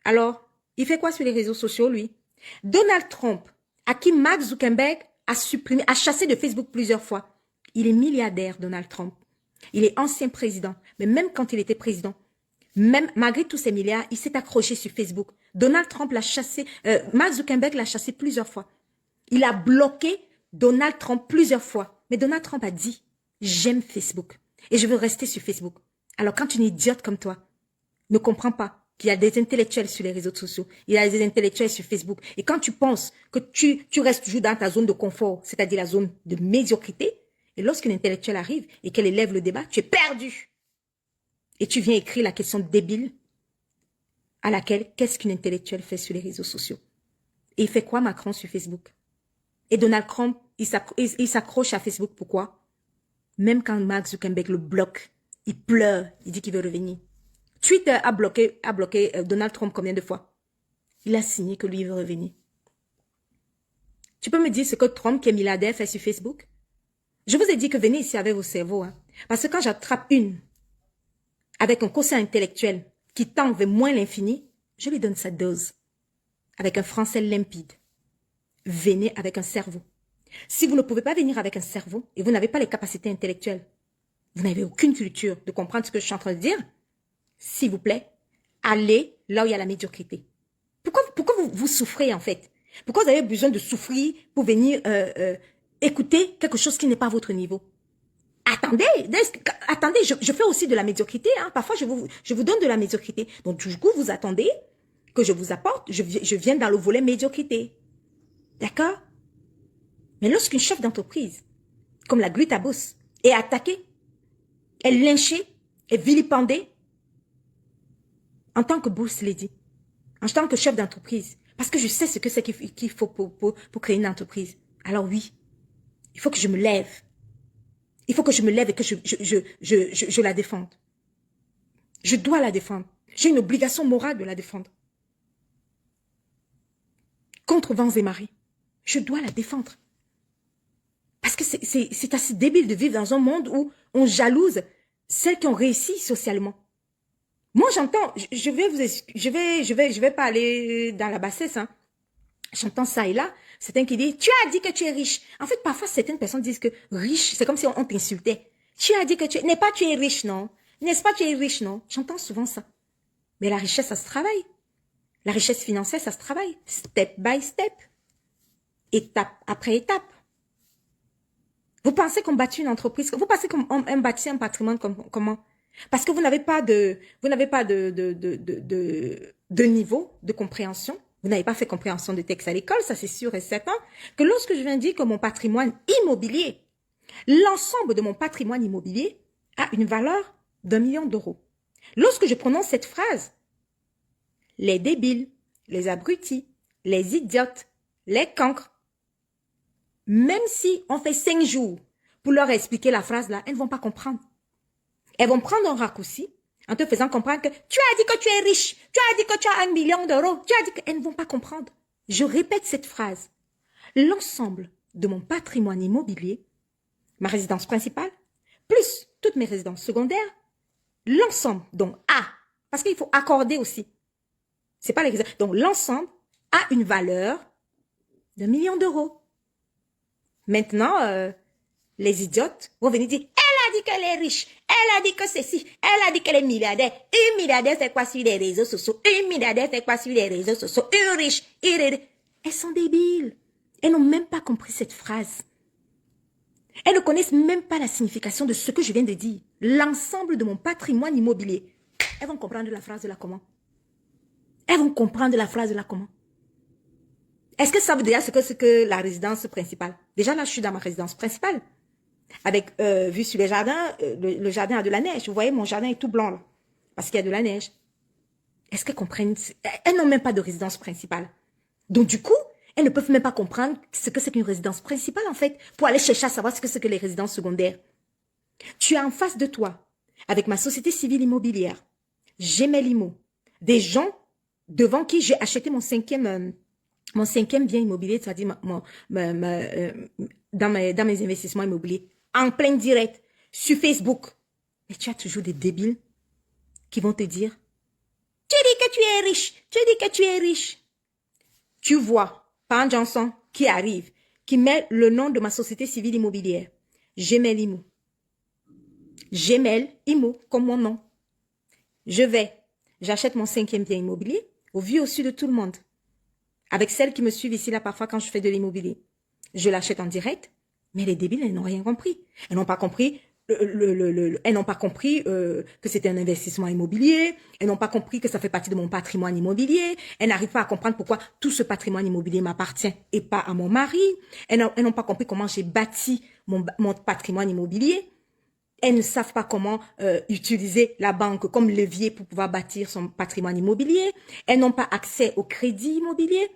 Alors, il fait quoi sur les réseaux sociaux, lui? Donald Trump, à qui Mark Zuckerberg a chassé de Facebook plusieurs fois. Il est milliardaire, Donald Trump. Il est ancien président. Mais même quand il était président, même malgré tous ses milliards, il s'est accroché sur Facebook. Donald Trump l'a chassé, Mark Zuckerberg l'a chassé plusieurs fois. Il a bloqué Donald Trump plusieurs fois. Mais Donald Trump a dit, j'aime Facebook et je veux rester sur Facebook. Alors quand une idiote comme toi ne comprends pas qu'il y a des intellectuels sur les réseaux sociaux, il y a des intellectuels sur Facebook, et quand tu penses que tu restes toujours dans ta zone de confort, c'est-à-dire la zone de médiocrité, et lorsqu'une intellectuelle arrive et qu'elle élève le débat, tu es perdu. Et tu viens écrire la question débile à laquelle, qu'est-ce qu'une intellectuelle fait sur les réseaux sociaux? Et il fait quoi Macron sur Facebook? Et Donald Trump, il s'accroche à Facebook, pourquoi? Même quand Mark Zuckerberg le bloque, il pleure, il dit qu'il veut revenir. Twitter a bloqué Donald Trump combien de fois? Il a signé que lui, il veut revenir. Tu peux me dire ce que Trump, qui est milliardaire, fait sur Facebook? Je vous ai dit que venez ici avec vos cerveaux. Hein, parce que quand j'attrape une avec un quotient intellectuel qui tend vers moins l'infini, je lui donne sa dose. Avec un français limpide. Venez avec un cerveau. Si vous ne pouvez pas venir avec un cerveau et vous n'avez pas les capacités intellectuelles, vous n'avez aucune culture de comprendre ce que je suis en train de dire, s'il vous plaît, allez là où il y a la médiocrité. Pourquoi vous souffrez en fait? Pourquoi vous avez besoin de souffrir pour venir écouter quelque chose qui n'est pas à votre niveau? Attendez, je fais aussi de la médiocrité. Hein. Parfois, je vous donne de la médiocrité. Donc, du coup, vous attendez que je vous apporte. Je viens dans le volet médiocrité. D'accord? Mais lorsqu'une chef d'entreprise, comme la Glutabos, est attaquée, est lynchée, est vilipendée, en tant que bourse lady, en tant que chef d'entreprise, parce que je sais ce que c'est qu'il faut pour créer une entreprise. Alors oui, il faut que je me lève. Il faut que je me lève et que je la défende. Je dois la défendre. J'ai une obligation morale de la défendre. Contre vents et marées. Je dois la défendre. Parce que c'est assez débile de vivre dans un monde où on jalouse celles qui ont réussi socialement. Moi, j'entends, je vais pas aller dans la bassesse, hein. J'entends ça et là, certains qui disent, tu as dit que tu es riche. En fait, parfois, certaines personnes disent que riche, c'est comme si on t'insultait. Tu as dit que tu es riche, non? N'est-ce pas, tu es riche, non? J'entends souvent ça. Mais la richesse, ça se travaille. La richesse financière, ça se travaille. Step by step. Étape après étape. Vous pensez qu'on bâtit une entreprise, vous pensez qu'on bâtit un patrimoine comment? Parce que vous n'avez pas de niveau de compréhension. Vous n'avez pas fait compréhension de texte à l'école, ça c'est sûr et certain. Que lorsque je viens dire que mon patrimoine immobilier, l'ensemble de mon patrimoine immobilier a une valeur d'1 million d'euros. Lorsque je prononce cette phrase, les débiles, les abrutis, les idiotes, les cancres, même si on fait 5 jours pour leur expliquer la phrase là, elles ne vont pas comprendre. Elles vont prendre un raccourci en te faisant comprendre que tu as dit que tu es riche, tu as dit que tu as 1 million d'euros, tu as dit qu'elles ne vont pas comprendre. Je répète cette phrase. L'ensemble de mon patrimoine immobilier, ma résidence principale, plus toutes mes résidences secondaires, l'ensemble, donc A, parce qu'il faut accorder aussi. C'est pas les résidences. Donc l'ensemble a une valeur d'1 million d'euros. Maintenant, les idiotes vont venir dire, elle a dit qu'elle est riche, elle a dit que c'est si, elle a dit qu'elle est milliardaire. Une milliardaire fait quoi sur les réseaux sociaux? Une milliardaire fait quoi sur les réseaux sociaux? Une riche, elles sont débiles. Elles n'ont même pas compris cette phrase. Elles ne connaissent même pas la signification de ce que je viens de dire. L'ensemble de mon patrimoine immobilier. Elles vont comprendre la phrase de là comment? Elles vont comprendre la phrase de là comment? Est-ce que ça veut dire ce que la résidence principale? Déjà là, je suis dans ma résidence principale. Avec vue sur les jardins, le jardin a de la neige. Vous voyez, mon jardin est tout blanc là. Parce qu'il y a de la neige. Est-ce qu'elles comprennent? Elles n'ont même pas de résidence principale. Donc du coup, elles ne peuvent même pas comprendre ce que c'est qu'une résidence principale en fait. Pour aller chercher à savoir ce que c'est que les résidences secondaires. Tu as en face de toi, avec ma société civile immobilière, Gemel Immo, des gens devant qui j'ai acheté mon cinquième bien immobilier, c'est-à-dire dans mes investissements immobiliers, en plein direct, sur Facebook. Et tu as toujours des débiles qui vont te dire, tu dis que tu es riche, tu dis que tu es riche. Tu vois, Pan Johnson qui arrive, qui met le nom de ma société civile immobilière, Gemel Immo. Gemel Immo, comme mon nom. J'achète mon cinquième bien immobilier, au vu au su de tout le monde. Avec celles qui me suivent ici, là, parfois, quand je fais de l'immobilier. Je l'achète en direct. Mais les débiles, elles n'ont rien compris. Elles n'ont pas compris elles n'ont pas compris que c'était un investissement immobilier. Elles n'ont pas compris que ça fait partie de mon patrimoine immobilier. Elles n'arrivent pas à comprendre pourquoi tout ce patrimoine immobilier m'appartient et pas à mon mari. Elles n'ont pas compris comment j'ai bâti mon patrimoine immobilier. Elles ne savent pas comment utiliser la banque comme levier pour pouvoir bâtir son patrimoine immobilier. Elles n'ont pas accès au crédit immobilier.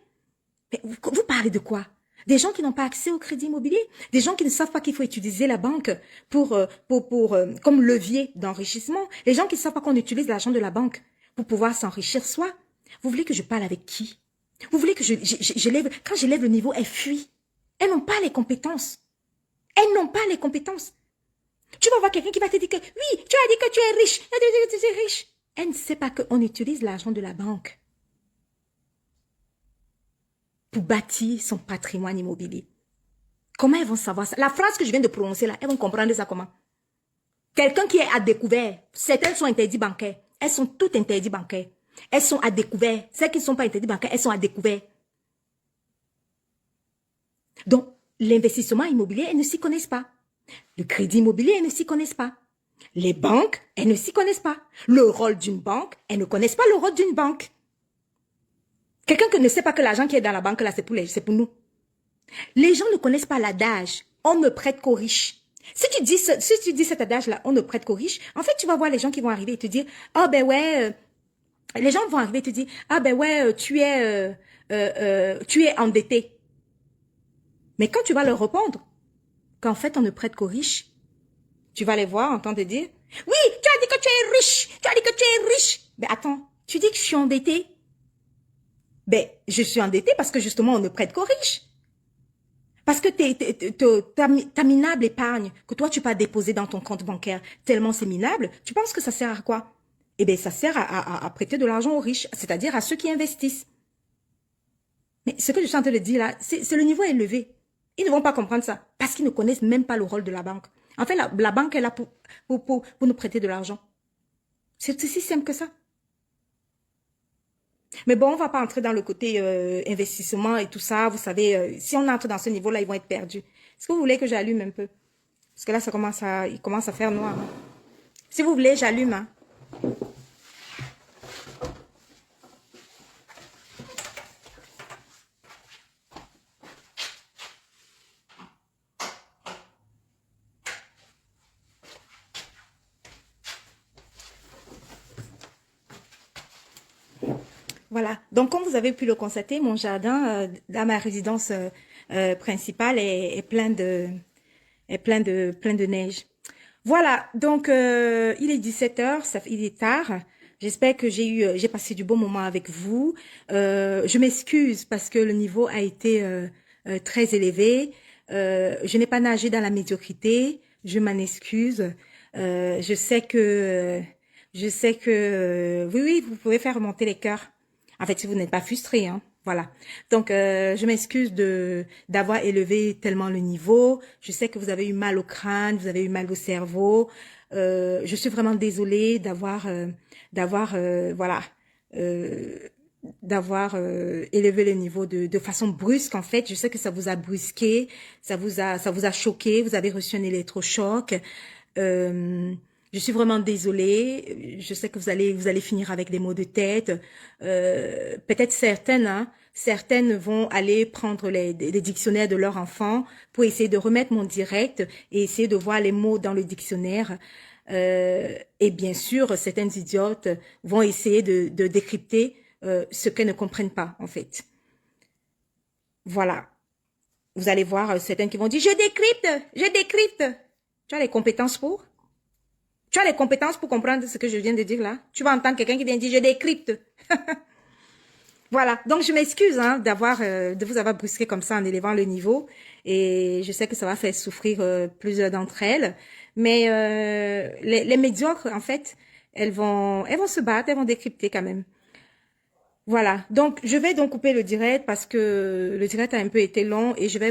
Mais vous parlez de quoi? Des gens qui n'ont pas accès au crédit immobilier, des gens qui ne savent pas qu'il faut utiliser la banque comme levier d'enrichissement, les gens qui ne savent pas qu'on utilise l'argent de la banque pour pouvoir s'enrichir soi. Vous voulez que je parle avec qui? Vous voulez que quand je lève le niveau, elles fuient. Elles n'ont pas les compétences. Elles n'ont pas les compétences. Tu vas voir quelqu'un qui va te dire que oui, tu as dit que tu es riche, tu as dit que tu es riche. Elle ne sait pas qu'on utilise l'argent de la banque pour bâtir son patrimoine immobilier. Comment elles vont savoir ça? La phrase que je viens de prononcer là, elles vont comprendre ça comment? Quelqu'un qui est à découvert, certaines sont interdits bancaires. Elles sont toutes interdits bancaires. Elles sont à découvert. Celles qui ne sont pas interdits bancaires, elles sont à découvert. Donc, l'investissement immobilier, elles ne s'y connaissent pas. Le crédit immobilier, elles ne s'y connaissent pas. Les banques, elles ne s'y connaissent pas. Le rôle d'une banque, elles ne connaissent pas le rôle d'une banque. Quelqu'un qui ne sait pas que l'argent qui est dans la banque, là, c'est pour nous. Les gens ne connaissent pas l'adage. On ne prête qu'aux riches. Si tu dis cet adage-là, on ne prête qu'aux riches, en fait, tu vas voir les gens qui vont arriver et te dire, ah ben ouais, les gens vont arriver et te dire, ah ben ouais, tu es endetté. Mais quand tu vas leur répondre qu'en fait, on ne prête qu'aux riches, tu vas les voir entendre te dire, oui, tu as dit que tu es riche, tu as dit que tu es riche. Mais attends, tu dis que je suis endetté? Ben, je suis endetté parce que justement, on ne prête qu'aux riches. Parce que ta minable épargne que toi, tu peux déposer dans ton compte bancaire, tellement c'est minable, tu penses que ça sert à quoi? Eh bien, ça sert à prêter de l'argent aux riches, c'est-à-dire à ceux qui investissent. Mais ce que je suis en train de dire là, c'est le niveau élevé. Ils ne vont pas comprendre ça parce qu'ils ne connaissent même pas le rôle de la banque. En fait, la banque est là pour nous prêter de l'argent. C'est aussi simple que ça. Mais bon, on va pas entrer dans le côté investissement et tout ça. Vous savez, si on entre dans ce niveau-là, ils vont être perdus. Est-ce que vous voulez que j'allume un peu? Parce que là, il commence à faire noir. Hein. Si vous voulez, j'allume. Hein. Voilà. Donc, comme vous avez pu le constater, mon jardin, dans ma résidence principale, est plein de neige. Voilà. Donc, il est 17h, il est tard. J'espère que j'ai passé du bon moment avec vous. Je m'excuse parce que le niveau a été très élevé. Je n'ai pas nagé dans la médiocrité. Je m'en excuse. Je sais que, oui, vous pouvez faire remonter les cœurs. En fait, si vous n'êtes pas frustré, hein. Voilà. Donc, je m'excuse d'avoir élevé tellement le niveau. Je sais que vous avez eu mal au crâne, vous avez eu mal au cerveau. Je suis vraiment désolée d'avoir élevé le niveau de façon brusque. En fait, je sais que ça vous a brusqué, ça vous a choqué. Vous avez reçu un électrochoc. Je suis vraiment désolée. Je sais que vous allez finir avec des maux de tête. Peut-être certaines vont aller prendre les dictionnaires de leur enfant pour essayer de remettre mon direct et essayer de voir les mots dans le dictionnaire. Et bien sûr, certaines idiotes vont essayer de décrypter ce qu'elles ne comprennent pas, en fait. Voilà. Vous allez voir certaines qui vont dire « Je décrypte ». Tu as les compétences pour? Tu as les compétences pour comprendre ce que je viens de dire là? Tu vas entendre quelqu'un qui vient dire « Je décrypte ». Voilà. Donc, je m'excuse de vous avoir brusqué comme ça en élevant le niveau. Et je sais que ça va faire souffrir plusieurs d'entre elles. Mais les médiocres, en fait, elles vont se battre, elles vont décrypter quand même. Voilà. Donc, je vais donc couper le direct parce que le direct a un peu été long et je vais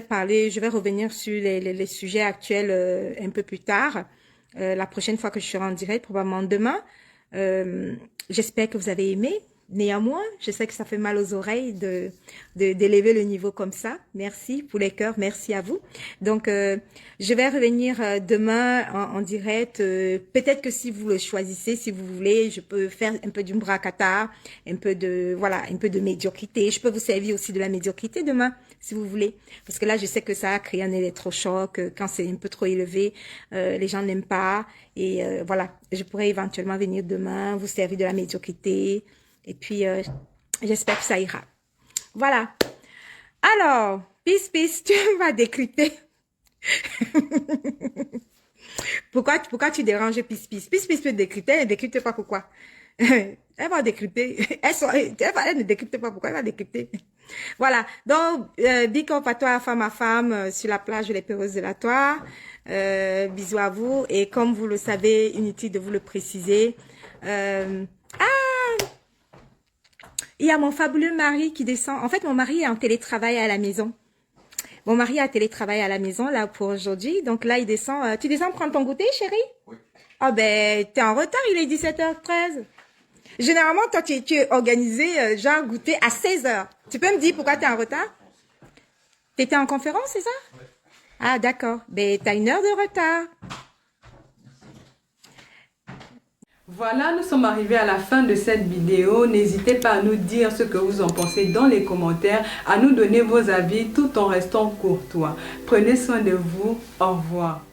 revenir sur les sujets actuels un peu plus tard. La prochaine fois que je serai en direct, probablement demain. J'espère que vous avez aimé. néanmoins, je sais que ça fait mal aux oreilles d'élever le niveau comme ça. Merci pour les cœurs, merci à vous. Donc, je vais revenir demain en direct. Peut-être que si vous le choisissez, si vous voulez, je peux faire un peu du mrakata, un peu de, voilà, un peu de médiocrité. Je peux vous servir aussi de la médiocrité demain, si vous voulez. Parce que là, je sais que ça a créé un électrochoc. Quand c'est un peu trop élevé, les gens n'aiment pas. Et voilà, je pourrais éventuellement venir demain, vous servir de la médiocrité. Et puis, j'espère que ça ira. Voilà. Alors, Peace, tu vas décrypter. Pourquoi tu déranges Peace? Peace peut décrypter, elle ne décrypte pas pourquoi. Elle va décrypter. Elle ne décrypte pas pourquoi, elle va décrypter. Voilà. Donc, big up à toi, femme à femme, sur la plage Les Peureuses de la Toire. Bisous à vous. Et comme vous le savez, inutile de vous le préciser. Il y a mon fabuleux mari qui descend. En fait, mon mari est en télétravail à la maison. Mon mari a télétravail à la maison, là, pour aujourd'hui. Donc là, il descend. Tu descends prendre ton goûter, chérie? Oui. Ah ben, t'es en retard, il est 17h13. Généralement, toi, tu es organisé, genre, goûter à 16h. Tu peux me dire pourquoi tu es en retard? T'étais en conférence, c'est ça? Oui. Ah, d'accord. Ben, t'as 1 heure de retard. Voilà, nous sommes arrivés à la fin de cette vidéo. N'hésitez pas à nous dire ce que vous en pensez dans les commentaires, à nous donner vos avis tout en restant courtois. Prenez soin de vous. Au revoir.